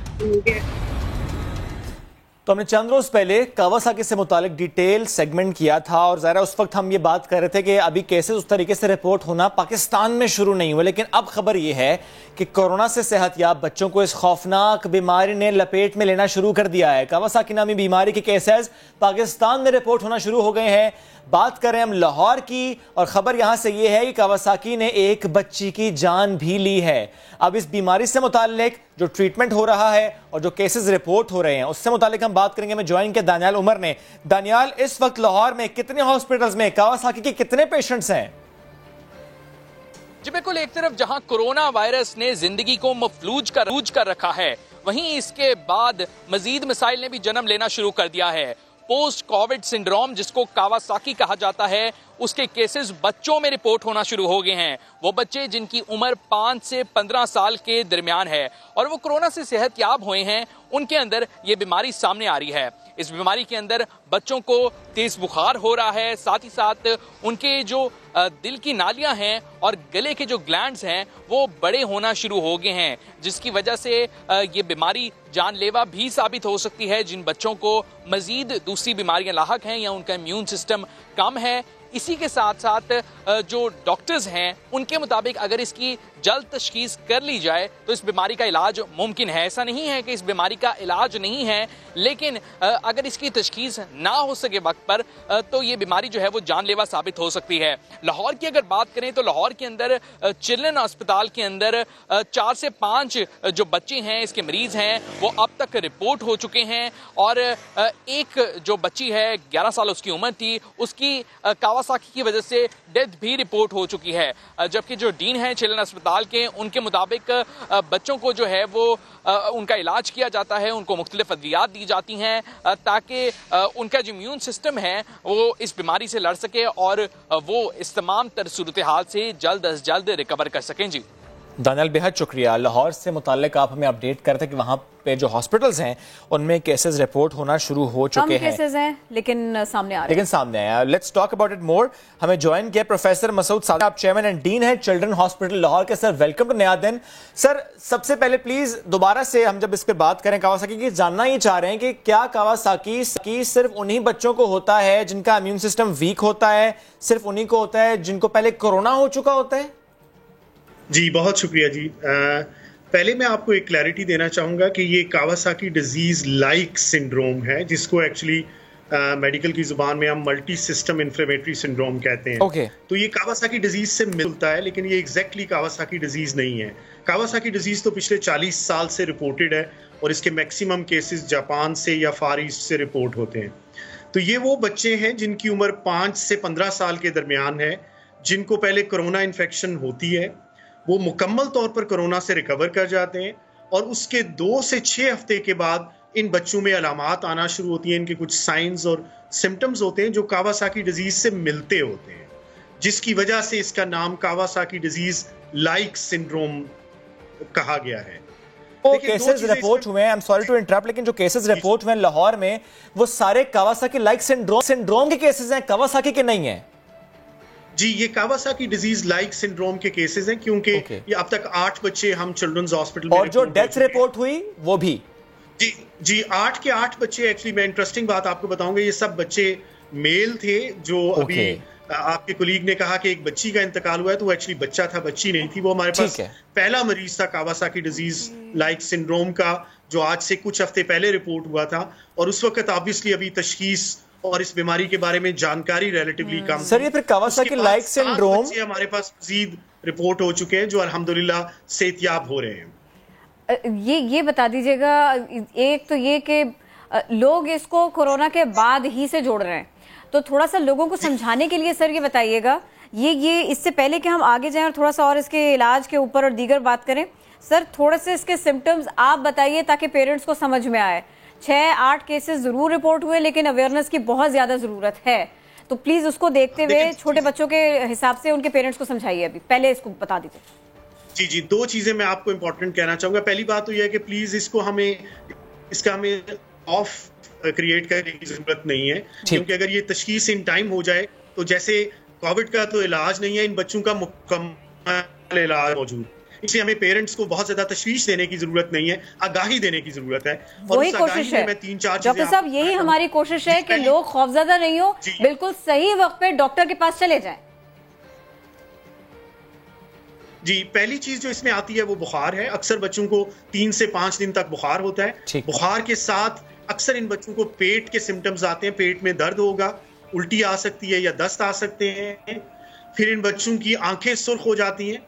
S1: तो हमने चंद रोज पहले कावासाकी से मुतालिक डिटेल सेगमेंट किया था और ज़रा उस वक्त हम ये बात कर रहे थे कि अभी केसेस उस तरीके से रिपोर्ट होना पाकिस्तान में शुरू नहीं हुए, लेकिन अब खबर ये है कि कोरोना से सेहतयाब बच्चों को इस खौफनाक बीमारी ने लपेट में लेना शुरू कर दिया है। कावासाकी नामी बीमारी के केसेस पाकिस्तान में रिपोर्ट होना शुरू हो गए हैं। बात करें हम लाहौर की और खबर यहां से यह है कि कावासाकी ने एक बच्ची की जान भी ली है। अब इस बीमारी से मुताल्लिक जो ट्रीटमेंट हो रहा है और जो केसेस रिपोर्ट हो रहे हैं उससे मुताल्लिक हम बात करेंगे। मैं ज्वाइन किया दानियाल उमर ने। दानियाल, इस वक्त लाहौर में कितने हॉस्पिटल्स में कावासाकी के कितने पेशेंट्स हैं?
S20: जी बिल्कुल, एक तरफ जहां कोरोना वायरस ने जिंदगी को मफलूज कर रखा है, वहीं इसके बाद मजीद मिसाइल ने भी जन्म लेना शुरू कर दिया है। पोस्ट कोविड सिंड्रोम जिसको कावासाकी कहा जाता है, उसके केसेस बच्चों में रिपोर्ट होना शुरू हो गए हैं। वो बच्चे जिनकी उम्र 5 से 15 साल के दरमियान है और वो कोरोना से सेहतयाब हुए हैं, उनके अंदर ये बीमारी सामने आ रही है। इस बीमारी के अंदर बच्चों को तेज बुखार हो रहा है, साथ ही साथ उनके जो दिल की नालियां हैं और गले के जो ग्लैंड्स हैं वो बड़े होना शुरू हो गए हैं, जिसकी वजह से ये बीमारी जानलेवा भी साबित हो सकती है। जिन बच्चों को मजीद दूसरी बीमारियां लाहक हैं या उनका इम्यून सिस्टम कम है, इसी के साथ साथ जो डॉक्टर्स हैं उनके मुताबिक अगर इसकी जल्द तशखीस कर ली जाए तो इस बीमारी का इलाज मुमकिन है। ऐसा नहीं है कि इस बीमारी का इलाज नहीं है, लेकिन अगर इसकी तशखीस ना हो सके वक्त पर तो ये बीमारी जो है वो जानलेवा साबित हो सकती है। लाहौर की अगर बात करें तो लाहौर के अंदर चिल्ड्रन अस्पताल के अंदर 4 से 5 जो बच्चे हैं इसके मरीज हैं वो अब तक रिपोर्ट हो चुके हैं और एक जो बच्ची है 11 साल उसकी उम्र थी, उसकी कावासाकी की वजह से डेथ भी रिपोर्ट हो चुकी है। जबकि जो डीन है चिल्ड्रन अस्पताल के, उनके मुताबिक बच्चों को जो है वो उनका इलाज किया जाता है, उनको मुख्तलिफ अद्वियात दी जाती हैं ताकि उनका जो इम्यून सिस्टम है वो इस बीमारी से लड़ सके और वो इस तमाम तर सूरत हाल से जल्द अज जल्द रिकवर कर सकें। जी
S1: दानियाल, बेहद शुक्रिया। लाहौर से मुताल्लिक आप हमें अपडेट कर रहे थे कि वहाँ पे जो हॉस्पिटल्स हैं उनमें केसेस रिपोर्ट होना शुरू हो चुके हैं।
S8: केसेस हैं लेकिन सामने आ रहे हैं।
S1: Let's talk about it more. हमें ज्वाइन किया प्रोफेसर मसूद सादिक, आप चेयरमैन एंड डीन है चिल्ड्रन हॉस्पिटल लाहौर के। सर वेलकम टू नया दिन। सर सबसे पहले प्लीज दोबारा से हम जब इस पर बात करें कावासाकी की, जानना ये चाह रहे हैं कि क्या कावासाकी सिर्फ उन्हीं बच्चों को होता है जिनका इम्यून सिस्टम वीक होता है, सिर्फ उन्हीं को होता है जिनको पहले कोरोना हो चुका होता है?
S10: जी बहुत शुक्रिया जी। पहले मैं आपको एक क्लैरिटी देना चाहूँगा कि ये कावासाकी डिजीज़ लाइक सिंड्रोम है, जिसको एक्चुअली मेडिकल की ज़ुबान में हम मल्टी सिस्टम इन्फ्लेमेटरी सिंड्रोम कहते हैं। तो ये कावासाकी डिजीज़ से मिलता है, लेकिन ये एग्जैक्टली कावासाकी डिजीज़ नहीं है। कावासाकी डिजीज़ तो पिछले 40 साल से रिपोर्टेड है और इसके मैक्सिमम केसेस जापान से या फार ईस्ट से रिपोर्ट होते हैं। तो ये वो बच्चे हैं जिनकी उम्र 5 से 15 साल के दरमियान है, जिनको पहले कोरोना इन्फेक्शन होती है, वो मुकम्मल तौर पर कोरोना से रिकवर कर जाते हैं और उसके 2 से 6 हफ्ते के बाद इन बच्चों में अलामात आना शुरू होती हैं। इनके कुछ साइंस और सिम्टम्स होते हैं जो कावासाकी डिजीज से मिलते होते हैं, जिसकी वजह से इसका नाम कावासाकी डिजीज लाइक सिंड्रोम कहा गया है।
S1: केसेस रिपोर्ट हुए हैं, I am sorry to interrupt, लेकिन जो केसेस रिपोर्ट हुए हैं लाहौर में वो सारे कावासाकी लाइक सिंड्रोम के केसेस हैं, कावासाकी के नहीं है।
S10: जी ये कावासाकी डिजीज लाइक सिंड्रोम के केसेस हैं, क्योंकि ये अब तक 8 बच्चे हम चिल्ड्रंस हॉस्पिटल में,
S1: और जो डेथ रिपोर्ट हुई वो भी
S10: जी 8 के 8 बच्चे। एक्चुअली मैं इंटरेस्टिंग बात आपको बताऊंगा, ये सब बच्चे मेल थे। जो अभी आपके कोलीग ने कहा कि एक बच्ची का इंतकाल हुआ है, तो वो एक्चुअली बच्चा था, बच्ची नहीं थी। वो हमारे पास पहला मरीज था कावासाकी डिजीज लाइक सिंड्रोम का, जो आज से कुछ हफ्ते पहले रिपोर्ट हुआ था। और उस वक्त ऑब्वियसली अभी तशखीस और इस बीमारी के बारे में जानकारी रिलेटिवली कम।
S1: सर ये फिर कावासाकी लाइक सिंड्रोम
S10: हमारे पास मजीद रिपोर्ट हो चुके हैं जो अल्हम्दुलिल्लाह सेहतयाब हो रहे हैं।
S8: ये बता दीजिएगा, एक तो ये कि लोग इसको कोरोना के बाद ही से जोड़ रहे हैं, तो थोड़ा सा लोगों को समझाने के लिए सर ये बताइएगा, ये इससे पहले कि हम आगे जाएं और थोड़ा सा और इसके इलाज के ऊपर और दीगर बात करें, सर थोड़े से इसके सिम्टम्स आप बताइए ताकि पेरेंट्स को समझ में आए। 6-8 केसेस जरूर रिपोर्ट हुए, लेकिन अवेयरनेस की बहुत ज्यादा जरूरत है, तो प्लीज उसको देखते हुए छोटे बच्चों के हिसाब से उनके पेरेंट्स को समझाइए। अभी पहले इसको बता दीजिए।
S10: जी, 2 चीजें मैं आपको इंपॉर्टेंट कहना चाहूंगा। पहली बात तो यह है कि प्लीज इसका हमें ऑफ क्रिएट करने की जरूरत नहीं है, क्योंकि अगर ये तशखीस इन टाइम हो जाए तो जैसे कोविड का तो इलाज नहीं है, इन बच्चों का मुकम्मल इलाज मौजूद, इसलिए हमें पेरेंट्स को बहुत ज्यादा तशवीश देने की जरूरत नहीं है, आगाही देने की जरूरत है।
S8: वही कोशिश है डॉक्टर साहब, यही हमारी कोशिश है कि लोग खौफजदा नहीं हो, बिल्कुल सही वक्त पे डॉक्टर के पास चले जाएं।
S10: जी, पहली चीज जो इसमें आती है वो बुखार है। अक्सर बच्चों को 3 से 5 दिन तक बुखार होता है। बुखार के साथ अक्सर इन बच्चों को पेट के सिम्टम्स आते हैं, पेट में दर्द होगा, उल्टी आ सकती है या दस्त आ सकते हैं। फिर इन बच्चों की आंखें सुर्ख हो जाती हैं,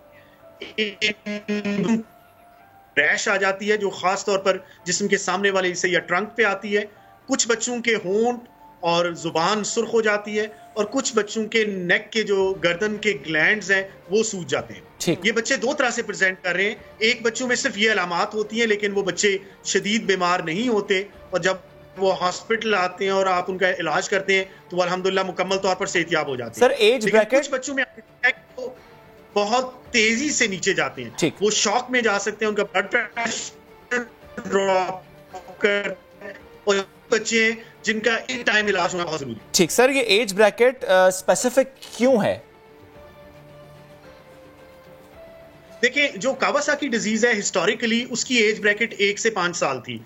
S10: रैश आ जाती है जो खास तौर पर जिस्म के सामने वाले हिस्से या ट्रंक पे आती है। कुछ बच्चों के होंठ और जुबान सुर्ख हो जाती है, और कुछ बच्चों के नेक के जो गर्दन के ग्लैंड्स हैं वो सूज जाते हैं। ये बच्चे 2 तरह से प्रेजेंट कर रहे हैं। एक बच्चों में सिर्फ ये अलामात होती हैं, लेकिन वो बच्चे शदीद बीमार नहीं होते, और जब वो हॉस्पिटल आते हैं और आप उनका इलाज करते हैं तो वो अल्हम्दुलिल्लाह मुकम्मल तौर पर सेहतियाब हो जाते हैं।
S1: सर एज ब्रैकेट,
S10: कुछ बच्चों में बहुत तेजी से नीचे जाते हैं, वो शॉक में जा सकते हैं, उनका ब्लड प्रेशर ड्रॉप कर, और बच्चे जिनका इन टाइम इलाज होना बहुत जरूरी।
S1: ठीक सर, ये एज ब्रैकेट स्पेसिफिक क्यों है?
S10: देखिए, जो कावासाकी डिजीज है हिस्टोरिकली उसकी एज ब्रैकेट 1 से 5 साल थी।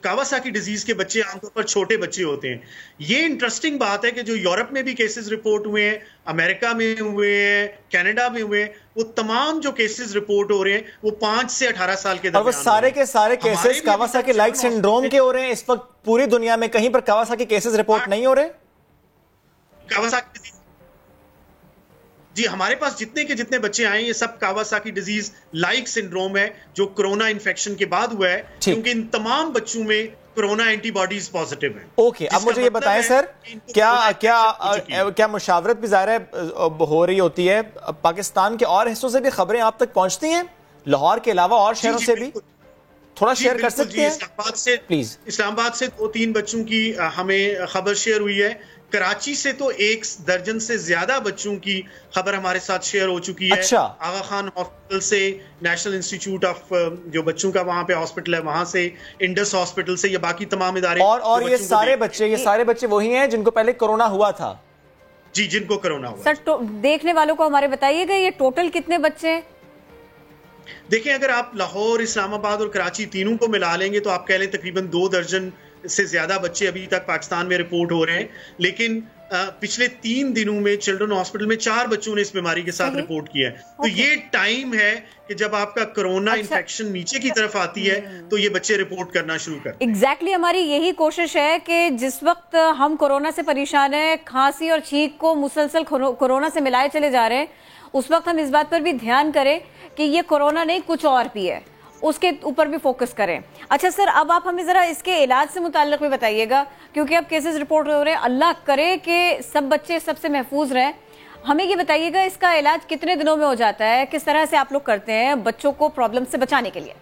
S10: कावासाकी डिजीज के बच्चे आमतौर पर छोटे बच्चे होते हैं। ये इंटरेस्टिंग बात है कि जो यूरोप में भी केसेस रिपोर्ट हुए हैं, अमेरिका में हुए हैं, कनाडा में हुए हैं, वो तमाम जो केसेस रिपोर्ट हो रहे हैं वो 5 से 18 साल के
S1: दरमियान, और वो सारे के सारे केसेस कावासाकी लाइक सिंड्रोम के हो रहे हैं। इस वक्त पूरी दुनिया में कहीं पर कावासाकी केसेस रिपोर्ट नहीं हो रहे।
S10: कावासाकी जी, हमारे पास जितने के जितने बच्चे आए ये सब कावासाकी डिजीज लाइक सिंड्रोम है जो कोरोना इन्फेक्शन के बाद हुआ है, क्योंकि इन तमाम बच्चों में कोरोना एंटीबॉडीज पॉजिटिव हैं।
S1: ओके, अब मुझे ये बताएं सर, क्या मुशावरत भी ज़ाहिर हो रही होती है? पाकिस्तान के और हिस्सों से भी खबरें आप तक पहुंचती हैं, लाहौर के अलावा और शहरों से भी? थोड़ा शेयर कर सकते हैं
S10: इस्लामाबाद से प्लीज। इस्लामाबाद से 2-3 बच्चों की हमें खबर शेयर हुई है। कराची से तो 1 दर्जन से ज्यादा बच्चों की खबर हमारे साथ शेयर हो चुकी है।
S1: अच्छा।
S10: आगा खान हॉस्पिटल से, नेशनल इंस्टीट्यूट ऑफ जो बच्चों का वहां पे हॉस्पिटल है वहां से, इंडस हॉस्पिटल से, या बाकी तमाम इदारे।
S1: और ये सारे बच्चे वही हैं जिनको पहले कोरोना हुआ था?
S10: जी, जिनको कोरोना हुआ।
S8: सर देखने वालों को हमारे बताइएगा ये टोटल कितने बच्चे हैं?
S10: देखिए, अगर आप लाहौर, इस्लामाबाद और कराची तीनों को मिला लेंगे तो आप कह लें तकरीबन 2 दर्जन से ज्यादा बच्चे अभी तक पाकिस्तान में रिपोर्ट हो रहे हैं। लेकिन पिछले 3 दिनों में चिल्ड्रन हॉस्पिटल में 4 बच्चों ने इस बीमारी के साथ रिपोर्ट किया है। तो ये टाइम है कि जब आपका कोरोना इन्फेक्शन नीचे की तरफ आती है तो ये बच्चे रिपोर्ट करना शुरू करते हैं।
S8: एग्जैक्टली हमारी यही कोशिश है कि जिस वक्त हम कोरोना से परेशान है, खांसी और छींक को मुसलसल कोरोना से मिलाए चले जा रहे हैं, उस वक्त हम इस बात पर भी ध्यान करें कि ये कोरोना नहीं कुछ और भी है, उसके ऊपर भी फोकस करें। अच्छा सर, अब आप हमें जरा इसके इलाज से मुताल्लिक भी बताइएगा, क्योंकि अब केसेस रिपोर्ट हो रहे हैं। अल्लाह करे कि सब बच्चे सबसे महफूज रहें। हमें ये बताइएगा इसका इलाज कितने दिनों में हो जाता है, किस तरह से आप लोग करते हैं बच्चों को प्रॉब्लम से बचाने के लिए?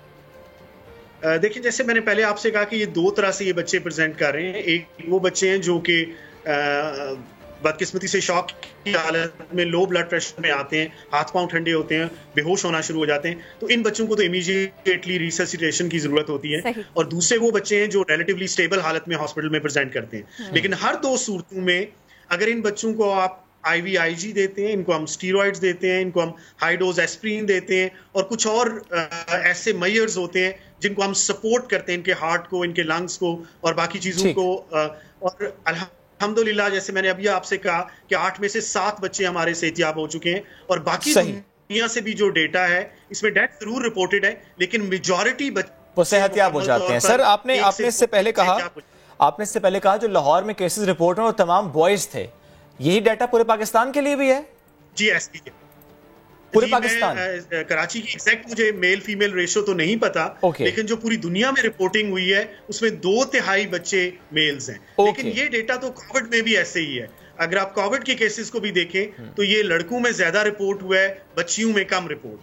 S10: देखिए, जैसे मैंने पहले आपसे कहा कि ये 2 तरह से ये बच्चे प्रेजेंट कर रहे हैं। एक वो बच्चे हैं जो कि बदकिस्मती से शॉक की हालत में लो ब्लड प्रेशर में आते हैं, हाथ पांव ठंडे होते हैं, बेहोश होना शुरू हो जाते हैं, तो इन बच्चों को तो इमीडिएटली रिससिटेशन की जरूरत होती है। और दूसरे वो बच्चे हैं जो रिलेटिवली स्टेबल हालत में हॉस्पिटल में प्रेजेंट करते हैं। लेकिन हर 2 सूरतों में अगर इन बच्चों को आप IVIG देते हैं, इनको हम स्टीरॉइड्स देते हैं, इनको हम हाई डोज एस्प्रिन देते हैं, और कुछ और ऐसे मेजर्स होते हैं जिनको हम सपोर्ट करते हैं, इनके हार्ट को, इनके लंग्स को और बाकी चीजों को। और अल्हम्दुलिल्लाह, जैसे मैंने अभी आपसे कहा कि 8 में से 7 बच्चे हमारे सेहतियाब हो चुके हैं, और बाकी दुनिया से भी जो डेटा है इसमें डेथ जरूर रिपोर्टेड है, लेकिन मेजॉरिटी
S1: वो सेहतियाब हो जाते हैं। सर, आपने इससे पहले कहा जो लाहौर में केसेस रिपोर्ट हुए वो तमाम बॉयज थे, यही डाटा पूरे पाकिस्तान के लिए भी है?
S10: जी, ऐसी है
S1: पूरे पाकिस्तान।
S10: कराची की एग्जैक्ट मुझे मेल फीमेल रेशो तो नहीं पता, लेकिन जो पूरी दुनिया में रिपोर्टिंग हुई है उसमें 2/3 बच्चे मेल्स हैं। लेकिन ये डेटा तो कोविड में भी ऐसे ही है। अगर आप कोविड के केसेस को भी देखें तो ये लड़कों में ज्यादा रिपोर्ट हुआ है, बच्चियों में कम रिपोर्ट।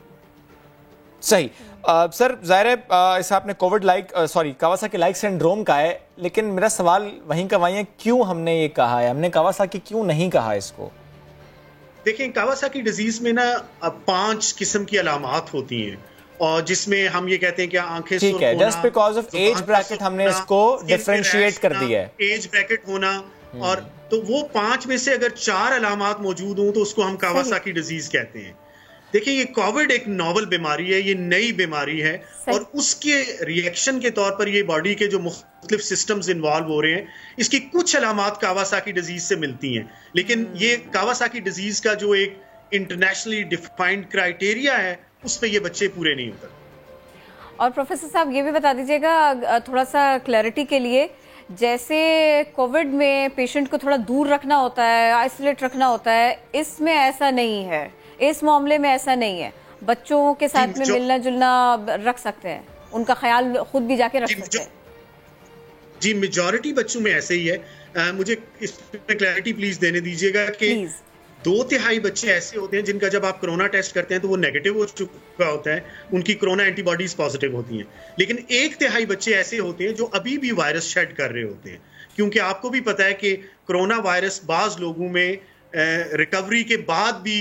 S1: सही। सर जाहिर है इस आपने Covid like Kawasaki like syndrome का है, लेकिन मेरा सवाल वहीं का वहीं है, क्यों हमने ये कहा है, हमने कावासाकी क्यों नहीं कहा इसको?
S10: देखिए, कावासाकी डिजीज में ना 5 किस्म की अलामात होती हैं, और जिसमें हम ये कहते हैं कि आंखें
S1: ठीक है, just because of age bracket हमने इसको डिफरेंशिएट कर दिया है,
S10: एज ब्रैकेट होना, और तो वो 5 में से अगर 4 अलामात मौजूद हों तो उसको हम कावासाकी डिजीज कहते हैं। देखिए, ये कोविड एक नॉवल बीमारी है, ये नई बीमारी है, और उसके रिएक्शन के तौर पर ये बॉडी के जो मुख्तलिफ सिस्टम्स इन्वॉल्व हो रहे हैं, इसकी कुछ अलामात कावासाकी डिजीज से मिलती हैं, लेकिन ये कावासाकी डिजीज का जो एक इंटरनेशनली डिफाइंड क्राइटेरिया है, उस पर ये बच्चे पूरे नहीं उतरते।
S8: और प्रोफेसर साहब ये भी बता दीजिएगा थोड़ा सा क्लैरिटी के लिए, जैसे कोविड में पेशेंट को थोड़ा दूर रखना होता है, आइसोलेट रखना होता है, इसमें ऐसा नहीं है, इस मामले में ऐसा नहीं है, बच्चों के साथ में मिलना जुलना रख सकते हैं, उनका ख्याल खुद भी जाके रख सकते हैं।
S10: जी, मेजॉरिटी बच्चों में ऐसे ही है। मुझे इसमें क्लैरिटी प्लीज देने दीजिएगा कि 2/3 बच्चे ऐसे होते हैं जिनका जब आप कोरोना टेस्ट करते हैं तो वो नेगेटिव हो चुका होता है, उनकी कोरोना एंटीबॉडीज पॉजिटिव होती हैं, लेकिन 1/3 बच्चे ऐसे होते हैं जो अभी भी वायरस शेड कर रहे होते हैं, क्योंकि आपको भी पता है कि कोरोना वायरस बाज लोगों में रिकवरी के बाद भी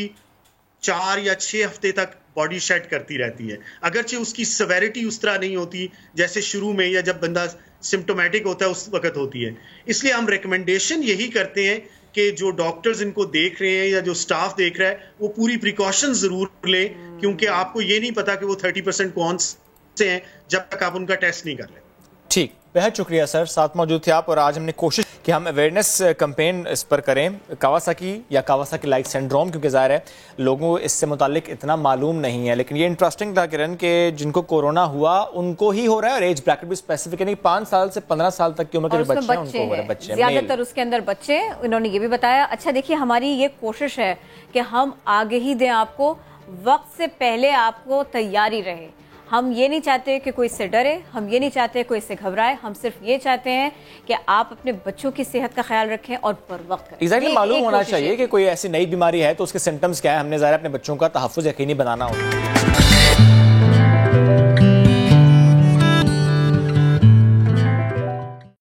S10: 4 या 6 हफ्ते तक बॉडी शेड करती रहती है, अगरचे उसकी सेवेरिटी उस तरह नहीं होती जैसे शुरू में या जब बंदा सिम्टोमेटिक होता है उस वक्त होती है। इसलिए हम रिकमेंडेशन यही करते हैं कि जो डॉक्टर्स इनको देख रहे हैं या जो स्टाफ देख रहा है वो पूरी प्रिकॉशन जरूर ले, क्योंकि आपको ये नहीं पता कि वो 30% कौन से हैं जब तक आप उनका टेस्ट नहीं कर लें।
S1: ठीक, बेहद शुक्रिया सर, साथ मौजूद थे आप, और आज हमने कोशिश कि हम अवेयरनेस कैंपेन इस पर करें, कावासाकी या कावासाकी लाइक सिंड्रोम, क्योंकि ज़ाहिर है लोगों इससे मुतालिक इतना मालूम नहीं है, लेकिन ये इंटरेस्टिंग था किरण कि जिनको कोरोना हुआ उनको ही हो रहा है, और एज ब्रैकेट भी स्पेसिफिक नहीं, 5 साल से 15 साल तक की उम्र के जो बच्चे हैं उनको हो रहा है, बच्चे
S8: ज्यादातर उसके अंदर बच्चे, इन्होंने ये भी बताया। अच्छा देखिए, हमारी ये कोशिश है कि हम आगे ही दें आपको, वक्त से पहले आपको तैयारी रहे, हम ये नहीं चाहते कि कोई इससे डरे, हम ये नहीं चाहते कोई इससे घबराए, हम सिर्फ ये चाहते हैं कि आप अपने बच्चों की सेहत का ख्याल रखें और पर वक्त करें।
S1: एग्जैक्टली मालूम होना चाहिए कि कोई ऐसी नई बीमारी है तो उसके सिम्टम्स क्या है, हमने ज़ाहिर अपने बच्चों का तहफ़्फ़ुज़ यकीनी बनाना होता है।